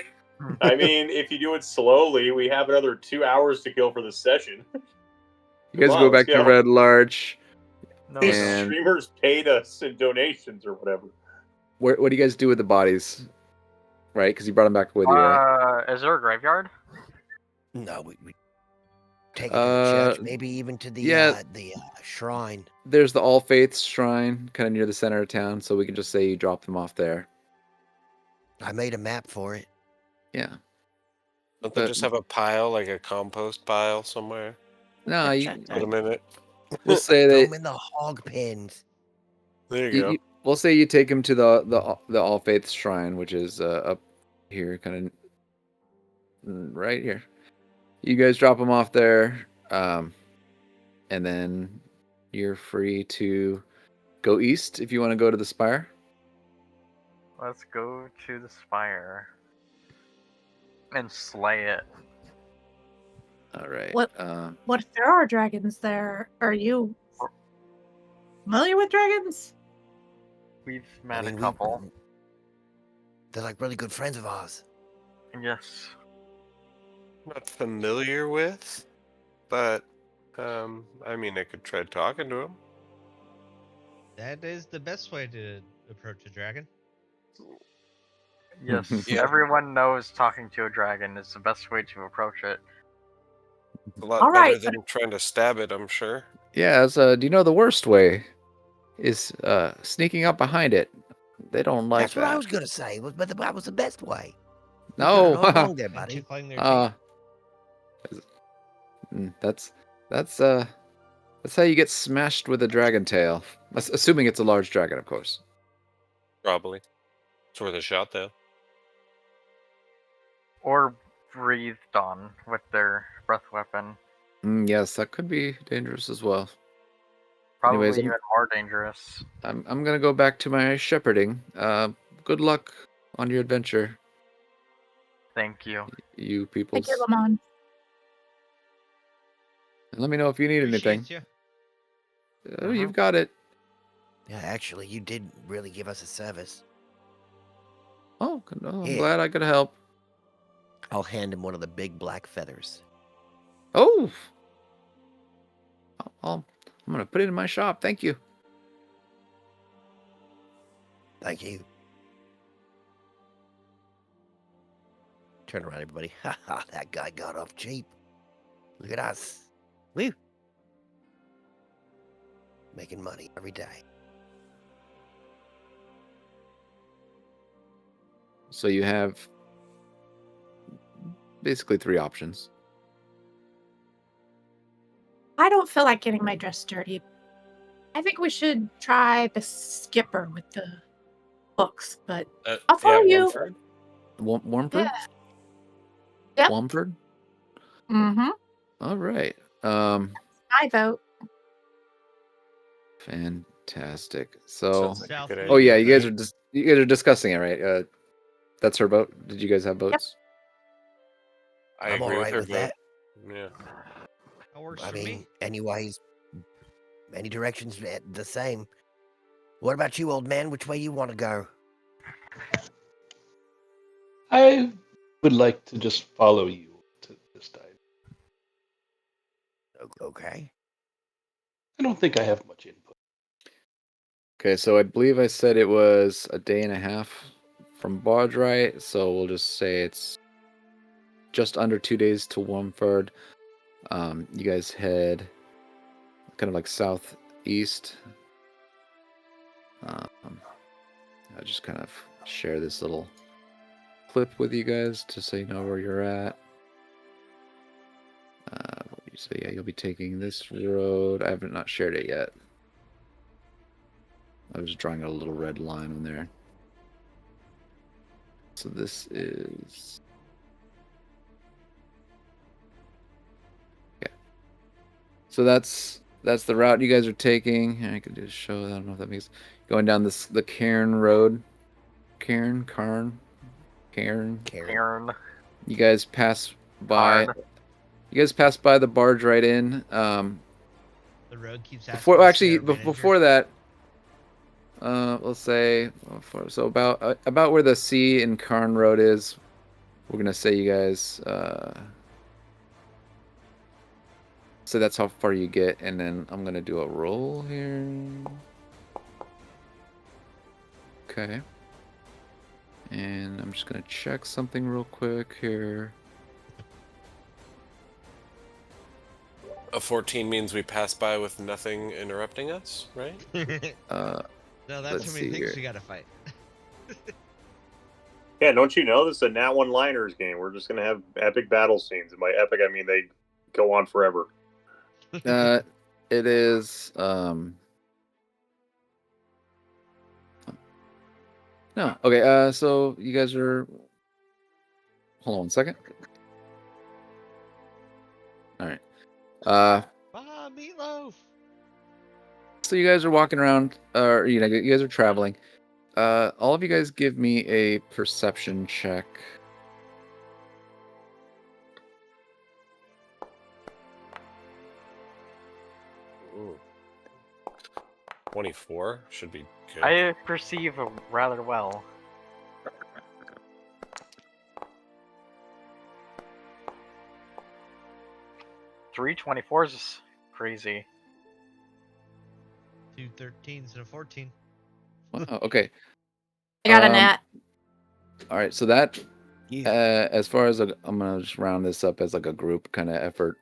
S6: I mean, if you do it slowly, we have another 2 hours to kill for this session.
S4: You guys
S6: Come
S4: go
S6: on, let's
S4: back to
S6: go.
S4: Red Larch.
S5: No,
S6: These
S5: no.
S4: And-
S6: streamers paid us in donations or whatever.
S4: What do you guys do with the bodies? Right, because you brought them back with you, right?
S5: Is there a graveyard?
S1: No, we take it to the church, maybe even to the shrine.
S4: There's the All Faiths shrine, kind of near the center of town, so we can just say you drop them off there.
S1: I made a map for it.
S4: Yeah.
S8: Don't they just have a pile, like a compost pile somewhere?
S4: No,
S8: Put them in it.
S4: we'll say
S1: Throw
S4: that
S1: them in the hog pens.
S8: There you go.
S4: we'll say you take him to the All Faiths shrine, which is up here, kind of right here. You guys drop him off there, and then you're free to go east if you want to go to the spire.
S5: Let's go to the spire and slay it.
S4: All right.
S9: What if there are dragons there? Are you familiar with dragons?
S5: We've met
S1: I mean,
S5: a couple.
S1: They're like really good friends of ours.
S5: Yes.
S8: Not familiar with, but I mean, I could try talking to him.
S3: That is the best way to approach a dragon.
S5: Yes.
S8: Yeah.
S5: Everyone knows talking to a dragon is the best way to approach it.
S8: A lot
S9: All
S8: better
S9: right,
S8: than trying to stab it, I'm sure.
S4: Yeah, do you know the worst way is sneaking up behind it? They don't like
S1: That's what I
S4: that.
S1: was gonna say. But that was the best way. You got
S4: No,
S1: it all wrong there,
S3: And
S1: buddy.
S3: tickling their teeth.
S4: that's how you get smashed with a dragon tail. Assuming it's a large dragon, of course.
S8: Probably. It's worth a shot, though.
S5: Or breathed on with their breath weapon.
S4: Yes, that could be dangerous as well.
S5: Probably
S4: Anyways,
S5: even more dangerous.
S4: I'm gonna go back to my shepherding. Good luck on your adventure,
S5: Thank you.
S4: you
S9: thank
S4: peoples.
S9: you, Lamont.
S4: And let me know if you need anything.
S3: Appreciate you.
S4: Oh, you've got it.
S1: Yeah, actually, you did really give us a service.
S4: Oh, I'm
S1: Yeah.
S4: glad I could help.
S1: I'll hand him one of the big black feathers.
S4: Oh, I'm gonna put it in my shop. Thank you.
S1: Thank you. Turn around, everybody. Ha ha, that guy got off cheap. Look at us. Woo. Making money every day.
S4: So you have basically 3 options.
S9: I don't feel like getting my dress dirty. I think we should try the skipper with the books, but I'll follow you.
S8: Womford.
S4: Warmford?
S9: Yeah. Yep.
S4: Womford?
S9: Mm-hmm.
S4: All right.
S9: I vote.
S4: Fantastic. So,
S8: Sounds like a
S3: South
S8: good
S3: Wood.
S4: oh yeah,
S8: idea.
S4: you guys are discussing it, right? That's her boat. Did you guys have boats?
S8: I
S1: I'm
S8: agree
S1: all
S8: with
S1: right
S8: her
S1: with
S8: vote.
S1: that.
S8: Yeah.
S3: That works
S1: I
S3: for
S1: mean,
S3: me.
S1: anyways, any direction's the same. What about you, old man? Which way you want to go?
S7: I would like to just follow you to this time.
S1: Okay.
S7: I don't think I have much input.
S4: Okay, so I believe I said it was a day and a half from Barge, right? So we'll just say it's just under 2 days to Womford. You guys head kind of like southeast. I'll just kind of share this little clip with you guys just so you know where you're at. So yeah, you'll be taking this road. I haven't not shared it yet. I was drawing a little red line on there. So this is... Yeah. So that's the route you guys are taking. I could just show. I don't know if that means going down the Cairn Road. Cairn.
S5: Aaron.
S4: You guys pass by.
S5: Karn.
S4: You guys pass by the barge right in.
S3: The road keeps asking
S4: Before
S3: to see
S4: actually
S3: our manager.
S4: before that, let's say so about where the sea and Cairn Road is. We're gonna say you guys. So that's how far you get, and then I'm gonna do a roll here. Okay. And I'm just gonna check something real quick here.
S8: A 14 means we pass by with nothing interrupting us, right?
S3: No, that's
S4: Let's
S3: how
S4: see
S3: many things
S4: here.
S3: we gotta fight.
S6: Yeah, don't you know this is a Nat 1-liners game? We're just gonna have epic battle scenes. And by epic, I mean they go on forever.
S4: It is. No. Okay. So you guys are. Hold on 1 second. All right.
S3: Meatloaf.
S4: So you guys are walking around, or you guys are traveling. All of you guys give me a perception check.
S8: Ooh. 24 should be good.
S5: I perceive rather well. 3 24s is crazy.
S3: 2 13s and a 14.
S4: Wow. Okay.
S9: I got a nat.
S4: All right. So that,
S1: Yeah.
S4: as far as I'm gonna just round this up as like a group kind of effort.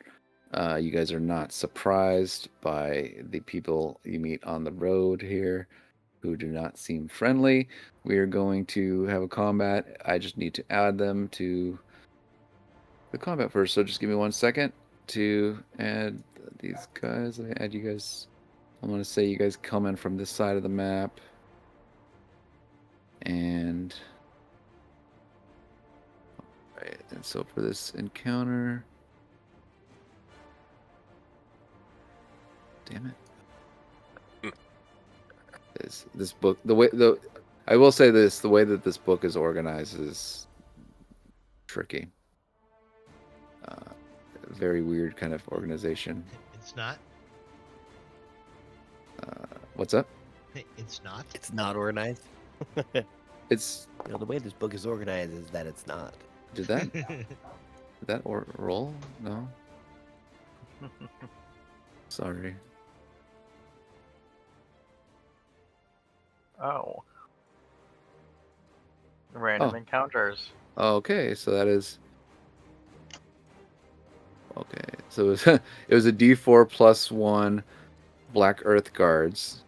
S4: You guys are not surprised by the people you meet on the road here, who do not seem friendly. We are going to have a combat. I just need to add them to the combat first. So just give me 1 second to add these guys. Let me add you guys. I'm going to say you guys come in from this side of the map. And right, and so for this encounter, damn it. This book, I will say this, the way that this book is organized is tricky. Very weird kind of organization.
S3: It's not.
S4: What's up?
S3: It's not.
S1: It's not organized.
S4: It's
S1: the way this book is organized is that it's not.
S4: did that roll? No. Sorry.
S5: Oh. Random encounters.
S4: Okay, so that is okay. So it was a D4 plus 1 Black Earth guards.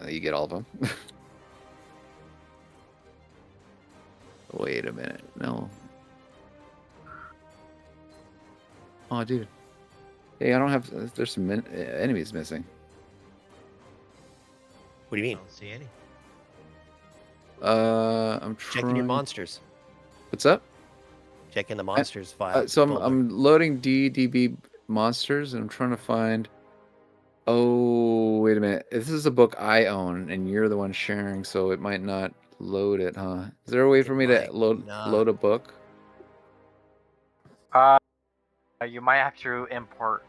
S4: You get all of them. Wait a minute. No. Oh, dude. Hey, I don't have. There's some enemies missing.
S1: What do you
S3: I
S1: mean?
S3: don't see any.
S4: I'm
S1: Checking your monsters.
S4: What's up?
S1: Checking the monsters file.
S4: So I'm loading DDB monsters, and I'm trying to find. Oh, wait a minute. This is a book I own, and you're the one sharing, so it might not load it, huh? Is there a way for me to load a book?
S5: You might have to import.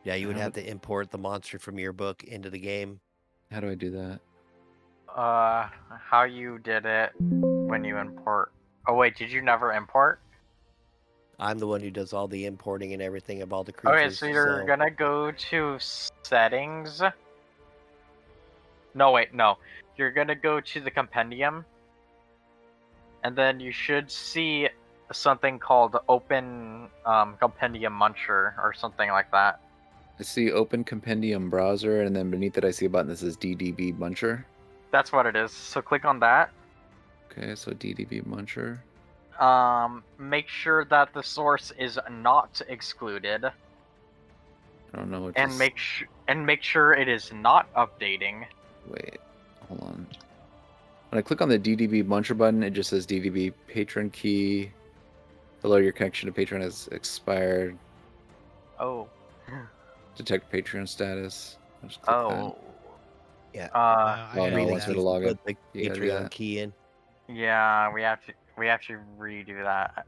S1: Yeah, you would have to import the monster from your book into the game.
S4: How do I do that?
S5: How you did it when you import. Oh wait, did you never import?
S1: I'm the one who does all the importing and everything of all the creatures.
S5: Okay, so you're gonna go to settings. No, wait, no. You're gonna go to the compendium. And then you should see something called Open Compendium Muncher or something like that.
S4: I see Open Compendium Browser, and then beneath it I see a button that says DDB Muncher.
S5: That's what it is. So click on that.
S4: Okay, so DDB Muncher.
S5: Make sure that the source is not excluded.
S4: I don't know what.
S5: And make sure it is not updating.
S4: Wait, hold on. When I click on the DDB Muncher button, it just says DDB Patron Key. Hello, your connection to Patreon has expired.
S5: Oh.
S4: Detect Patreon status.
S5: Oh.
S1: Yeah.
S4: Oh no, it wants me to log in.
S1: Put the Patreon key in.
S5: Yeah, we have to redo that.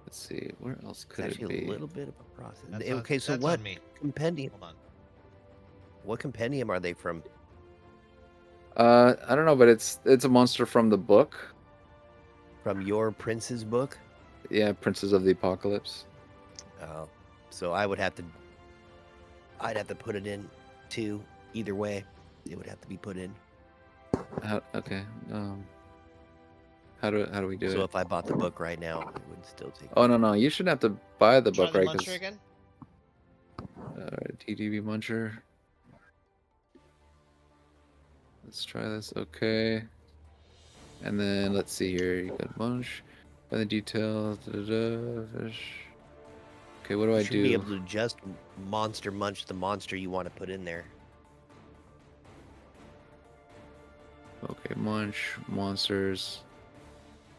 S4: Let's see, where else could
S1: It's
S4: it
S1: actually
S4: be?
S1: a little bit of a process.
S3: That's
S1: Okay, so
S3: that's
S1: what
S3: on me.
S1: compendium?
S3: Hold on.
S1: What compendium are they from?
S4: I don't know, but it's a monster from the book.
S1: From your prince's book?
S4: Yeah, Princes of the Apocalypse.
S1: Oh, so I'd have to put it in too. Either way, it would have to be put in.
S4: Okay. How do we do it?
S1: So if I bought the book right now, it would still take.
S4: Oh no, you shouldn't have to buy the book,
S3: Try the
S4: right?
S3: Muncher again?
S4: DDB Muncher. Let's try this. Okay. And then let's see here. You got Munch. And the details. Okay, what do I
S1: You should
S4: do?
S1: be able to just monster munch the monster you want to put in there.
S4: Okay, Munch, monsters,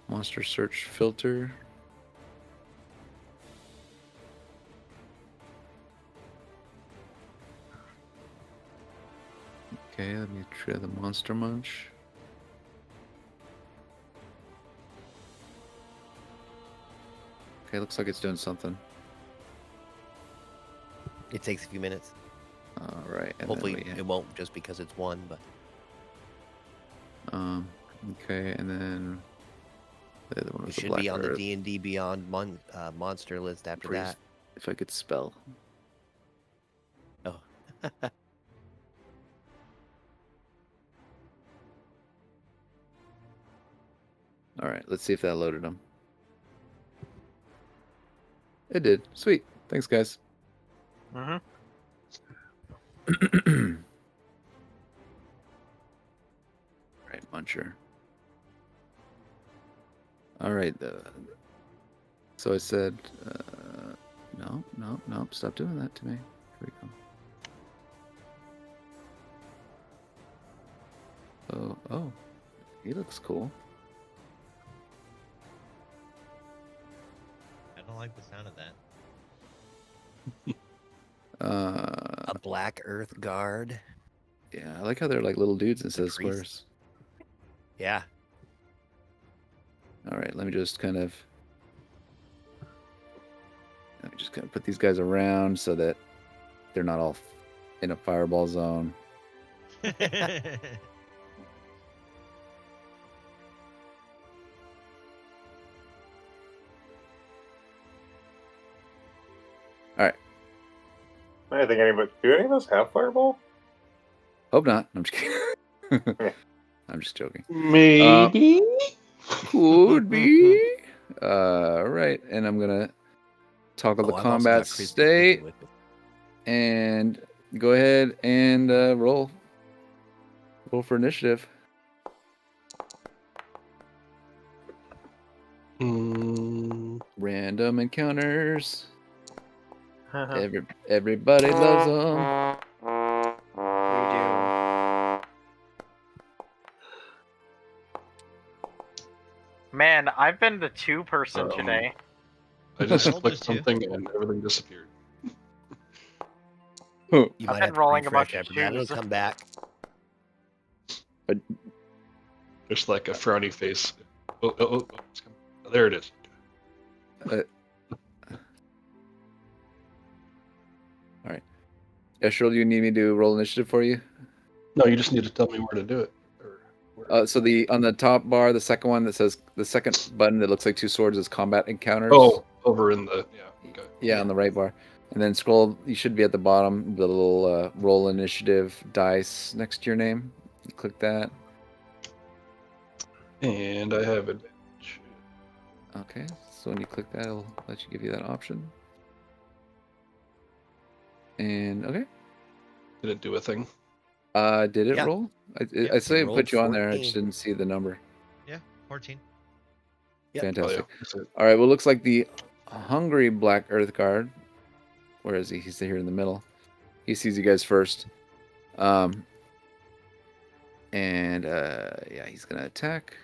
S4: monster search filter. Okay, let me try the Monster Munch. Okay, looks like it's doing something.
S1: It takes a few minutes.
S4: All right. And
S1: Hopefully it won't just because it's one, but.
S4: Okay, and then The other one
S1: We
S4: was the
S1: should
S4: Black
S1: be on the
S4: Earth.
S1: D&D Beyond monster list after
S4: Freeze.
S1: that.
S4: If I could spell.
S1: Oh.
S4: All right, let's see if that loaded them. It did. Sweet. Thanks, guys.
S5: Mm-hmm.
S4: Right, Muncher. All right. So I said, no, stop doing that to me. Here we go. Oh, he looks cool.
S3: I don't like the sound of that.
S1: A Black Earth Guard.
S4: Yeah, I like how they're like little dudes instead of
S1: priest.
S4: squares.
S1: Yeah.
S4: All right, let me just kind of put these guys around so that they're not all in a fireball zone. All right.
S6: I think do any of us have fireball?
S4: Hope not. I'm just kidding. I'm just joking.
S7: Maybe.
S4: Could be. Right, and I'm gonna toggle the
S1: I've also
S4: combat
S1: got Chris
S4: state
S1: with me.
S4: and go ahead and roll for initiative. Random encounters. Everybody loves them.
S5: We do. Man, I've been the 2-person today.
S7: I just
S3: I rolled
S7: clicked
S3: this too.
S7: something and everything disappeared.
S1: You
S5: I've
S1: might
S5: been
S1: have to
S5: rolling a
S1: refresh
S5: bunch of
S1: after that. It'll
S5: twos.
S1: come back.
S7: Just like a frowny face. Oh, it's coming. Oh, there it is.
S4: All right. Eshril, do you need me to roll initiative for you?
S7: No, you just need to tell me where to do it.
S4: So on the top bar, the second one that says the second button that looks like two swords is combat encounters.
S7: Oh, over in the okay.
S4: Yeah, on the right bar. And then scroll, you should be at the bottom, the little roll initiative dice next to your name. You click that.
S7: And I have advantage.
S4: Okay, so when you click that, it'll let you give you that option. And okay.
S7: Did it do a thing?
S4: Did it
S1: Yeah.
S4: roll?
S3: Yep,
S4: I say
S1: it
S4: it put
S1: rolled
S4: you on there. I just
S1: 14.
S4: didn't see the number.
S3: Yeah, 14.
S1: Yep.
S4: Fantastic.
S7: Oh, yeah. That's it.
S4: All right. Well, looks like the hungry Black Earth Guard. Where is he? He's here in the middle. He sees you guys first. And yeah, he's gonna attack.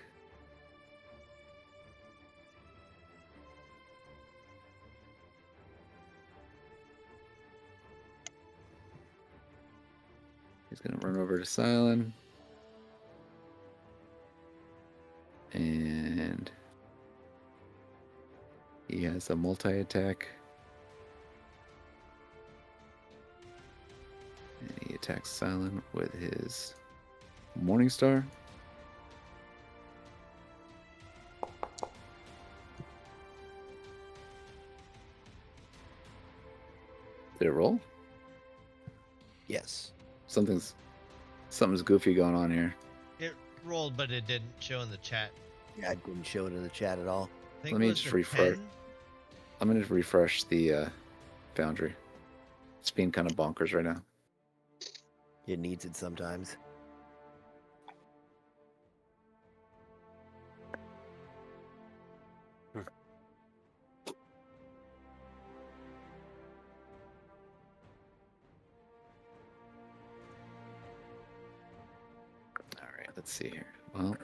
S4: He's gonna run over to Silent. And he has a multi-attack. And he attacks Silent with his Morningstar. Did it roll?
S1: Yes.
S4: Something's goofy going on here.
S3: It rolled, but it didn't show in the chat.
S1: Yeah, I didn't show it in the chat at all.
S3: I think
S4: Let
S3: it
S4: me
S3: was
S4: just
S3: the
S4: refresh.
S3: 10.
S4: I'm gonna refresh the Foundry. It's being kind of bonkers right now.
S1: It needs it sometimes.
S4: All right, let's see here. Well,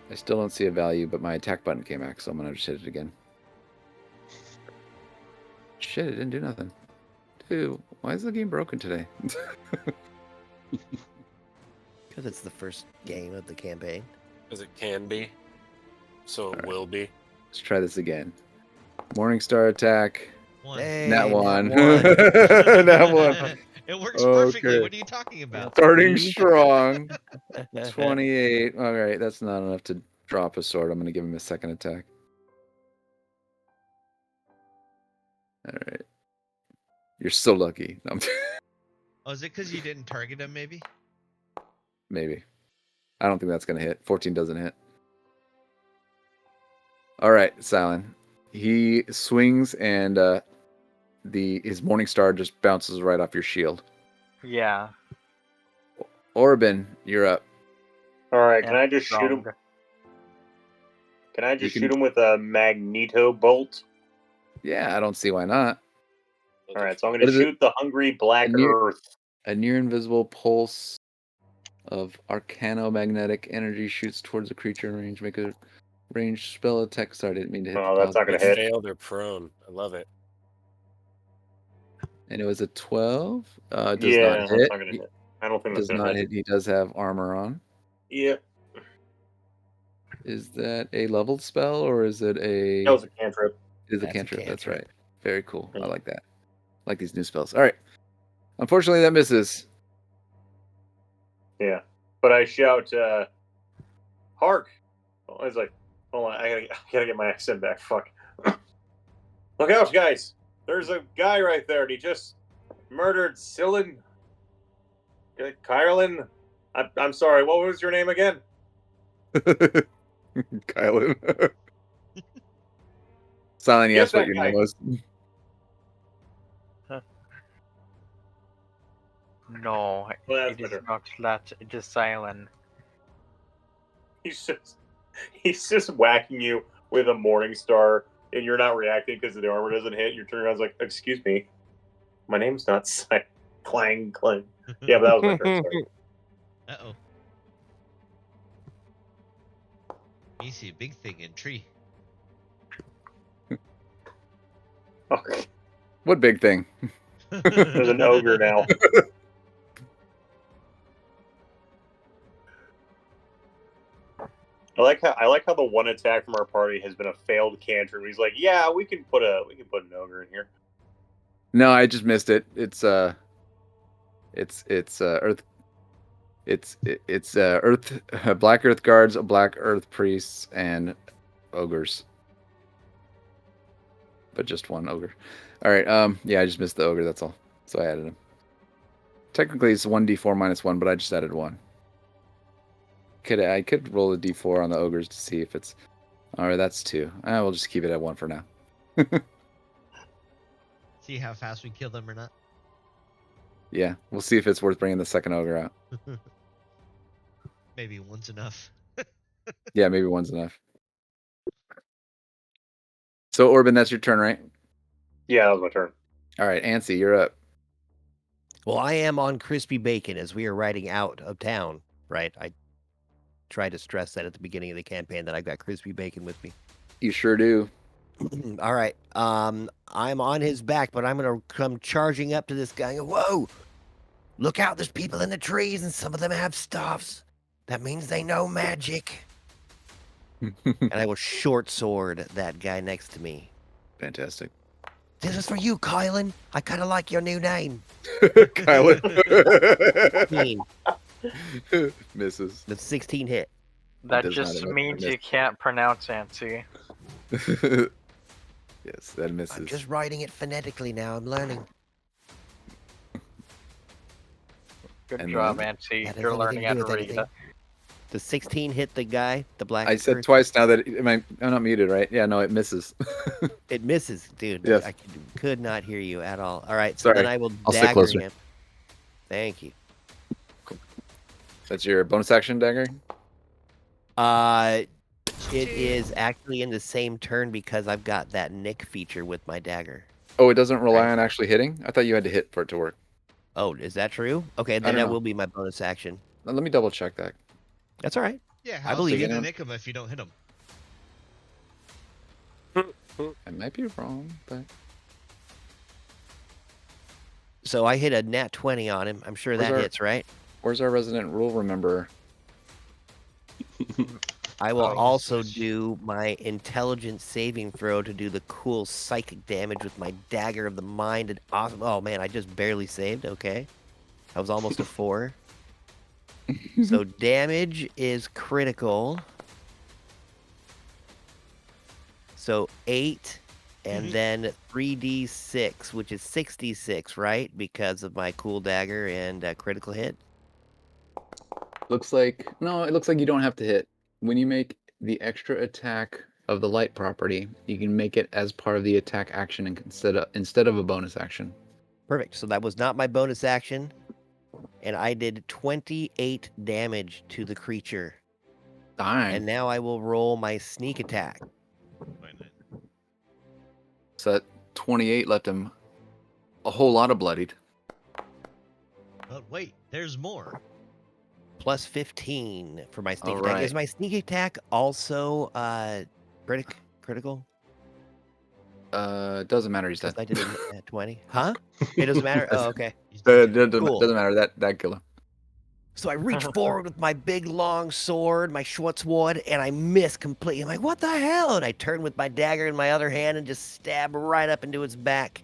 S4: I still don't see a value, but my attack button came back, so I'm gonna just hit it again. Shit, it didn't do nothing. Dude, why is the game broken today?
S1: Because it's the first game of the campaign.
S8: As it can be. So it will be.
S4: Let's try this again. Morningstar attack.
S3: One.
S1: Hey,
S4: Nat one.
S1: Nat
S4: Nat one.
S3: It works perfectly.
S4: Okay.
S3: What are you talking about?
S4: Starting strong. 28. All right, that's not enough to drop a sword. I'm going to give him a second attack. All right. You're so lucky. No,
S3: Oh, is it because you didn't target him? Maybe.
S4: maybe. I don't think that's going to hit. 14 doesn't hit. All right, Silent. He swings and his Morning Star just bounces right off your shield.
S5: Yeah.
S4: Orban, you're up.
S6: All right, can
S5: and
S6: I just shoot him?
S5: strong.
S6: Can I just
S4: can-
S6: shoot him with a magneto bolt?
S4: Yeah, I don't see why not.
S6: All right, so I'm going
S4: What
S6: to
S4: is it?
S6: shoot the hungry black
S4: A near-
S6: earth.
S4: A near invisible pulse of arcanomagnetic energy shoots towards a creature in range. Make a ranged spell attack. Sorry, I didn't mean to hit
S6: Oh,
S4: the
S6: that's not
S4: pause
S6: gonna
S4: button.
S6: hit.
S8: Failed or prone. I love it.
S4: And it was a 12. Does
S6: Yeah,
S4: not
S6: that's
S4: hit.
S6: not gonna hit. I don't think that's
S4: Does
S6: gonna
S4: not
S6: hit.
S4: hit. He does have armor on.
S6: Yeah,
S4: Is that a leveled spell or is it a?
S6: that was a cantrip.
S4: It is a
S1: That's a
S4: cantrip. That's
S1: cantrip.
S4: right. Very cool. I
S6: Yeah.
S4: like that. I like these new spells. All right. Unfortunately, that misses.
S6: Yeah, but I shout, "Hark!" Oh, it's like, hold on, I gotta get my accent back. Fuck. Look out, guys! There's a guy right there, and he just murdered Cyllin. Kylan. I'm sorry. What was your name again?
S4: Kylan. Silent,
S6: Get
S4: yes, what
S6: that
S4: your
S6: guy.
S4: name was.
S5: No,
S6: Well,
S5: it
S6: that's
S5: is
S6: better.
S5: not flat. It is silent.
S6: He's just whacking you with a morning star, and you're not reacting because the armor doesn't hit. You're turning around like, "Excuse me, my name's not Clang Clang." Yeah, but that was my turn. Sorry.
S3: Uh-oh. You see a big thing in tree.
S6: Okay.
S4: What big thing?
S6: There's an ogre now. I like how the one attack from our party has been a failed cantrip. He's like, "Yeah, we can put an ogre in here."
S4: No, I just missed it. It's earth. It's earth, black earth guards, black earth priests, and ogres. But just one ogre. All right. Yeah, I just missed the ogre. That's all. So I added him. Technically, it's 1d4 minus 1, but I just added 1. I could roll a d4 on the ogres to see if it's. All right, that's 2. We'll just keep it at 1 for now.
S3: See how fast we kill them or not.
S4: Yeah, we'll see if it's worth bringing the second ogre out.
S3: Maybe one's enough.
S4: Yeah, maybe 1's enough. So, Orban, that's your turn, right?
S6: Yeah, that was my turn.
S4: All right, Ansi, you're up.
S1: Well, I am on crispy bacon as we are riding out of town, right? I tried to stress that at the beginning of the campaign that I got crispy bacon with me.
S4: You sure do.
S1: All right. I'm on his back, but I'm gonna come charging up to this guy and go, "Whoa! Look out, there's people in the trees and some of them have staffs. That means they know magic." And I will short sword that guy next to me.
S4: Fantastic.
S1: "This is for you, Kylan. I kind of like your new name."
S4: Kylan.
S1: 16.
S4: Misses.
S1: The 16 hit.
S5: That
S4: does not
S5: just
S4: have a
S5: means
S4: miss.
S5: you can't pronounce Ansi.
S4: Yes, that misses.
S1: I'm just writing it phonetically now. I'm learning.
S5: Good
S4: And
S5: job,
S4: then-
S5: Ansi.
S1: That has
S5: You're
S1: anything
S5: learning
S1: to
S5: how
S1: do
S5: to
S1: with
S5: read.
S1: anything? The 16 hit the guy, the black.
S4: I said
S1: earth-
S4: twice now that I'm not muted, right? Yeah, no, it misses.
S1: It misses, dude.
S4: Yes.
S1: I could not hear you at all. All right, so
S4: Sorry.
S1: then I will
S4: I'll sit
S1: dagger
S4: closer.
S1: him. Thank you.
S4: That's your bonus action dagger?
S1: It is actually in the same turn because I've got that nick feature with my dagger.
S4: Oh, it doesn't rely
S1: Right.
S4: on actually hitting? I thought you had to hit for it to work.
S1: Oh, is that true? Okay,
S4: don't
S1: then that
S4: know.
S1: will be my bonus action.
S4: Let me double check that.
S1: That's all right.
S3: Yeah,
S1: I
S3: how
S1: believe
S3: else are you
S4: you.
S3: gonna nick them if you don't hit them?
S4: I might be wrong, but
S1: So I hit a nat 20 on him. I'm sure
S4: Where's
S1: that
S4: our-
S1: hits, right?
S4: where's our resident rule remember?
S1: I will
S5: Oh, yes,
S1: also
S3: yes.
S1: do my intelligence saving throw to do the cool psychic damage with my dagger of the mind. And awesome. Oh man, I just barely saved. Okay, that was almost a 4. So damage is critical. So 8 and
S3: Mhm.
S1: then 3d6, which is 66, right? Because of my cool dagger and critical hit.
S4: Looks like no. It looks like you don't have to hit. When you make the extra attack of the light property, you can make it as part of the attack action instead of a bonus action.
S1: Perfect. So that was not my bonus action. And I did 28 damage to the creature.
S4: Dang.
S1: And now I will roll my sneak attack.
S3: Wait a minute.
S4: So that 28 left him a whole lot of bloodied.
S3: But wait, there's more.
S1: Plus 15 for my sneak
S4: All
S1: attack.
S4: right.
S1: Is my sneak attack also critical?
S4: Doesn't matter. He's
S1: Because
S4: dead.
S1: I did it at 20. Huh? It doesn't matter? Oh, okay.
S3: He's dead, yeah.
S1: Cool.
S4: Doesn't matter. That killed him.
S1: So I reach forward with my big long sword, my Schwarzwood, and I miss completely. I'm like, what the hell? And I turn with my dagger in my other hand and just stab right up into its back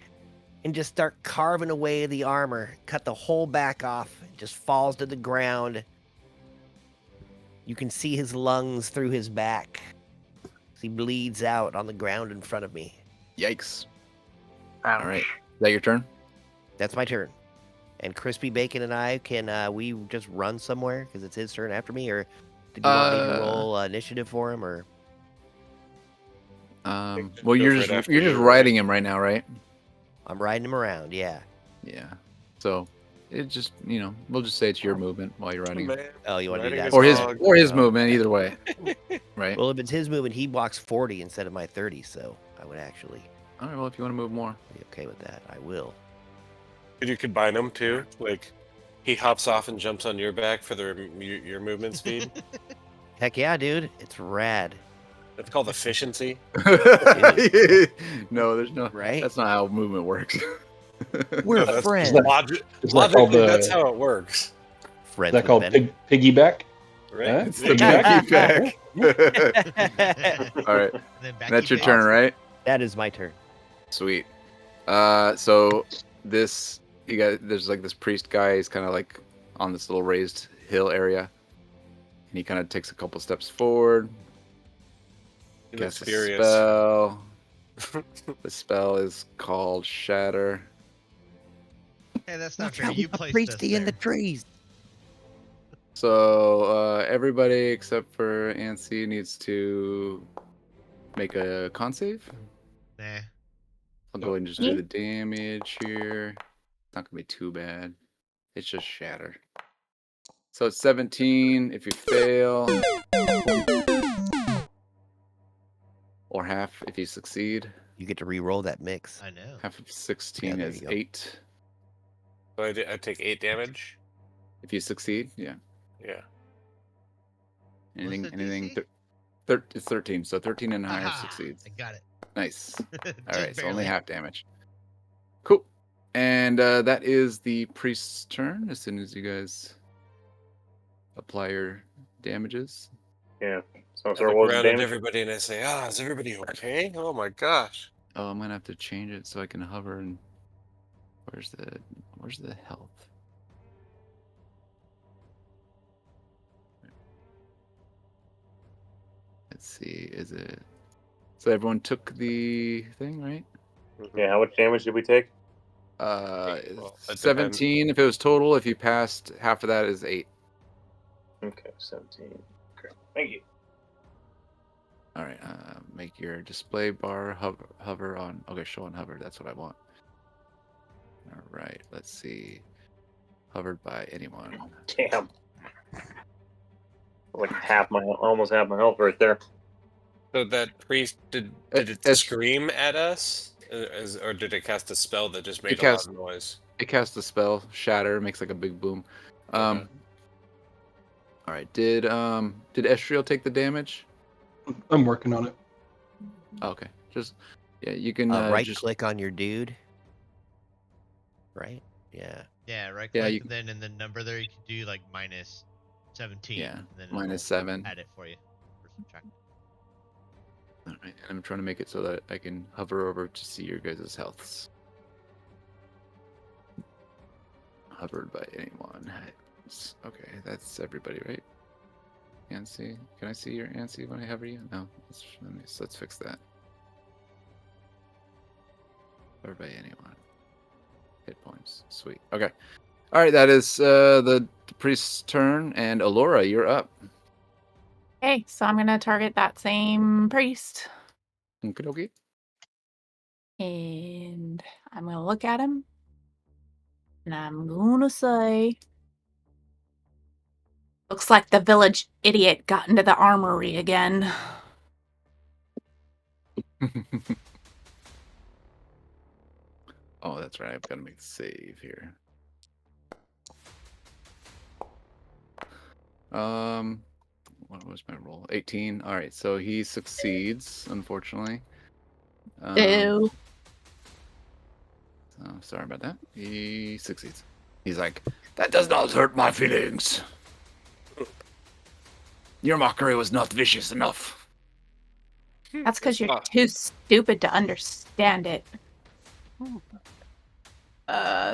S1: and just start carving away the armor. Cut the whole back off. It just falls to the ground. You can see his lungs through his back. He bleeds out on the ground in front of me.
S4: Yikes.
S5: Ouch.
S4: All right. Is that your turn?
S1: That's my turn. And Crispy Bacon and I, can we just run somewhere? Because it's his turn after me? Or did you want me to roll initiative for him? Or
S4: Well,
S8: Go
S4: you're
S8: for it
S4: just
S8: after
S4: you're just
S8: you,
S4: riding him right now, right?
S1: I'm riding him around, yeah.
S4: Yeah. So it just we'll just say it's your movement while you're riding him,
S8: Man,
S1: Oh, you want to do
S8: riding
S1: that?
S8: his
S4: or his
S8: dog.
S4: movement, either way, right?
S1: Well, if it's his movement, he walks 40 instead of my 30, so I would actually
S4: All right. Well, if you want to move more,
S1: be okay with that. I will.
S8: Could you combine them too? Like, he hops off and jumps on your back for your movement speed.
S1: Heck yeah, dude. It's rad.
S8: That's called efficiency.
S4: no, there's no.
S1: Right?
S4: That's not how movement works.
S1: We're
S8: No, that's
S1: friends.
S7: that-
S8: logic,
S7: Is that called
S8: logically, that's how it works.
S1: Friends
S7: Is that
S1: with
S7: called
S1: Ben.
S7: piggyback?
S8: Right?
S7: Huh?
S8: There you go.
S4: Piggyback. All right.
S3: Then back
S4: That's
S3: you
S4: your
S3: pick.
S4: turn, right?
S1: That is my turn.
S4: Sweet. So there's like this priest guy. He's kind of like on this little raised hill area, and he kind of takes a couple steps forward.
S8: He looks
S4: Casts a
S8: furious.
S4: spell. The spell is called Shatter.
S3: Hey, that's not
S1: Watch
S3: fair.
S1: out,
S3: You
S1: we got
S3: placed us
S1: Priesty in the
S3: there.
S1: trees.
S4: So everybody except for Ansi needs to make a con save.
S3: Nah.
S4: I'll go ahead and just do the damage here. It's not gonna be too bad. It's just shatter. So it's 17 if you fail, or half if you succeed.
S1: You get to re-roll that mix.
S3: I know.
S4: Half of 16
S1: there
S4: is
S1: you go.
S4: 8.
S8: So I take 8 damage.
S4: If you succeed, yeah.
S8: Yeah.
S4: Anything,
S3: the
S4: anything.
S3: DC?
S4: It's 13. So 13 and higher
S3: Aha!
S4: succeeds.
S3: I got it.
S4: Nice. All
S3: Just
S4: right, so only
S3: barely.
S4: half damage. Cool. And that is the priest's turn. As soon as you guys apply your damages.
S6: Yeah. So
S8: I
S6: sir,
S8: look
S6: what was the
S8: around at
S6: damage?
S8: everybody and I say, is everybody okay? Oh my gosh.
S4: Oh, I'm gonna have to change it so I can hover and where's the health? Let's see, is it so everyone took the thing, right?
S6: Yeah. How much damage did we take?
S8: Well, it
S4: 17 if it was total. If you passed, half of that is 8.
S6: Okay, 17. Okay. Thank you.
S4: All right, make your display bar hover on. Okay, show on hover. That's what I want. All right, let's see. Hovered by anyone.
S6: Damn. Like almost half my health right there.
S8: So that priest did it
S4: It's-
S8: scream at us, or did it cast a spell that just made
S4: It
S8: a lot
S4: cast-
S8: of noise?
S4: It casts a spell, shatter, makes like a big boom.
S8: Okay.
S4: All right, did Estriel take the damage?
S7: I'm working on it.
S4: Okay, just you can
S1: Right
S4: just
S1: click on your dude. Right? Yeah.
S3: Yeah, right
S4: Yeah,
S3: click,
S4: you-
S3: and then in the number there, you can do like minus 17.
S4: Yeah,
S3: and then it'll
S4: -7.
S3: add it for you. Or subtract.
S4: All right, and I'm trying to make it so that I can hover over to see your guys' healths. Hovered by anyone. Okay, that's everybody, right? Ansi, can I see your Ansi when I hover you? No, let's fix that. Or by anyone. Hit points. Sweet. Okay. All right, that is the priest's turn, and Alora, you're up.
S9: Okay, so I'm gonna target that same priest,
S4: Okie
S9: and I'm gonna look at him, and I'm gonna say, "Looks like the village idiot got into the armory again."
S4: dokie. Oh, that's right. I've got to make a save here. What was my roll? 18. All right, so he succeeds, unfortunately.
S9: Ew.
S4: So sorry about that. He succeeds. He's like, that does not hurt my feelings. Your mockery was not vicious enough.
S9: That's because you're too stupid to understand it.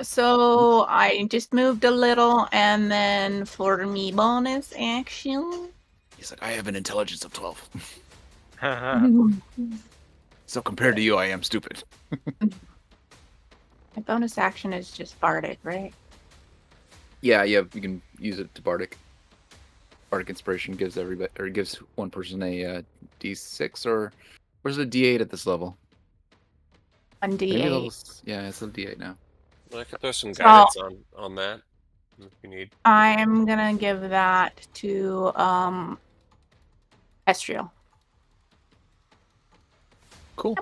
S9: So I just moved a little, and then for me bonus action.
S4: He's like, I have an intelligence of 12. So compared to you, I am stupid.
S9: My bonus action is just bardic, right?
S4: Yeah, you can use it to bardic. Bardic inspiration gives everybody, or gives one person a D6, or where's the D8 at this level?
S9: On
S4: Maybe
S9: D8.
S4: levels. Yeah, it's a D8 now.
S8: I could throw some guidance on that if you need.
S9: I'm gonna give that to Estriel.
S4: Cool.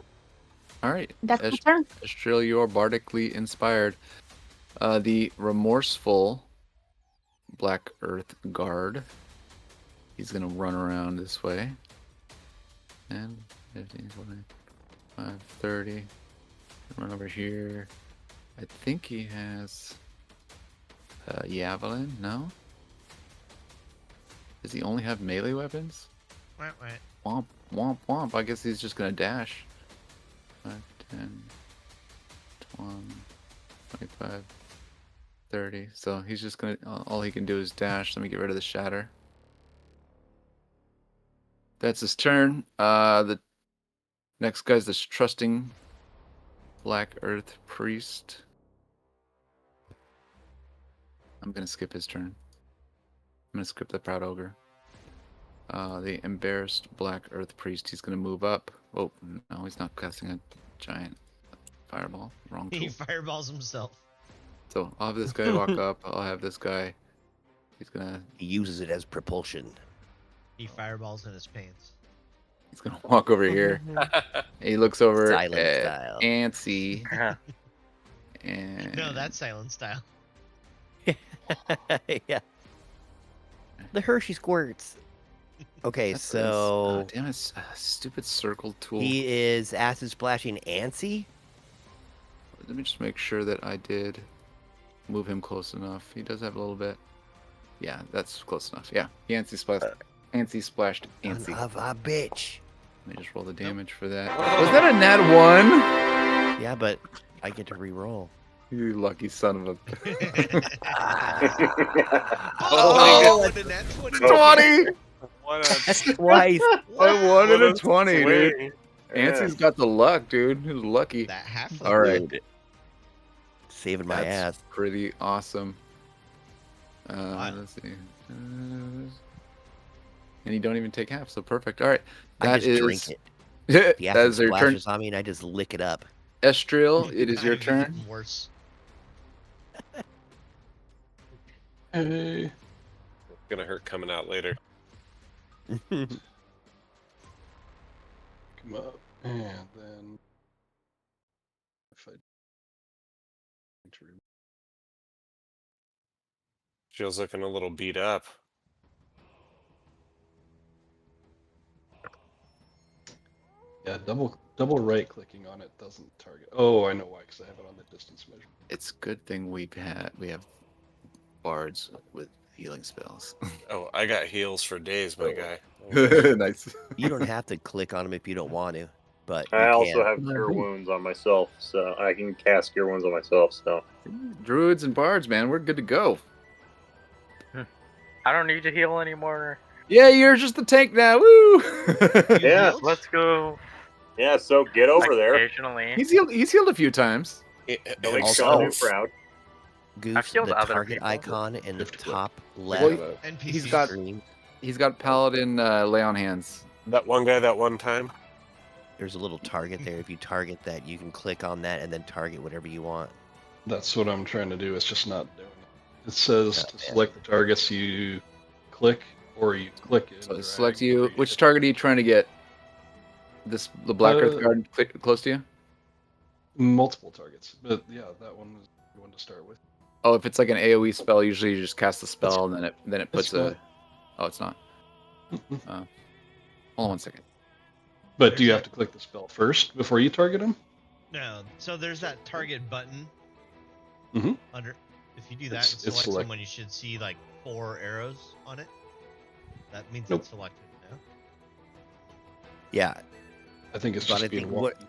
S4: All right.
S9: That's my turn.
S4: Estriel, you are bardically inspired. The remorseful Black Earth Guard. He's gonna run around this way. 10, 15, 25, 30. Run over here. I think he has Javelin. No? Does he only have melee weapons?
S3: Wait.
S4: Womp, womp, womp. I guess he's just gonna dash. 5, 10, 20, 25, 30. So he's just gonna, all he can do is dash. Let me get rid of the shatter. That's his turn. The next guy's this trusting Black Earth Priest. I'm gonna skip his turn. I'm gonna skip the Proud Ogre. The embarrassed Black Earth Priest. He's gonna move up. Oh no, he's not casting a giant fireball. Wrong tool.
S3: He fireballs himself.
S4: So I'll have this guy walk up. I'll have this guy. He's gonna.
S1: He uses it as propulsion.
S3: He fireballs in his pants.
S4: He's gonna walk over here. He looks over
S1: Silent
S4: at
S1: style.
S4: Antsy. And
S3: No, that's silent style.
S1: Yeah. The Hershey squirts. Okay,
S4: that's
S1: so
S4: damn it, stupid circle tool.
S1: he is acid splashing antsy.
S4: Let me just make sure that I did move him close enough. He does have a little bit. Yeah, that's close enough. Yeah, he antsy splashed. Antsy splashed
S1: Son
S4: antsy.
S1: of a bitch.
S4: Let me just roll the damage for that. Was that a nat 1?
S1: Yeah, but I get to re-roll.
S4: You lucky son of a.
S3: Oh, what an net 20.
S4: 20!
S1: That's twice.
S4: I wanted
S8: What
S4: a 20, dude.
S8: swing.
S4: Antsy's got the luck, dude. He's lucky.
S3: That half.
S4: All right.
S1: Saving my
S4: That's
S1: ass.
S4: pretty awesome.
S3: Wow.
S4: Let's see. And you don't even take half, so perfect. All right.
S1: I
S4: That
S1: just
S4: is.
S1: drink it. The
S4: That
S1: acid
S4: is your turn.
S1: splashes on me, and I just lick it up.
S4: Estriel, it is your
S3: Even
S4: turn.
S3: Worse.
S7: Hey.
S8: It's gonna hurt coming out later.
S7: Come up, and then if I
S8: Jill's looking a little beat up.
S7: yeah, double right clicking on it doesn't target. Oh, I know why, because I have it on the distance measure.
S4: It's a good thing we have bards with healing spells.
S8: Oh, I got heals for days, my guy.
S4: Nice.
S1: You don't have to click on them if you don't want to, but you
S6: I also
S1: can.
S6: have Cure Wounds on myself, so I can cast Cure Wounds on myself. So
S4: Druids and bards, man, we're good to go.
S5: I don't need to heal anymore.
S4: Yeah, you're just the tank now. Woo!
S6: yeah,
S3: Healed?
S5: Let's go.
S6: Yeah, so get over there.
S5: Occasionally.
S4: He's healed a few times.
S6: Don't make
S1: Also-
S6: Sean proud.
S1: Goose,
S5: killed
S1: the
S5: other
S1: target
S5: people.
S1: icon in the
S7: Shift click.
S1: top
S4: Well,
S1: left
S3: NPCs.
S4: He's got
S1: screen,
S4: Paladin lay on hands.
S8: That one guy that one time.
S1: there's a little target there. If you target that, you can click on that and then target whatever you want.
S7: That's what I'm trying to do. It's just not doing it. It says
S1: Oh,
S7: to
S1: man.
S7: select the targets you click or you click it.
S4: So
S7: drag,
S4: select
S7: or
S4: you. Which
S7: hit-
S4: target are you trying to get? The Black Earth Guard close to you?
S7: Multiple targets, but yeah, that one was the one to start with.
S4: Oh, if it's like an AOE spell, usually you just cast the spell and then it puts
S7: It's not.
S4: Oh, it's not. Hold on 1 second.
S7: But do you have to click the spell first before you target him?
S3: No, so there's that target button.
S7: Mhm.
S3: Under, if you do that
S7: It's-
S3: and
S7: it's
S3: select
S7: select-
S3: someone, you should see like 4 arrows on it. That means
S7: Nope.
S3: it's selected. No?
S1: Yeah,
S7: I think it's
S1: but
S7: just
S1: I
S7: being
S1: think
S7: one.
S1: what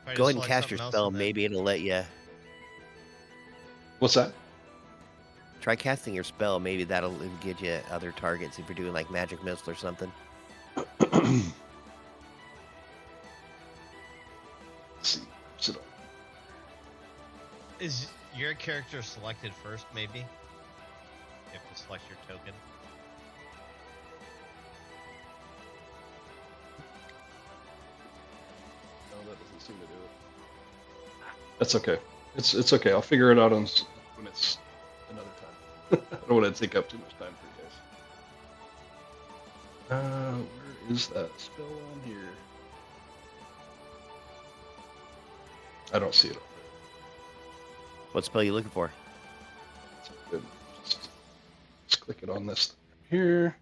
S3: Try to
S1: go ahead and
S3: select
S1: cast your
S3: something else
S1: spell.
S3: and then-
S1: Maybe it'll let you
S7: What's that?
S1: try casting your spell. Maybe that'll get you other targets if you're doing like magic missile or something.
S7: Let's see. Where's it on?
S3: Is your character selected first, maybe? You have to select your token.
S7: No, that doesn't seem to do it. That's okay. It's okay. I'll figure it out when it's another time. I don't want to take up too much time for you guys. Where is that spell on here? I don't see it.
S1: What spell are you looking for?
S7: It's good. Just click it on this here.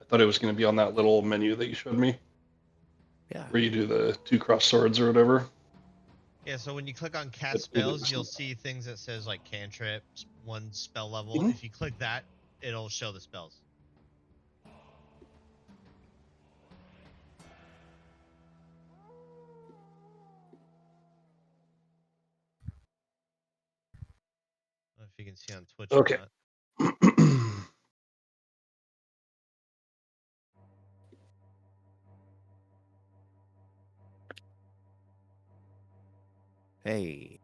S7: I thought it was going to be on that little menu that you showed me,
S1: Yeah.
S7: where you do the 2 cross swords or whatever.
S3: Yeah, so when you click on
S7: But
S3: cast
S7: it
S3: spells,
S7: is
S3: you'll
S7: not.
S3: see things that says like cantrips, 1 spell level.
S7: Mhm.
S3: If you click that, it'll show the spells. I don't know if you can see on Twitch
S7: Okay.
S3: or not.
S1: Hey,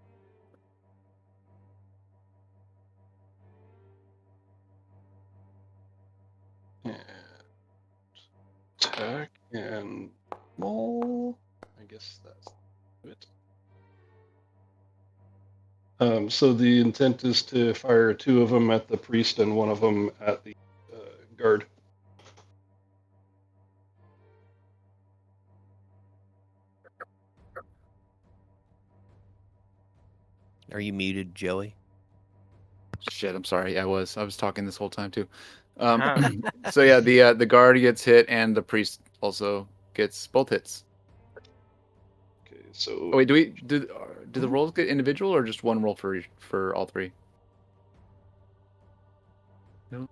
S7: And attack and roll. I guess that's it. So the intent is to fire 2 of them at the priest and 1 of them at the guard.
S1: are you muted, Joey?
S4: Shit, I'm sorry. I was talking this whole time too. So yeah, the guard gets hit and the priest also gets both hits.
S7: Okay, so
S4: Oh wait, do the rolls get individual or just one roll for all 3? No.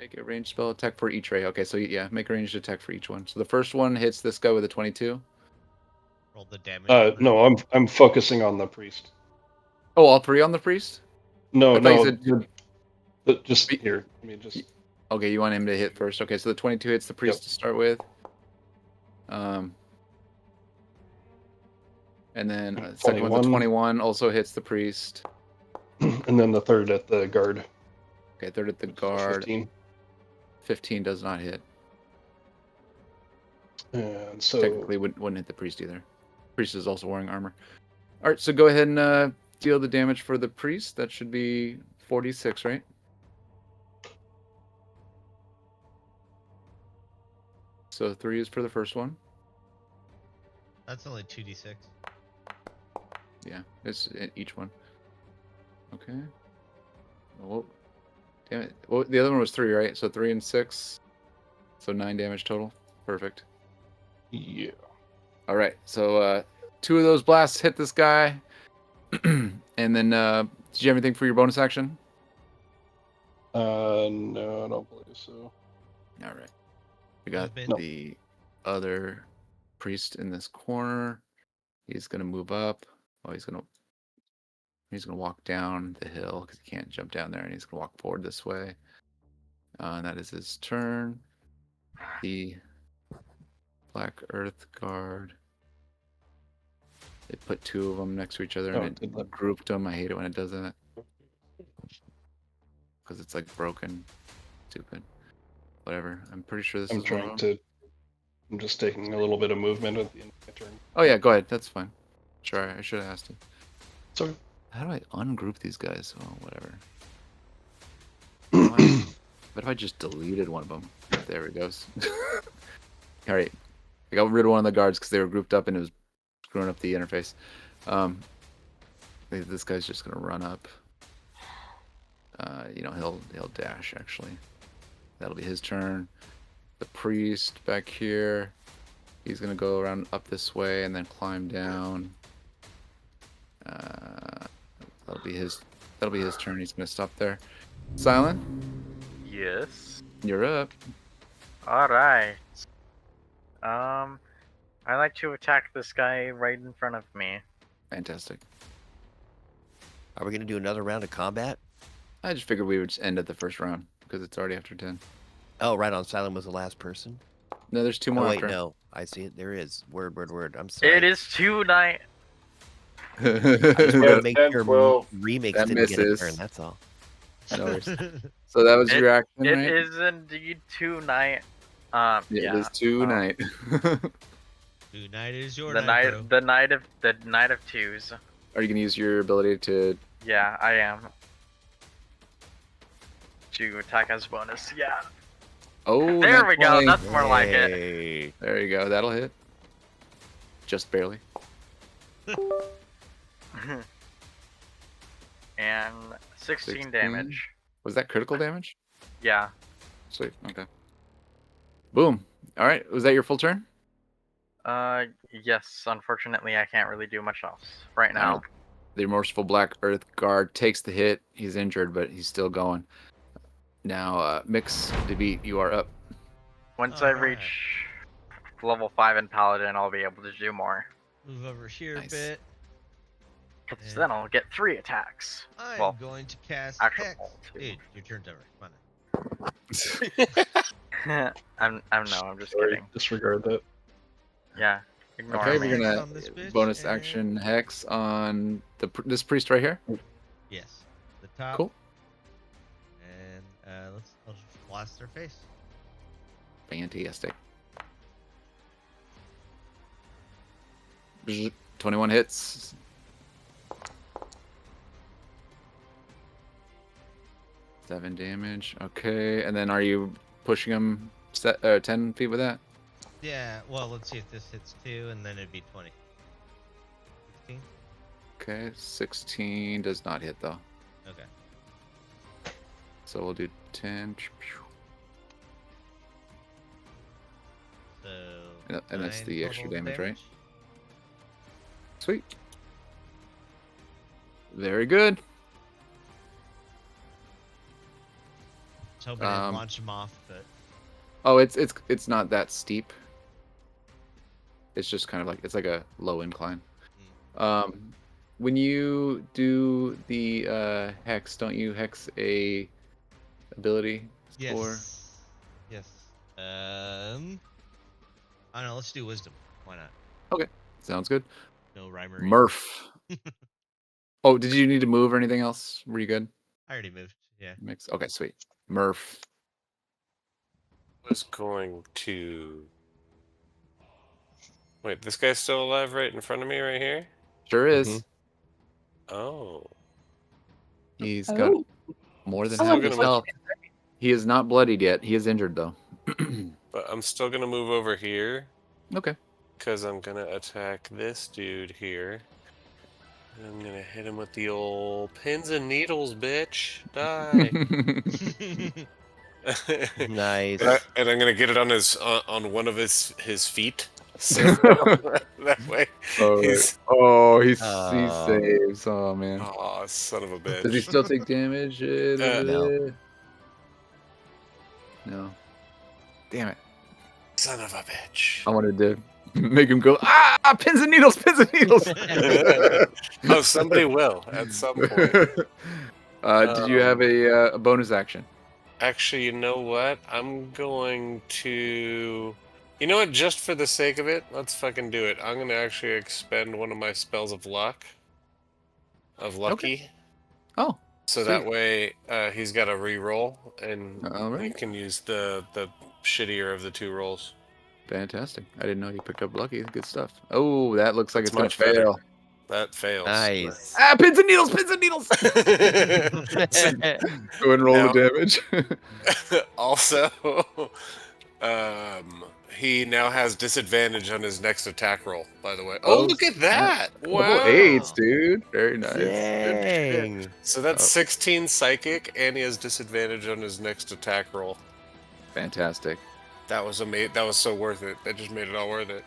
S4: Make a ranged spell attack for each ray. Okay, so yeah, make a ranged attack for each one. So the first one hits this guy with a 22.
S3: Roll the damage.
S7: no, I'm focusing on the priest.
S4: Oh, all 3 on the priest?
S7: No,
S4: I thought you
S7: no,
S4: said
S7: just
S4: Be-
S7: here. Let me just.
S4: Okay, you want him to hit first. Okay, so the 22 hits the priest to start with. And then second one, the 21 also hits the priest.
S7: And then the third at the guard.
S4: Okay, third at the
S7: which is a
S4: guard.
S7: 15.
S4: 15 does not hit.
S7: And so
S4: Technically wouldn't hit the priest either. Priest is also wearing armor. All right, so go ahead and deal the damage for the priest. That should be 46, right? So 3 is for the first one.
S3: That's only 2d6.
S4: Yeah, it's each one. Okay. Oh, damn it. Well, the other one was 3, right? So 3 and 6. So 9 damage total. Perfect.
S7: yeah.
S4: All right. So 2 of those blasts hit this guy. And then did you have anything for your bonus action?
S7: No, I don't believe so.
S4: All right. We got
S3: Movement.
S4: the other priest in this corner. He's gonna move up. Oh, he's gonna walk down the hill because he can't jump down there, and he's gonna walk forward this way. And that is his turn. The Black Earth Guard. They put 2 of them next to each other
S7: Oh,
S4: and
S7: did
S4: it
S7: that.
S4: grouped them. I hate it when it does that. Because it's like broken. Stupid. Whatever. I'm pretty sure this
S7: I'm
S4: is one of
S7: trying
S4: them.
S7: to. I'm just taking a little bit of movement at the end of my turn.
S4: Oh yeah, go ahead. That's fine. Sure, I should have asked you.
S7: Sorry.
S4: How do I ungroup these guys? Oh, whatever. What if I just deleted one of them? There it goes. All right. I got rid of one of the guards because they were grouped up and it was screwing up the interface. This guy's just gonna run up. He'll dash actually. That'll be his turn. The priest back here. He's gonna go around up this way and then climb down. That'll be his turn. He's gonna stop there. Silent,
S5: Yes.
S4: you're up.
S5: All right. I like to attack this guy right in front of me.
S4: Fantastic.
S1: Are we gonna do another round of combat?
S4: I just figured we would just end at the first round because it's already after 10.
S1: Oh, right on. Silent was the last person.
S4: No, there's 2 more
S1: Oh, wait,
S4: after.
S1: no. I see it. There is. Word. I'm sorry.
S5: It is 2 night.
S1: I just wanted to make
S6: 10,
S1: sure
S6: 12.
S1: Remix
S4: That
S1: didn't get a
S4: misses.
S1: turn. That's all.
S4: No worries. So that was your action,
S5: It
S4: right?
S5: is indeed 2 night.
S4: Yeah, it is 2 night.
S3: Tonight is your
S5: The
S3: night,
S5: night,
S3: bro.
S5: the night of 2s.
S4: Are you gonna use your ability to?
S5: Yeah, I am. To attack as bonus. Yeah.
S4: Oh,
S5: There
S4: nat
S5: we go.
S4: 20.
S5: That's more like it.
S1: Hey.
S4: There you go. That'll hit. Just barely.
S5: And 16 damage.
S4: Was that critical damage?
S5: Yeah.
S4: Sweet. Okay. Boom. All right. Was that your full turn?
S5: Yes. Unfortunately, I can't really do much else right now.
S4: Alright. The remorseful Black Earth Guard takes the hit. He's injured, but he's still going. Now, Mix DeVeet, you are up.
S5: Once I
S3: Alright.
S5: reach level 5 in Paladin, I'll be able to do more.
S3: Move over here
S4: Nice.
S3: a bit.
S5: Because
S3: Yeah.
S5: then I'll get 3 attacks.
S3: I'm
S5: Well,
S3: going to cast
S5: actual
S3: Hex.
S5: roll, too.
S3: Dude, your turn's over. Come on.
S5: I'm just
S7: Sorry,
S5: kidding.
S7: disregard that.
S5: Yeah. Ignore
S4: Okay,
S5: me.
S4: we're
S3: Hex
S4: gonna
S3: on this bitch,
S4: bonus
S3: and-
S4: action Hex on this priest right here.
S3: Yes. The top.
S4: Cool.
S3: And I'll just blast their face.
S4: Fantastic. 21 hits. Seven damage. Okay, and then are you pushing him 10 feet with that?
S3: Yeah, well, let's see if this hits 2, and then it'd be 20. 16?
S4: Okay, 16 does not hit though.
S3: Okay.
S4: So we'll do 10.
S3: So.
S4: And that's
S3: 9
S4: the extra
S3: total
S4: damage, right? Sweet. Very good.
S3: I was hoping I'd launch him off, but.
S4: Oh, it's not that steep. It's just kind of like it's like a low incline. When you do the hex, don't you hex a ability
S3: Yes.
S4: score?
S3: Yes. I don't know. Let's do wisdom. Why not?
S4: Okay, sounds good.
S3: No rhyme or
S4: Murph. Oh, did you need to move or anything else? Were you good?
S3: I already moved. Yeah.
S4: Mix. Okay, sweet. Murph.
S8: Was going to. Wait, this guy's still alive right in front of me right here?
S4: Sure is.
S8: Mm-hmm. Oh.
S4: He's got
S9: Oh.
S4: more than
S8: Still
S4: half
S8: gonna
S4: his
S8: move-
S4: health. He is not bloodied yet. He is injured though.
S8: But I'm still gonna move over here
S4: Okay.
S8: because I'm gonna attack this dude here. And I'm gonna hit him with the old pins and needles, bitch. Die.
S1: Nice.
S8: And I'm gonna get it on his on one of his feet. So that way he's
S4: he
S1: Oh.
S4: saves. Oh man.
S8: oh son of a bitch.
S4: Does he still take damage?
S1: No.
S4: No. Damn it.
S8: Son of a bitch.
S4: I wanted to make him go, pins and needles, pins and needles.
S8: Oh, somebody will at some point.
S4: Did you have a bonus action?
S8: Actually, you know what? I'm going to You know what? Just for the sake of it, let's fucking do it. I'm gonna actually expend one of my spells of luck. Of lucky.
S4: Oh,
S8: So
S4: sweet.
S8: that way he's got a re-roll, and
S4: All right.
S8: you can use the shittier of the 2 rolls.
S4: Fantastic. I didn't know you picked up lucky. Good stuff. Oh, that looks like
S8: That's
S4: it's going to
S8: much better.
S4: fail.
S8: That fails.
S11: Nice.
S4: Ah, pins and needles, pins and needles.
S8: So
S4: Go and roll
S8: Now-
S4: the damage.
S8: also, he now has disadvantage on his next attack roll, by the way. Oh, look at that! Wow.
S4: Double eights, dude. Very nice. Good shit.
S11: Dang.
S8: So that's
S4: Oh.
S8: 16 psychic, and he has disadvantage on his next attack roll.
S4: Fantastic.
S8: That was amazing. That was so worth it. That just made it all worth it.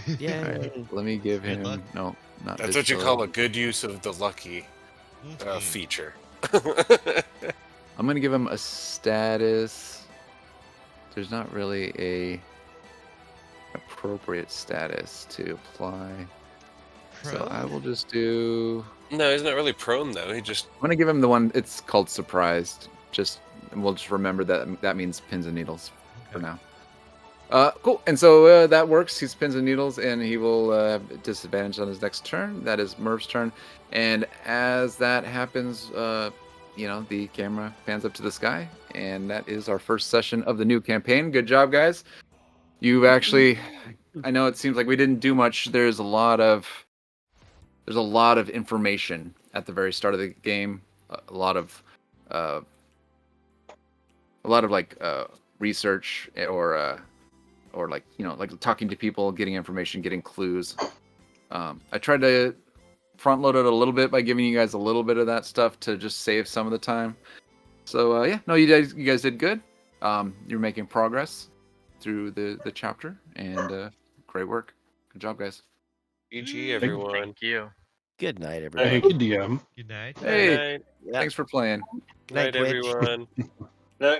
S4: All
S11: Yay.
S4: right, let me give
S3: Good
S4: him.
S3: luck.
S4: No, not
S8: That's
S4: this
S8: what you
S4: fellow.
S8: call a good use of the lucky
S3: Mhm.
S8: feature.
S4: I'm gonna give him a status. There's not really a appropriate status to apply, so I will just do.
S8: No, he's not really prone though. He just
S4: I'm gonna give him the one. It's called surprised. And we'll just remember that means pins and needles for now. Cool. And so that works. He's pins and needles, and he will have disadvantage on his next turn. That is Murph's turn. And as that happens, the camera pans up to the sky, and that is our first session of the new campaign. Good job, guys. You've actually. I know it seems like we didn't do much. There's a lot of information at the very start of the game. A lot of like research or like like talking to people, getting information, getting clues. I tried to front load it a little bit by giving you guys a little bit of that stuff to just save some of the time. So you guys did good. You're making progress through the chapter, and great work. Good job, guys.
S8: GG, everyone.
S5: Thank you.
S11: Good night, everybody.
S7: Thank you, DM.
S3: Good night.
S4: Hey,
S8: Night,
S11: Yeah.
S4: thanks for playing.
S11: Good night, Twitch.
S8: everyone.
S6: No,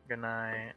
S5: Good night.